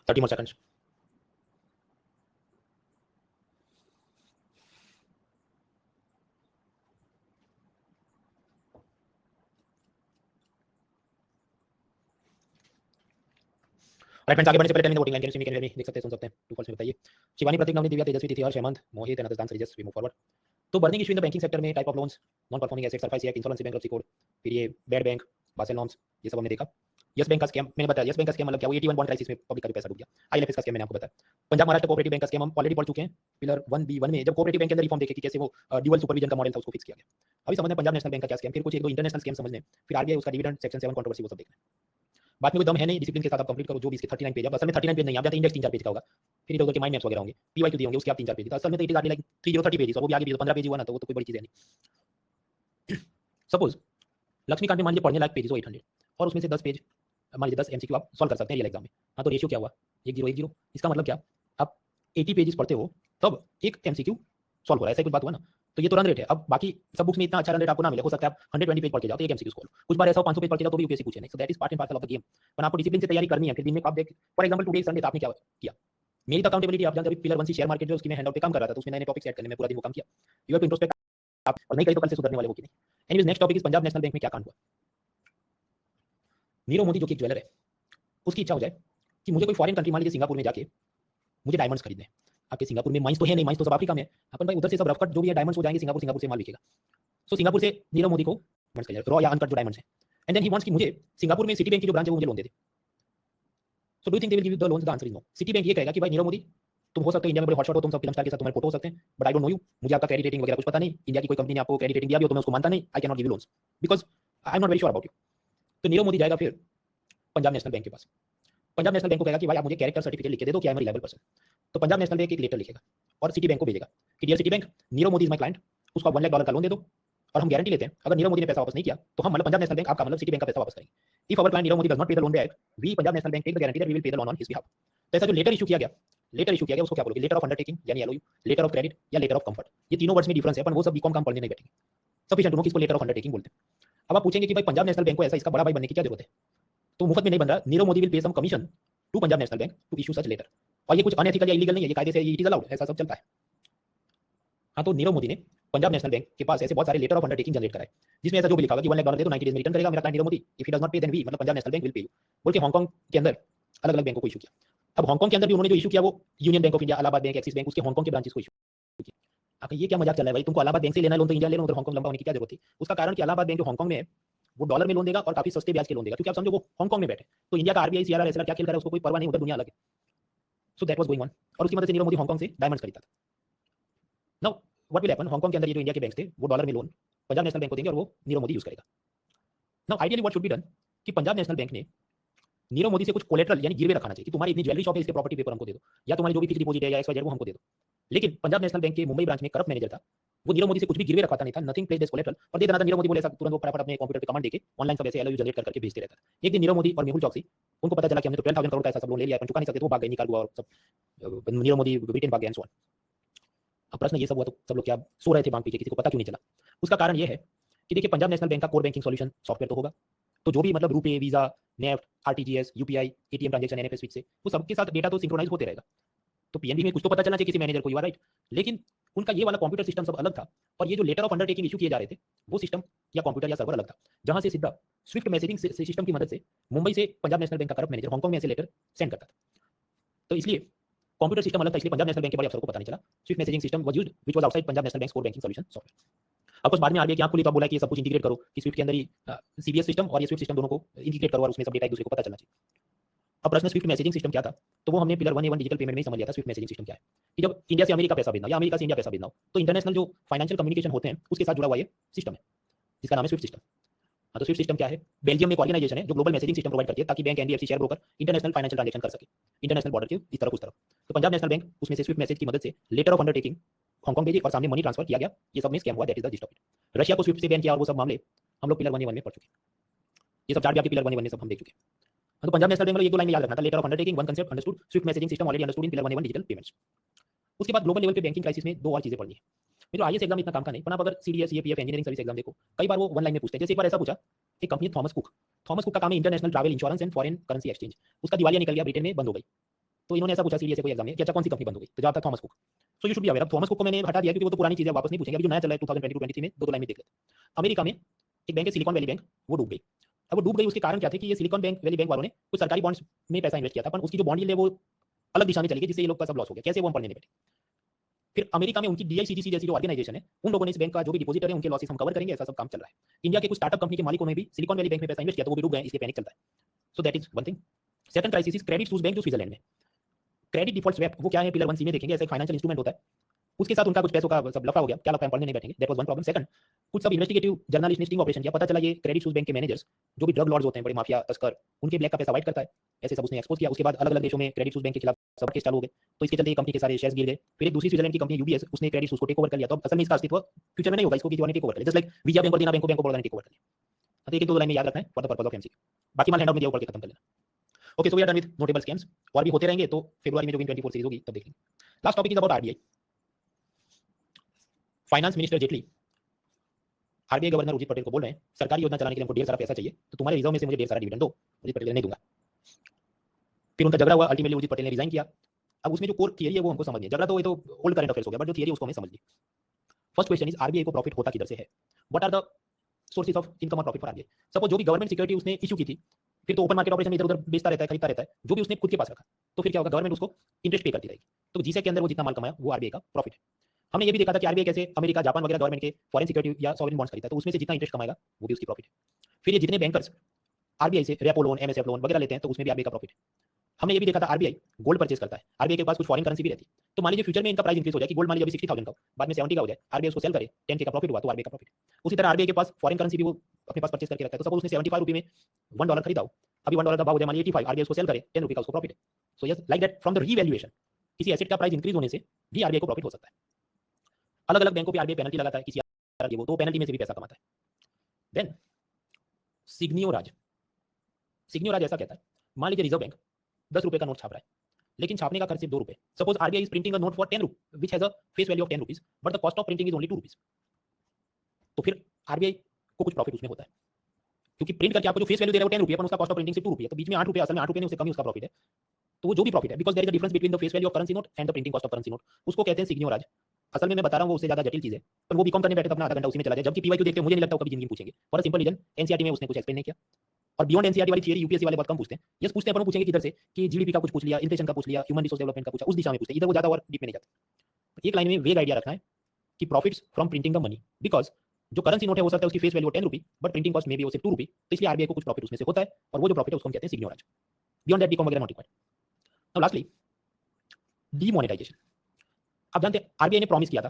Thirty more seconds. Right friends, आगे बढ़ने से पहले tell me the voting line, can you can देख सकते हैं, सुन सकते हैं, टू कॉल्स में बताइए। शिवानी, प्रतीक, Navneet, Divya, Tejasvi, Tithi, Harsh, Hemant, Mohit and others results, we move forward. तो burning issue in the banking sector में type of loans, non performing assets, SARFAESI act, insolvency, bankruptcy code, फिर ये बैड बैंक, बासेल नॉर्म्स, ये सब हमने देखा। यस बैंक का स्कैम मैंने बताया, यस बैंक का स्कैम मतलब क्या, वो 81 बॉन्ड क्राइसिस में पब्लिक का भी पैसा डूब गया। आईएलएफएस का स्कैम मैंने आपको बताया। पंजाब महाराष्ट्र कोऑपरेटिव बैंक का स्कैम हम ऑलरेडी पढ़ चुके हैं, पिलर 1B1 में, जब कोऑपरेटिव बैंक के अंदर रिफॉर्म देखे कि कैसे वो ड्यूअल सुपरविजन का मॉडल था, उसको फिक्स किया गया। अभी समझते हैं पंजाब नेशनल बैंक का क्या स्कैम, फिर कुछ एक दो इंटरनेशनल स्कैम समझने, फिर आरबीआई उसका डिविडेंड, सेक्शन 7 कंट्रोवर्सी, वो सब देखना है। बात में कोई दम है नहीं, डिसिप्लिन के साथ आप कंप्लीट करो जो भी इसके 39 पेज है। असल में 39 पेज नहीं, आप जाते इंडेक्स 3-4 पेज का होगा, फिर इधर उधर के माइंड मैप्स वगैरह होंगे, पीवाईक्यू दिए होंगे, उसके आप 3-4 पेज। तो असल में तो इट इज लाइक 30 पेजेस, और वो भी आगे भी 15 पेज हुआ ना, तो वो तो कोई बड़ी चीज है नहीं। सपोज लक्ष्मीकांत में मान लीजिए पढ़ने लायक पेजेस हो 800, और उसमें से 10 पेज मान लीजिए 10 एमसीक्यू आप सॉल्व कर सकते हैं रियल एग्जाम में, हाँ तो रेशियो क्या हुआ, 1-0-1-0। इसका मतलब क्या, आप 80 पेजेस पढ़ते हो तब एक एमसीक्यू सॉल्व हो रहा है, ऐसा कुछ बात हुआ ना। तो ये तो रन रेट है। अब बाकी सब बुक्स में इतना अच्छा रन रेट आपको ना मिले, हो सकता है आप 120 पेज पढ़ के जाओ तो एक एमसीक्यू सॉल्व, कुछ बार ऐसा हो 500 पेज पढ़ के जाओ तो भी यूपीएससी पूछे नहीं। सो that is part and parcel of the game. पर आपको डिसिप्लिन से तैयारी करनी है। फिर दिन में आप देख, फॉर एग्जांपल टुडे संडे आपने क्या किया, मेरी तो अकाउंटेबिलिटी आप जानते हो, पिलर 1 से शेयर मार्केट जो उसकी मैं हैंडआउट पे काम कर रहा था, तो उसमें नए टॉपिक सेट करने में पूरा दिन वो काम किया। यू हैव टू इंट्रोस्पेक्ट आप, और नहीं कहीं तो कल से सुधरने वाले हो कि नहीं। Anyways next topic is Punjab national bank में क्या कांड हुआ। नीरव मोदी जो कि एक ज्वेलर है, उसकी इच्छा हो जाए कि मुझे कोई फॉरेन कंट्री, मान लीजिए सिंगापुर में जाके मुझे डायमंड्स खरीदने। आपके सिंगापुर में माइंस तो है नहीं, माइंस तो सब अफ्रीका में है। अपन भाई उधर से सब रफकट जो भी है डायमंड्स हो जाएंगे सिंगापुर, सिंगापुर से माल बिकेगा। सो सिंगापुर से नीरव मोदी को डायमंड्स खरीदना, रॉ या अनकट जो डायमंड्स है। एंड देन ही वांट्स कि मुझे सिंगापुर में सिटी बैंक की जो ब्रांच है वो मुझे लोन दे दे। So do you think they will give you the loan? The answer is no. Citibank ये कहेगा कि भाई नीरव मोदी, तुम हो सकते हो इंडिया में बड़े हॉटशॉट हो, तुम सब फिल्म स्टार के साथ तुम्हारे फोटो हो सकते हैं, but I don't know you, मुझे आपका क्रेडिट रेटिंग वगैरह कुछ पता नहीं। इंडिया की कोई कंपनी ने आपको क्रेडिट रेटिंग दिया भी हो तो मैं उसको मानता नहीं। I can not give you loans because I am not very sure about you. तो नीरव मोदी जाएगा फिर पंजाब नेशनल बैंक के पास। पंजाब नेशनल बैंक को कहेगा कि भाई आप मुझे कैरेक्टर सर्टिफिकेट लिख के दे दो कि आई एम रिलायबल पर्सन। तो पंजाब नेशनल बैंक एक लेटर लिखेगा और सिटी बैंक को भेजेगा कि dear Citibank, Nirav Modi is my client, उसको आप $1 लाख का लोन दे दो और हम गारंटी लेते हैं अगर नीरव मोदी ने पैसा वापस नहीं किया तो हम मतलब पंजाब नेशनल बैंक आपका मतलब सिटी बैंक का पैसा वापस करेंगे। If our client Nirav Modi does not pay the loan back, we Punjab national Bank take the guarantee that we will pay the loan on his behalf. तो ऐसा जो लेटर इशू किया गया, लेटर इशू किया गया उसको क्या बोलोगे? लेटर ऑफ अंडरटेकिंग यानी एलओयू, लेटर ऑफ क्रेडिट या लेटर ऑफ कंफर्ट। ये तीनों वर्ड्स में डिफरेंस है, अपन वो सब बीकॉम काम पढ़ने नहीं बैठेंगे। सफिशिएंट हो किसको लेटर ऑफ अंडरटेकिंग बोलते हैं। अब आप पूछेंगे कि भाई पंजाब नेशनल बैंक को ऐसा इसका बड़ा भाई बनने की क्या जरूरत है? तो मुफ्त में नहीं बन रहा। Nirav Modi will pay some commission to Punjab national Bank to issue such letter. और ये कुछ अनएथिकल या इलीगल नहीं है, ये कायदे से इट इज अलाउड, ऐसा सब चलता है। हाँ तो नीरव मोदी ने पंजाब नेशनल बैंक के पास ऐसे बहुत सारे लेटर ऑफ अंडरटेकिंग जनरेट कराए जिसमें ऐसा जो भी लिखा होगा कि $1 लाख दे दो, 90 डेज में रिटर्न करेगा मेरा client Nirav Modi. If he does not pay then we मतलब Punjab national bank will pay you, बोल के हांगकांग के अंदर अलग अलग बैंकों को इशू किया। अब हांगकांग के अंदर भी उन्होंने जो इशू किया वो union bank of India, Allahabad bank, axis bank, उसके हांगकांग के ब्रांचेस को इशू किया। आपका ये क्या मजाक चल रहा है भाई? तुमको इलाहाबाद बैंक से लेना लोन तो इंडिया ले लो, उधर हांगकांग लंबा होने की क्या जरूरत थी? उसका कारण कि इलाहाबाद बैंक जो हांगकांग में है वो डॉलर में लोन देगा और काफी सस्ते ब्याज के लोन देगा, क्योंकि आप समझो वो हांगकांग में बैठे। तो इंडिया का आरबीआई सीआरआर ऐसा क्या खेल रहा है उसको कोई परवाह नहीं, उधर दुनिया अलग है। So that was going on और उसकी मदद से नीरव मोदी हांगकांग से डायमंड्स खरीदता था। Now what will happen, Hong Kong के अंदर ये जो इंडिया के बैंक थे वो डॉलर में लोन पंजाब नेशनल बैंक को देंगे और वो नीरव मोदी यूज करेगा। Now ideally what should be done कि पंजाब नेशनल बैंक ने नीरव मोदी से कुछ कोलेटरल यानी गिरवे रखना चाहिए कि तुम्हारी इतनी ज्वेलरी शॉप है, इसके प्रॉपर्टी पेपर हमको दे दो, या तुम्हारी जो भी फिक्स डिपॉजिट है या एक्सवाइजेड वो हमको दे दो। लेकिन पंजाब नेशनल बैंक के मुंबई ब्रांच में करप्ट मैनेजर था, वो नीरव मोदी से कुछ भी गिरवे रखवाता नहीं था, नथिंग प्लेस्ड एज कोलेटरल, और दे देना था। नीरव मोदी बोले ऐसा तुरंत वो फटाफट अपने कंप्यूटर पे कमांड देके ऑनलाइन सब ऐसे एलओयू जनरेट करके भेजते रहता था। एक दिन नीरव मोदी और मेहुल चौकसी, उनको पता चला कि हमने तो 12,000 करोड़ का ऐसा सब लोन ले लिया, अपन चुका नहीं सकते, तो वो भाग गए, निकाल हुआ और सब नीरव मोदी ब्रिटेन भाग गए एंड सो ऑन। अब प्रश्न ये सब हुआ तो सब लोग क्या सो रहे थे बांग पीछे, किसी को पता क्यों नहीं चला? उसका कारण ये है कि देखिए पंजाब नेशनल बैंक का कोर बैंकिंग सॉल्यूशन सॉफ्टवेयर तो होगा, तो जो भी मतलब RuPay, visa, NEFT, RTGS, UPI, ATM transaction, NFS switch से वो सबके साथ डेटा तो सिंक्रोनाइज होते रहेगा। तो पीएनबी में कुछ तो पता चलना चाहिए किसी मैनेजर को, यू आर राइट। लेकिन उनका ये वाला कंप्यूटर सिस्टम सब अलग था और ये जो लेटर ऑफ अंडरटेकिंग इशू किए जा रहे थे वो सिस्टम या कंप्यूटर या सर्वर अलग था, जहां से सीधा स्विफ्ट मैसेजिंग सिस्टम की मदद से मुंबई से पंजाब नेशनल बैंक का करप्ट मैनेजर हांगकांग में ऐसे लेटर सेंड करता था। तो इसलिए कंप्यूटर सिस्टम अलग था, इसलिए पंजाब नेशनल बैंक के बड़े अफसरों को पता नहीं चला। Swift messaging system was used which was outside Punjab national bank core banking solution software. अब कुछ बाद में आरबीआई की आंख खुली तो बोला कि ये सब कुछ इंटीग्रेट करो कि स्विफ्ट के अंदर ही सीबीएस सिस्टम और ये स्विफ्ट सिस्टम दोनों को इंटीग्रेट करो और उसमें सब डेटा एक दूसरे को पता चलना चाहिए। अब प्रश्न स्विफ्ट मैसेजिंग सिस्टम क्या था, तो वो हमने पिलर 1A1 डिजिटल पेमेंट में ही समझ लिया था। स्विफ्ट मैसेजिंग सिस्टम क्या है कि जब इंडिया से अमेरिका पैसा भेजना या अमेरिका से इंडिया पैसा भेजना हो तो इंटरनेशनल जो फाइनेंशियल कम्युनिकेशन होते हैं उसके साथ जुड़ा हुआ ये सिस्टम है जिसका नाम है स्विफ्ट सिस्टम। हाँ तो स्विफ्ट सिस्टम क्या है? बेल्जियम में एक ऑर्गेनाइजेशन है जो ग्लोबल मैसेजिंग सिस्टम प्रोवाइड करती है ताकि bank, NBFC, share broker international financial transaction कर सके इंटरनेशनल बॉर्डर के इस तरफ उस तरफ। तो पंजाब नेशनल बैंक उसमें से स्विफ्ट मैसेज की मदद से लेटर ऑफ अंडरटेकिंग हांगकांग भेजी और सामने मनी ट्रांसफर किया गया। ये सब में स्कैम हुआ, that is the gist of it. Russia को स्विफ्ट से बैन किया और वो सब मामले हम लोग पिलर 1A1 में पढ़ चुके हैं। ये सब चार्ट भी आपके पिलर 1A1 में सब हम देख चुके हैं। तो पंजाब नेशनल बैंक में एक दो लाइन में याद रखना था, letter of undertaking one concept understood, SWIFT messaging system already understood in pillar 1A1 digital payments. उसके बाद ग्लोबल लेवल पे बैंकिंग क्राइसिस में दो और चीजें पढ़नी है। मेरे आईएएस एग्जाम इतना काम का नहीं, पर आप अगर CDS, CAPF, engineering service exam देखो कई बार वो वन लाइन में पूछते हैं। जैसे एक बार ऐसा पूछा, एक company Thomas cook, Thomas cook का काम है international travel insurance and foreign currency exchange. उसका दिवालिया निकल गया, ब्रिटेन में बंद हो गई। तो इन्होंने ऐसा पूछा सीडीएस कोई एग्जाम में कि अच्छा कौन सी कंपनी बंद हो गई, तो जवाब था Thomas cook. So you should be aware. अब थॉमस कुक को मैंने हटा दिया क्योंकि वो तो पुरानी चीजें वापस नहीं पूछेंगे। अभी जो नया चल रहा है 2022-23 में दो लाइन में देख लेते। अमेरिका में एक बैंक है सिलिकॉन वैली बैंक, वो डूब गई। अब वो डूब गई उसके कारण क्या थे कि ये सिलिकॉन वैली बैंक वालों ने कुछ सरकारी बॉन्ड्स में पैसा इन्वेस्ट किया था, पर उसकी जो बॉन्ड यील्ड है वो अलग दिशा में चली गई जिससे ये लोग का सब लॉस हो गया। कैसे वो हम पढ़ने नहीं बैठे। फिर अमेरिका में उनकी डीआईसीजीसी जैसी जो ऑर्गेनाइजेशन है उन लोगों ने इस बैंक का जो भी डिपॉजिटर है उनके लॉसेस हम कवर करेंगे, ऐसा सब काम चल रहा है। इंडिया के कुछ स्टार्टअप कंपनी के मालिकों ने भी सिलिकॉन वैली बैंक में पैसा इन्वेस्ट किया तो वो भी डूब गए, इसलिए पैनिक चलता है। So that is one thing. Second crisis is Credit Suisse bank जो स्विट्जरलैंड में। क्रेडिट डिफॉल्ट स्वैप वो क्या है पिलर 1C में देखेंगे, ऐसा एक फाइनेंशियल इंस्ट्रूमेंट होता है, उसके साथ उनका कुछ पैसों का सब लफड़ा हो गया। क्या लफड़ा हम पढ़ने नहीं बैठेंगे, that was one problem. Second, कुछ सब इन्वेस्टिगेटिव जर्नलिस्ट ने स्टिंग ऑपरेशन किया, पता चला ये क्रेडिट स्विस बैंक के मैनेजर्स जो भी ड्रग लॉर्ड्स होते हैं, बड़े माफिया तस्कर, उनके ब्लैक का पैसा वाइट करता है, ऐसे सब उसने एक्सपोज किया। उसके बाद अलग अलग देशों में क्रेडिट स्विस बैंक के खिलाफ सब केस चालू हो गए, तो इसके चलते कंपनी के सारे शेयर्स गिर गए। फिर एक दूसरी स्विट्जरलैंड की कंपनी यूबीएस, उसने क्रेडिट स्विस को टेक ओवर कर लिया। तो असल में इसका अस्तित्व फ्यूचर में नहीं होगा, इसको किसी और ने टेक ओवर कर लिया, जस्ट लाइक विजया बैंक और देना बैंक को बड़ौदा ने टेक ओवर कर लिया। तो एक दो लाइन में याद रखना है for the purpose of MCQ, बाकी माल हैंडआउट में दिया ऊपर के खत्म कर लेना। Okay, so we are done with notable scams, और भी होते रहेंगे, तो फरवरी में जो विन 24 सीरीज होगी तब देखेंगे। Last topic is about RBI. Finance minister Jaitley RBI governor Urjit Patel को बोल रहे हैं सरकारी योजना चलाने के लिए हमको ढेर सारा पैसा चाहिए, तो तुम्हारे रिजर्व में से मुझे ढेर सारा डिविडेंड दो। उर्जित पटेल नहीं दूंगा। फिर उनका झगड़ा हुआ, अल्टीमेटली उर्जित पटेल ने रिजाइन किया। अब उसमें जो कोर थियरी है वो हमको समझ नहीं, झगड़ा तो ये तो ओल्ड करंट अफेयर्स हो गया, बट जो थियरी उसको हमें समझ ली। फर्स्ट क्वेश्चन इज आरबीआई को प्रॉफिट होता किधर से है? What are the sources of income और प्रॉफिट फॉर आरबीआई? सपोज जो भी गवर्नमेंट सिक्योरिटी उसने इशू की थी, फिर तो ओपन मार्केट ऑपरेशन में इधर उधर बेचता रहता है, खरीदता रहता है, जो भी उसने खुद के पास रखा, तो फिर क्या होगा, गवर्नमेंट उसको इंटरेस्ट पे करती रहेगी। तो जीसेक के अंदर वो जितना माल कमाया वो आरबीआई का प्रॉफिट है। हमने ये भी देखा था कि आरबीआई कैसे अमेरिका, जापान वगैरह गवर्नमेंट के फॉरेन सिक्योरिटी या सॉवरेन बॉन्ड्स खरीदता है, तो उसमें से जितना इंटरेस्ट कमाएगा वो भी उसकी प्रॉफिट है। फिर ये जितने बैंकर्स आरबीआई से रेपो लोन, एमएसएफ लोन वगैरह लेते हैं, तो उसमें भी आरबीआई का प्रॉफिट है। हमने ये भी देखा था आरबीआई गोल्ड परचेज करता है, आरबीआई के पास कुछ फॉरेन करेंसी भी रहती है, तो मान लीजिए फ्यूचर में इनका प्राइस इंक्रीज हो जाए कि गोल्ड मान लीजिए अभी 60,000 का, बाद में 70 का हो जाए, आरबीआई उसको सेल करे, 10K का प्रॉफिट हुआ तो आरबीआई का प्रॉफिट। उसी तरह आरबीआई के पास फॉरेन करेंसी भी वो अपने पास परचेज करके रखता है, तो सपोज उसने 75 रुपये में $1 खरीदा हो, अभी $1 का भाव हो जाए मान लीजिए 85, आरबीआई उसको सेल करे, 10 रुपये का उसको प्रॉफिट है। So yes, like that from the revaluation किसी एसेट का प्राइस इंक्रीज होने से भी आरबीआई को प्रॉफिट हो सकता है। अलग अलग बैंकों पर आरबीआई पेनल्टी लगाता है, किसी वो तो पेनल्टी में से भी पैसा कमाता है। देन सिग्नियो राज, सिग्नियो राज ऐसा कहता है, मान लीजिए रिजर्व बैंक 10 रुपये का नोट छाप रहा है, लेकिन छापने का खर्च सिर्फ 2 रुपये। Suppose RBI is printing a note for 10 rupees which has a face value of 10 rupees, but the cost of printing is only 2 rupees. तो फिर आरबीआई को कुछ प्रॉफिट उसमें होता है, क्योंकि प्रिंट करके आपको जो फेस वैल्यू दे रहा है वो 10 रुपये, पर उसका कॉस्ट ऑफ प्रिंटिंग सिर्फ 2 रुपये, तो बीच में 8 रुपये, असल में 8 रुपये नहीं, उससे कम ही उसका प्रॉफिट है। तो वो जो भी प्रॉफिट है, because there is a difference between the face value of currency note and the printing cost of currency note, उसको कहते हैं सिग्नियो राज। असल में मैं बता रहा हूँ वो उससे ज्यादा जटिल चीज है, पर वो बीकॉम करने बैठे तो अपना आधा घंटा उसी में चला जाए, जबकि पीवाईक्यू देखते मुझे नहीं लगता वो कभी जिंदगी में पूछेंगे, for a simple reason NCERT में उसने कुछ एक्सप्लेन नहीं किया। और बियॉन्ड एनसीईआरटी वाली थियरी यूपीएससी वाले बहुत कम पूछते हैं, यस पूछते हैं, पर वो पूछेंगे किधर से, कि जीडीपी का कुछ पूछ लिया, इन्फ्लेशन का पूछ लिया, ह्यूमन रिसोर्स डेवलपमेंट का पूछा, उस दिशा में पूछते हैं, इधर वो ज्यादा और डीप में नहीं जाते। एक लाइन में वेग आइडिया रखना है कि profits from printing the money, because जो करेंसी नोट है हो सकता है उसकी face value 10 rupee, but printing cost में भी वो सिर्फ 2 रुपी, तो इसलिए आरबीआई को कुछ प्रॉफिट उसमें से होता है, और वो जो प्रॉफिट है उसको हम कहते हैं seigniorage. Beyond that BCom वगैरह not required. Now lastly demonetisation. आप जानते हैं आरबीआई ने प्रॉमिस किया था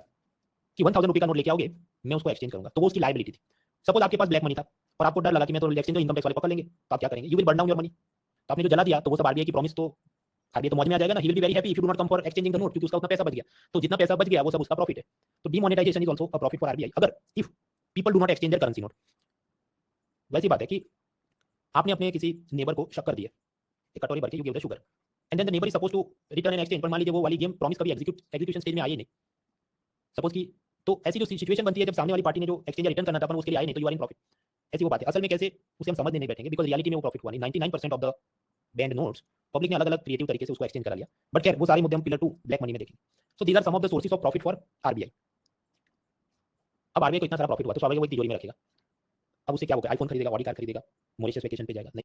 कि 1000 रुपये का नोट लेके आओगे मैं उसको एक्सचेंज करूंगा, तो वो उसकी लायबिलिटी थी। सपोज आपके पास ब्लैक मनी था और आपको डर लगा कि मैं तो एक्सचेंज इनकम टैक्स वाले पकड़ लेंगे, तो आप क्या करेंगे, you will burn down your money. तो आपने जो जला दिया, तो वो सब आरबीआई की प्रॉमिस, तो आरबीआई तो मौज में आ जाएगा ना, he will be very happy if you do not come for exchanging the note, क्योंकि उसका उतना पैसा बच गया। तो जितना पैसा बच गया वो सब उसका प्रॉफिट है। तो demonetisation is also a profit for RBI, अगर if people do not exchange their currency note. वैसी बात है कि आपने अपने किसी नेबर को शक्कर दी है, एक कटोरी भर के, you give the sugar, and then the neighbour is suppose to return and exchange, पर मान लीजिए वो वाली गेम प्रॉमिस कभी एग्जीक्यूशन स्टेज में आई नहीं, सपोज की, तो ऐसी जो सिचुएशन बनती है जब सामने वाली पार्टी ने जो एक्सचेंज रिटर्न करना था पर उसके लिए आई नहीं, तो यू आर इन प्रॉफिट। ऐसी वो बात है, असल में कैसे उसे हम समझने नहीं बैठेंगे, बिकॉज रियलिटी में वो प्रॉफिट हुआ नहीं। 99% of the band notes public ने अलग अलग क्रिएटिव तरीके से उसको एक्सचेंज करा लिया, बट खैर वो सारे मुद्दे हम पिलर 2 ब्लैक मनी में देखेंगे। So these are some of the sources of profit for RBI. अब आरबीआई को इतना सारा प्रॉफिट हुआ तो स्वाभाविक वो तिजोरी में रखेगा। अब उसे क्या होगा, आईफोन खरीदेगा, ऑडी कार खरीदेगा, मॉरिशस वेकेशन पे जाएगा? नहीं,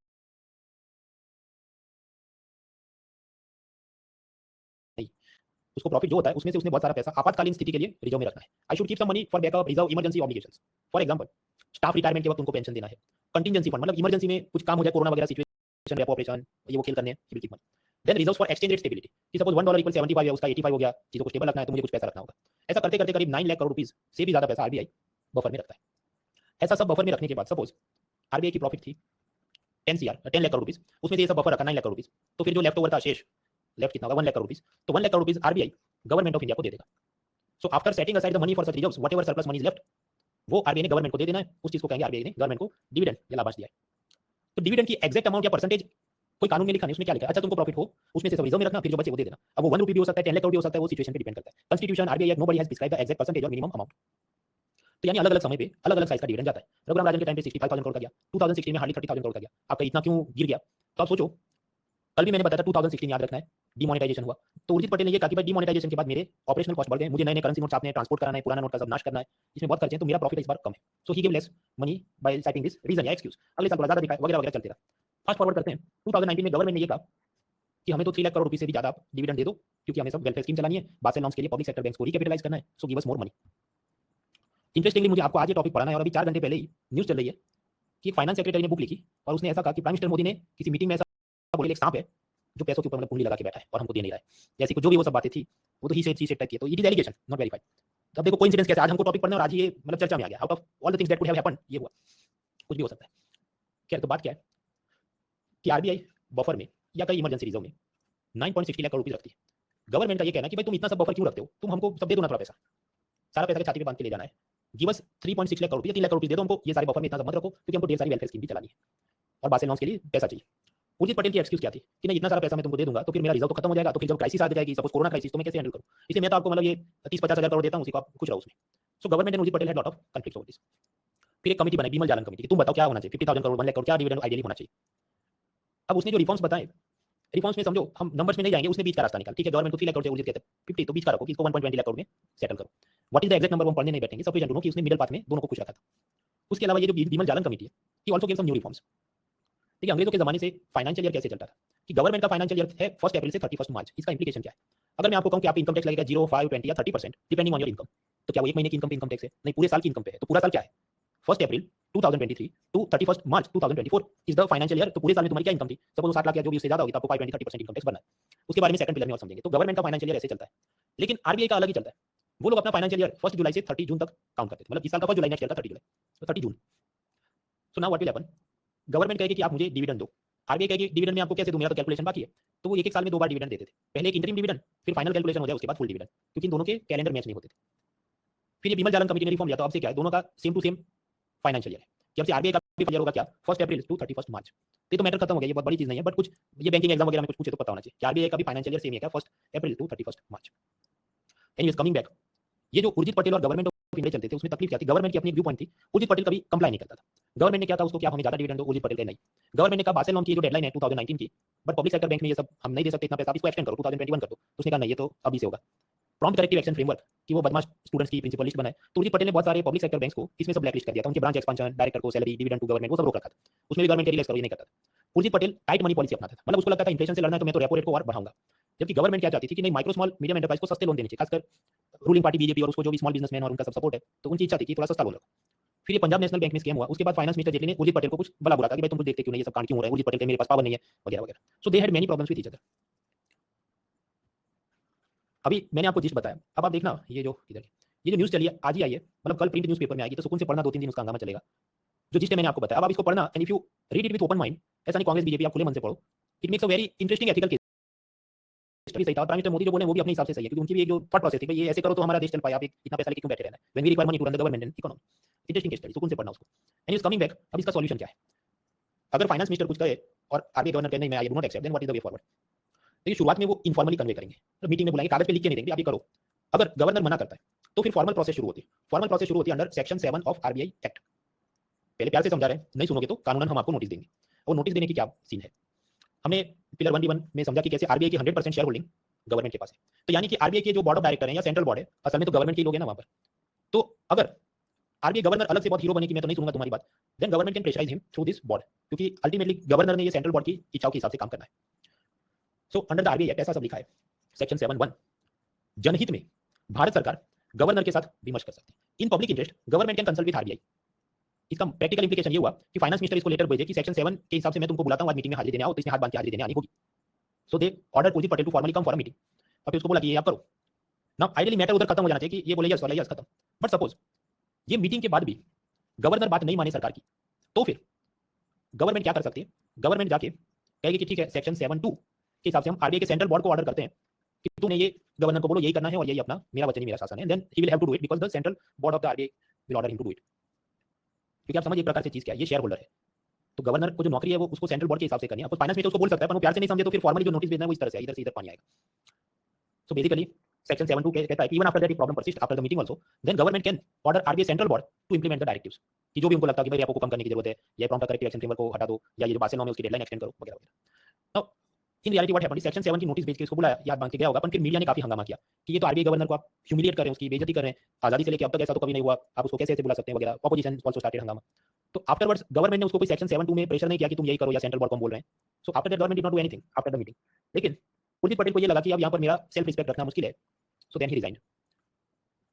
उसको प्रॉफिट जो होता है उसमें से उसने बहुत सारा पैसा आपातकालीन स्थिति के लिए रिजर्व में रखना है। I should keep some money for backup, reserve, emergency obligations. For example staff retirement के वक्त उनको पेंशन देना है, कंटिजेंसी फंड मतलब इमरजेंसी में कुछ काम हो जाए, कोरोना वगैरह सिचुएशन, रेपो ऑपरेशन, ये वो खेल करने ही will keep money. Then reserve for exchange rate stability, कि सपोज $1 इक्वल 75 है, उसका 85 हो गया, चीजों को स्टेबल रखना है तो मुझे कुछ पैसा रखना होगा। ऐसा करते करते करीब 9 लाख करोड़ रुपीस से भी ज्यादा पैसा आरबीआई बफर में रखता है। ऐसा सब बफर में रखने के बाद सपोज आरबीआई की प्रॉफिट थी 10 लाख करोड़ रुपीस, उसमें से ये सब बफर रखा 9 लाख करोड़ रुपीस, तो फिर जो लेफ्ट ओवर का शेष, लेफ्ट कितना होगा, 1 लाख करोड़ रुपीस, तो 1 lakh crore rupees RBI government of India को दे देगा। So after setting aside the money for such reserves, whatever surplus money is left, वो आरबीआई ने गवर्नमेंट को दे देना है। उस चीज को कहेंगे आरबीआई ने गवर्नमेंट को डिविडेंड या लाभांश दिया है। तो डिविडेंड की एग्जैक्ट अमाउंट या परसेंटेज कोई कानून में लिखा नहीं, उसमें क्या लिखा है, अच्छा तुमको प्रॉफिट हो उसमें से सब रिजर्व में रखना, फिर जो बचे वो दे देना। अब वो 1 रुपये भी हो सकता है, 10 लाख करोड़ भी हो सकता है, वो सिचुएशन पे डिपेंड करता है। Constitution, RBI act, nobody has prescribed the exact percentage और मिनिमम अमाउंट। तो यानी अलग अलग समय पे अलग अलग साइज का डिविडेंड जाता है। रघुराम राजन के टाइम पे 65,000 करोड़ का गया, 2016 में हार्डली 30,000 करोड़ का गया। आपका इतना क्यों गिर गया, तो आप सोचो, कल भी मैंने बताया था 2016 याद रखना है, डिमोनेटाइजेशन हुआ, तो उर्जित पटेल ने ये कहा कि भाई डिमोनेटाइजेशन के बाद मेरे ऑपरेशनल कॉस्ट बढ़ गए, मुझे नए नए करेंसी नोट छापने हैं, ट्रांसपोर्ट कराना है, पुराना नोट का सब नाश करना है, इसमें बहुत खर्चे हैं, तो मेरा प्रॉफिट इस बार कम है। So he give less money by citing this reason या एक्सक्यूज। अगले साल थोड़ा ज्यादा दिखाए वगैरह वगैरह चलते रहा। फास्ट फॉरवर्ड करते हैं 2019 में गवर्नमेंट ने ये कहा कि हमें तो 3 लाख करोड़ रुपए से भी ज्यादा आप डिविडेंड दे दो, क्योंकि हमें सब वेलफेयर स्कीम चलानी है, बासेल नॉर्म्स के लिए पब्लिक सेक्टर बैंक्स को रिकैपिटलाइज करना है, so give us more money. Interestingly मुझे आपको आज ये टॉपिक पढ़ाना है, और अभी 4 घंटे पहले ही न्यूज चल रही है कि एक फाइनेंस सेक्रेटरी ने बुक लिखी और उसने ऐसा कहा कि प्राइम मिनिस्टर मोदी ने किसी मीटिंग में ऐसा बोले, एक सांप है जो पैसों के ऊपर मतलब कुंडली लगा के बैठा है और हमको दे नहीं रहा है, जैसी कुछ जो भी वो सब बातें थी, वो तो ही सेड टाइप की, तो it is allegation not verified. अब देखो कोइंसिडेंस कैसे आज हमको टॉपिक पढ़ना और आज ये मतलब चर्चा में आ गया, out of all the things that could have happened ये हुआ, कुछ भी हो सकता है। खैर, तो बात क्या है कि आरबीआई बफर में या कई इमरजेंसी रिजर्व में 9.60 लाख करोड़ रुपए रखती है। गवर्नमेंट का ये कहना है कि भाई तुम इतना सब बफर क्यों रखते हो, तुम हमको सब दे दो ना, थोड़ा पैसा, सारा पैसा के छाती पे बांध के ले जाना है, गिव अस 3.6 लाख करोड़ रुपए, 3 लाख करोड़ रुपए दे दो हमको, ये सारे बफर में इतना सब मत रखो, क्योंकि हमको ढेर सारी वेलफेयर स्कीम भी चलानी है और बासेल नॉर्म्स के लिए पैसा चाहिए। उर्जित पटेल की एक्सक्यूज क्या थी कि नहीं इतना सारा पैसा मैं तुमको दे दूंगा तो फिर मेरा रिजर्व तो खत्म हो जाएगा, तो फिर जब क्राइसिस आ जाएगी, सपोज कोरोना क्राइसिस, तो मैं कैसे हैंडल करूँ, इसलिए मैं तो आपको मतलब ये 30-50 हज़ार करोड़ देता हूँ, उसी को आप खुश रहो उसमें। So government and Urjit Patel had lot of conflicts over this. फिर एक कमिटी बनाई, बीमल जालन कमिटी, कि तुम बताओ क्या होना चाहिए, 50,000 करोड़ 1 लाख करोड़ क्या डिविडेंड आइडियली होना चाहिए। अब उसने जो रिफॉर्म्स बताए, रिफॉर्म्स में समझो हम नंबर्स में नहीं जाएंगे, उसने बीच का रास्ता निकाला, ठीक है गवर्नमेंट को 3 लाख करोड़ से उर्जित कहते हैं 50, तो बीच का रखो कि इसको 1.20 लाख करोड़ में सेटल करो। What is the exact number वो हम पढ़ने नहीं बैठेंगे, सफिशिएंट टू नो कि उसने मिडिल पाथ में दोनों को खुश रखा था। उसके अलावा ये जो बीमल जालन कमिटी है, he also give some new reforms. देखिए अंग्रेजों के जमाने से फाइनेंशियल ईयर कैसे चलता था कि गवर्नमेंट का फाइनेंशियल ईयर है 1 अप्रैल से 31 मार्च। इसका इंप्लीकेशन क्या है, अगर मैं आपको कहूं कि आपका इनकम टैक्स लगेगा 0, 5, 20 या 30% डिपेंडिंग ऑन योर इनकम, तो क्या वो एक महीने की इनकम पे इनकम टैक्स है? नहीं, पूरे साल की इनकम पे है। तो पूरा साल क्या है, 1 April 2023 to 31 March 2024 is the financial year. तो पूरे साल में तुम्हारी क्या इनकम थी, सपोज 60 लाख या जो भी उससे ज्यादा होगी, तो आपको 5, 20, 30% इनकम टैक्स भरना है। उसके बारे में सेकंड पिलर में और समझेंगे। तो गवर्नमेंट का फाइनेंशियल ईयर ऐसे चलता है, लेकिन आरबीआई का अलग ही चलता है। वो लोग अपना फाइनेंशियल ईयर 1 जुलाई से 30 जून तक काउंट करते थे, मतलब इस साल का 1 जुलाई, नेक्स्ट ईयर का 30 जुलाई, तो 30 जून। So now what will happen, government कहेगी कि आप मुझे डिविडेंड दो, आरबीआई कहेगी डिविडेंड में आपको कैसे दूं, मेरा तो कैलकुलेशन बाकी है। तो वो एक एक साल में 2 बार डिविडेंड देते थे, पहले एक इंटरिम डिविडेंड, फिर फाइनल कैलकुलेशन हो जाए उसके बाद फुल डिविडेंड, क्योंकि इन दोनों के कैलेंडर मैच नहीं होते थे। फिर ये बीमल जालन कमेटी ने रिफॉर्म लिया, तो अब से क्या है, दोनों का same to same financial year है कि अब से आरबीआई का भी ईयर होगा क्या, 1 अप्रैल टू 31 मार्च। ये तो मैटर खत्म हो गया, ये बहुत बड़ी चीज नहीं है, बट कुछ ये बैंकिंग एग्जाम वगैरह में कुछ पूछे तो पता होना चाहिए कि आरबीआई का भी फाइनेंशियल ईयर सेम है क्या, 1 April to 31 March. Anyways coming back, ये जो उर्जित पटेल और गवर्नमेंट ऑफ इंडिया चलते थे, उसमें तकलीफ क्या थी, गवर्नमेंट की अपनी व्यू पॉइंट थी, उर्जित पटेल कभी कंप्लाई नहीं करता था। गवर्नमेंट ने क्या था उसको, क्या हमें ज्यादा डिविडेंड दो, उर्जित पटेल का नहीं। गवर्नमेंट ने कहा बासेल नॉर्म की जो डेडलाइन है 2019 की, बट पब्लिक सेक्टर बैंक में ये सब हम नहीं दे सकते इतना पैसा, आप इसको एक्सटेंड करो 2021 कर दो। तो उसने कहा नहीं, ये तो अभी से होगा। प्रॉम्प्ट करेक्टिव एक्शन फ्रेमवर्क कि वो बदमाश स्टूडेंट्स की प्रिंसिपल लिस्ट बनाए, तो उर्जित पटेल ने बहुत सारे पब्लिक सेक्टर बैंक्स को इसमें सब ब्लैकलिस्ट कर दिया था, उनके ब्रांच एक्सपेंशन, डायरेक्टर को सैलरी, डिविडेंड टू गवर्नमेंट, वो सब रोक रखा था। उसमें भी गवर्नमेंट रिलैक्स करो, ये नहीं करता था। Urjit Patel tight money policy अपनाता था, मतलब उसको लगता था इन्फ्लेशन से लड़ना है तो मैं तो रेपो रेट को और बढ़ाऊंगा। जबकि गवर्नमेंट क्या चाहती थी कि नहीं, माइक्रो स्मॉल मीडियम एंटरप्राइज को सस्ते लोन देने चाहिए, खासकर रूलिंग पार्टी बीजेपी और उसको जो भी स्मॉल बिजनेसमैन और उनका सब सपोर्ट है, तो उनकी इच्छा थी कि थोड़ा सस्ता लोन रखो। फिर ये पंजाब नेशनल बैंक में स्कैम हुआ, उसके बाद फाइनेंस मिनिस्टर जेटली ने उर्जित पटेल को कुछ बला बुरा कहा कि भाई तुम कुछ देखते क्यों नहीं, ये सब कांड क्यों हो रहा है, उर्जित पटेल के मेरे पास पावर नहीं है, वगैरह वगैरह। So they had many problems with each other. अभी मैंने आपको जिस बताया, अब आप देखना ये जो इधर ये जो न्यूज़ चली है आज ही आई है, मतलब कल प्रिंट न्यूज़पेपर में आएगी, तो सुकून से पढ़ना, 2-3 दिन उसका हंगामा चलेगा। जो जिस मैंने आपको बताया, अब आप इसको पढ़ना, and if you read it with open mind, ऐसा नहीं कांग्रेस बीजेपी, आप खुले मन से पढ़ो। It makes a very interesting ethical case study. सही था, प्राइम मिनिस्टर मोदी जो बोले वो भी अपने हिसाब से सही है, क्योंकि उनकी भी एक जो थॉट प्रोसेस थी, भाई ये ऐसे करो तो हमारा देश चल पाए, आप इतना पैसा लेके क्यों बैठे रहना है, when we require money to run the government and economy. Interesting case study, सुकून से पढ़ना उसको। एंड इज कमिंग बैक, अब इसका सॉल्यूशन क्या है, अगर फाइनेंस मिनिस्टर कुछ कहे और आरबीआई गवर्नर कहे नहीं मैं I do not accept, then what is the way forward. देखिए शुरुआत में वो इनफॉर्मली कन्वे करेंगे, तो मीटिंग में बुलाएंगे, कागज पे लिख के नहीं देंगे आप ये करो। अगर गवर्नर मना करता है तो फिर फॉर्मल प्रोसेस शुरू होती है। फॉर्मल प्रोसेस शुरू होती है under section 7 of RBI act. पहले प्यार से समझा रहे हैं, नहीं सुनोगे तो कानूनन हम आपको नोटिस देंगे। और नोटिस देने की क्या सीन है, हमने पिलर 1D1 में समझा कि कैसे आरबीआई की 100% शेयर होल्डिंग गवर्नमेंट के पास है। तो यानी कि आरबीआई के जो बोर्ड ऑफ डायरेक्टर है या सेंट्रल बोर्ड है, असल में तो गवर्नमेंट के लोग हैं ना वहां पर। तो अगर आरबीआई गवर्नर अलग से बहुत हीरो बने कि मैं तो नहीं सुनूंगा तुम्हारी बात, then government can pressurise him through this board, क्योंकि अल्टीमेटली गवर्नर ने ये सेंट्रल बोर्ड की इच्छाओं के हिसाब से काम करना है। So under the RBI act ऐसा सब लिखा है, सेक्शन 7(1), जनहित में भारत सरकार गवर्नर के साथ विमर्श कर सकती है। In public interest government can consult with RBI. इसका प्रैक्टिकल इंप्लीकेशन ये हुआ कि फाइनेंस मिनिस्टर इसको लेटर भेजे कि सेक्शन 7 के हिसाब से मैं तुमको बुलाता हूं, आज मीटिंग में हाजिरी देने आओ, तो इसने हाथ बांध के हाजिरी देने आनी होगी। So they order Urjit Patel to formally come for a meeting. अब उसको बोला कि ये आप करो ना, आइडियली मैटर उधर खत्म हो जाना चाहिए कि ये बोले यस वाला यस खत्म। बट सपोज ये मीटिंग के बाद भी गवर्नर बात नहीं माने सरकार की, तो फिर गवर्नमेंट क्या कर सकती है, गवर्नमेंट जाके कहेगी कि ठीक है सेक्शन 7(2) के हिसाब से हम आरबीआई के सेंट्रल बोर्ड को ऑर्डर करते हैं कि तूने ये गवर्नर को बोलो यही करना है और यही अपना मेरा वचन ही मेरा शासन है, then he will have to do it because the central board of the RBI will order him to do it. क्योंकि आप समझिए एक प्रकार से चीज क्या है, ये शेयर होल्डर है, तो गवर्नर को जो नौकरी है वो उसको सेंट्रल बोर्ड के हिसाब से करनी है। आपको फाइनेंस में तो उसको बोल सकता है, पर वो प्यार से नहीं समझे तो फिर फॉर्मली जो नोटिस भेजना है वो इस तरह से इधर से इधर पानी आएगा। सो बेसिकली सेक्शन 7(2) कहता है कि even after that problem persist after the meeting also, then government can order RBI central board to implement the directives, कि जो भी उनको लगता है कि भाई आपको कम करने की जरूरत है, या प्रॉम्प्ट करेक्टिव एक्शन फ्रेमवर्क को हटा दो, या ये जो बासेल नॉर्म है उसकी डेडलाइन एक्सटेंड करो, वगैरह वगैरह। Now in reality what happened, section 7 की नोटिस भेज के इसको बुलाया, याद बांध के गया होगा, पर फिर मीडिया ने काफी हंगामा किया कि ये तो आरबीआई गवर्नर को आप ह्यूमिलिएट कर रहे हैं, उसकी बेइज्जती कर रहे हैं, आजादी से लेकर अब तक ऐसा तो कभी नहीं हुआ, आप उसको कैसे ऐसे बुला सकते हैं, वगैरह। ऑपोजिशन आल्सो स्टार्टेड हंगामा। तो आफ्टरवर्ड्स गवर्नमेंट ने उसको कोई सेक्शन 7(2) में प्रेशर नहीं किया कि तुम यही करो या सेंट्रल बोर्ड को हम बोल रहे हैं। So after that government did not do anything after the meeting. लेकिन उर्जित पटेल को ये लगा कि अब यहाँ पर मेरा सेल्फ रिस्पेक्ट रखना मुश्किल है, सो देन ही रिजाइंड।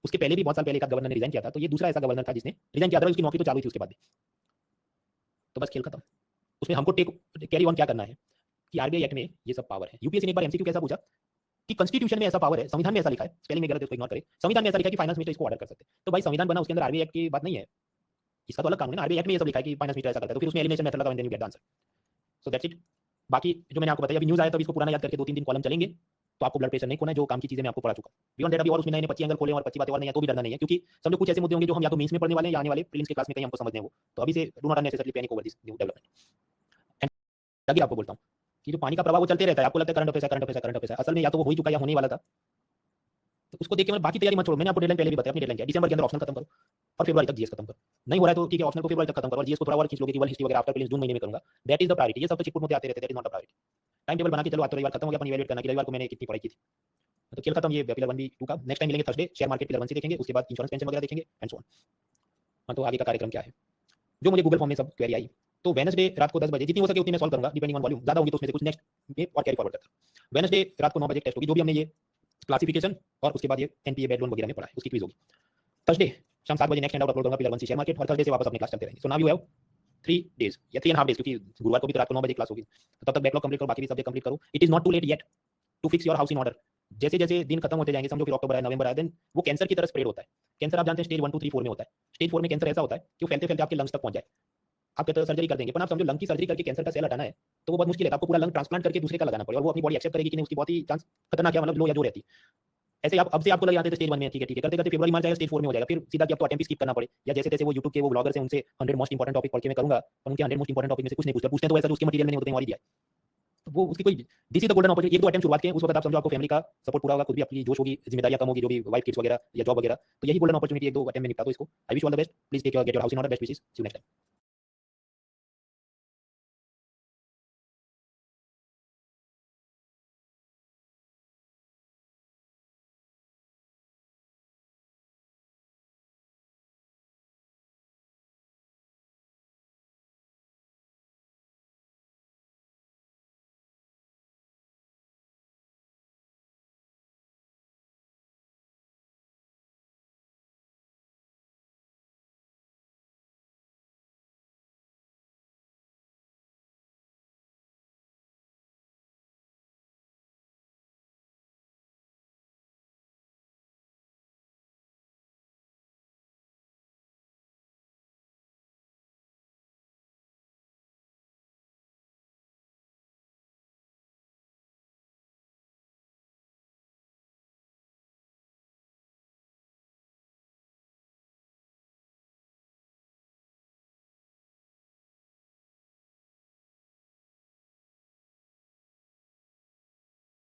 उसके पहले भी बहुत साल पहले एक गवर्नर ने रिजाइन किया था, तो ये दूसरा ऐसा गवर्नर था जिसने रिजाइन किया था, उसकी नौकरी तो चालू थी उसके बाद भी। तो बस खेल खत्म। उसमें हमको कैरी ऑन क्या करना है कि आरबीआई एक्ट में ये सब पावर है। यूपीएससी ने एक बार एमसीक्यू कैसा पूछा कि कॉन्स्टिट्यूशन में ऐसा पावर है, संविधान में ऐसा लिखा है, स्पेलिंग में गलत है उसको इग्नोर करें, संविधान में ऐसा लिखा है कि फाइनेंस मिनिस्टर इसको ऑर्डर कर सकते हैं। तो भाई संविधान बना उसके अंदर आरबीआई एक्ट की बात नहीं है, इसका तो अलग कानून है। आरबीआई एक्ट में ये सब लिखा है कि फाइनेंस मिनिस्टर ऐसा करता है, तो फिर उसमें एलिमिनेशन मेथड लगा, then you get the answer. So that's it. बाकी जो मैंने आपको बताया अभी न्यूज़ आया, तो इसको पुराना याद करके 2-3 दिन कॉलम चलेंगे, तो आपको ब्लड प्रेशर नहीं खोना है, जो काम की चीजें मैं आपको पढ़ा चुका हूं। बियॉन्ड दैट अभी और उसमें नए 25 एंगल खोले और 25 बातें और नहीं है तो भी डरना नहीं है, क्योंकि समझो कुछ ऐसे मुद्दे होंगे जो हम या तो मेंस में पढ़ने वाले हैं या आने वाले प्रीलिम्स के क्लास में कहीं हमको समझने हैं वो। तो अभी से do not unnecessarily panic over this new development. And आगे आपको बोलता हूं, कि जो पानी का प्रवाह वो चलते रहता है, आपको लगता है करंट अफेयर्स है, करंट अफेयर्स है, करंट अफेयर्स है, असल में या तो वो हो ही चुका है या होने ही वाला था। तो उसको देख के मतलब बाकी तैयारी मत छोड़ो। मैंने आपको डेडलाइन पहले भी बताया, अपनी डेडलाइन क्या है, दिसंबर के अंदर ऑप्शनल खत्म करो और फरवरी तक जीएस खत्म करो। नहीं हो रहा है तो ठीक है, ऑप्शनल को फरवरी तक खत्म करो और जीएस को थोड़ा और खींच लोगे कि वर्ल्ड हिस्ट्री वगैरह आफ्टर प्रीलिम्स जून महीने में करूंगा। That is the priority. ये सब तो चिटपुट में आते रहते हैं, that is not a priority. Time table बना के चलो, आज तो रविवार खत्म हो गया, अपन इवैल्यूएट करना कि रविवार को मैंने कितनी पढ़ाई की थी। तो खेल खत्म, ये पिलर 1 भी 2 का। नेक्स्ट टाइम मिलेंगे थर्सडे, शेयर मार्केट पिलर 1 से देखेंगे, उसके बाद इंश्योरेंस पेंशन वगैरह देखेंगे एंड सो ऑन। हाँ, तो आगे का कार्यक्रम क्या है, जो मुझे गूगल फॉर्म में सब क्वेरी आई, तो वेडनेसडे रात को 10 बजे जितनी हो सके उतनी मैं सॉल्व करूंगा, डिपेंडिंग ऑन वॉल्यूम। ज्यादा होगी तो उसमें से कुछ नेक्स्ट में और कैरी फॉरवर्ड करता। वेडनेसडे रात को 9 बजे टेस्ट होगी, जो भी हमने ये क्लासिफिकेशन और उसके बाद ये एनपीए बेड लोन वगैरह में पढ़ा है उसकी क्विज होगी। थर्सडे शाम 7 बजे नेक्स्ट हैंडआउट अपलोड होगा पिलर 1 से शेयर मार्केट, और थर्सडे से वापस अपनी क्लास चलते रहेंगे। सो नाउ यू हैव 3 डेज या 3.5 डेज, क्योंकि गुरुवार को भी तो रात को 9 बजे क्लास होगी, तो तब तक बैकलॉग कंप्लीट करो, बाकी भी सब्जेक्ट कंप्लीट करो। It is not too late yet to fix your house in order. जैसे जैसे दिन खत्म होते जाएंगे, समझो फिर अक्टूबर है, नवंबर है, देन वो कैंसर की तरह स्प्रेड होता है। कैंसर आप जानते हैं स्टेज 1 2 3 4 में होता है। स्टेज 4 में कैंसर ऐसा होता है कि वो फैलते फैलते आपके लंग्स तक पहुंच जाए। आप कहते हो सर्जरी कर देंगे, पर आप समझो लंग की सर्जरी करके कैंसर का सेल हटाना है तो वो बहुत मुश्किल है। आपको पूरा लंग ट्रांसप्लांट करके दूसरे का लगाना पड़ेगा, और वो अपनी बॉडी एक्सेप्ट करेगी कि नहीं, उसकी बहुत ही चांस खतरनाक है, मतलब लो या जो रहती है। ऐसे आप अब से आपको लग जाते थे स्टेज 1 में, ठीक है ठीक है, करते करते फरवरी मार्च जाएगा, स्टेज 4 में हो जाएगा, फिर सीधा कि आपको अटेम्प्ट स्किप करना पड़े, या जैसे तैसे वो यूट्यूब के वो ब्लॉगर्स हैं उनसे 100 मोस्ट इंपोर्टेंट टॉपिक पढ़ के मैं करूंगा, और उनके 100 मोस्ट इंपोर्टेंट टॉपिक में से कुछ नहीं पूछते, पूछते हैं तो वैसा जो उसके मटेरियल में नहीं होते हैं, और ही दिया है। तो वो उसकी कोई this is the golden opportunity. एक दो अटेम्प्ट शुरुआत के उस वक्त आप समझो आपको फैमिली का सपोर्ट पूरा होगा, खुद भी आपकी जोश होगी, जिम्मेदारियां कम होगी, जो भी वाइफ किड्स वगैरह या जॉब वगैरह, तो यही गोल्डन अपॉर्चुनिटी। एक दो अटेम्प्ट में निपटा दो इसको। I wish all the best, please take your get your house in order, best wishes, see you next time.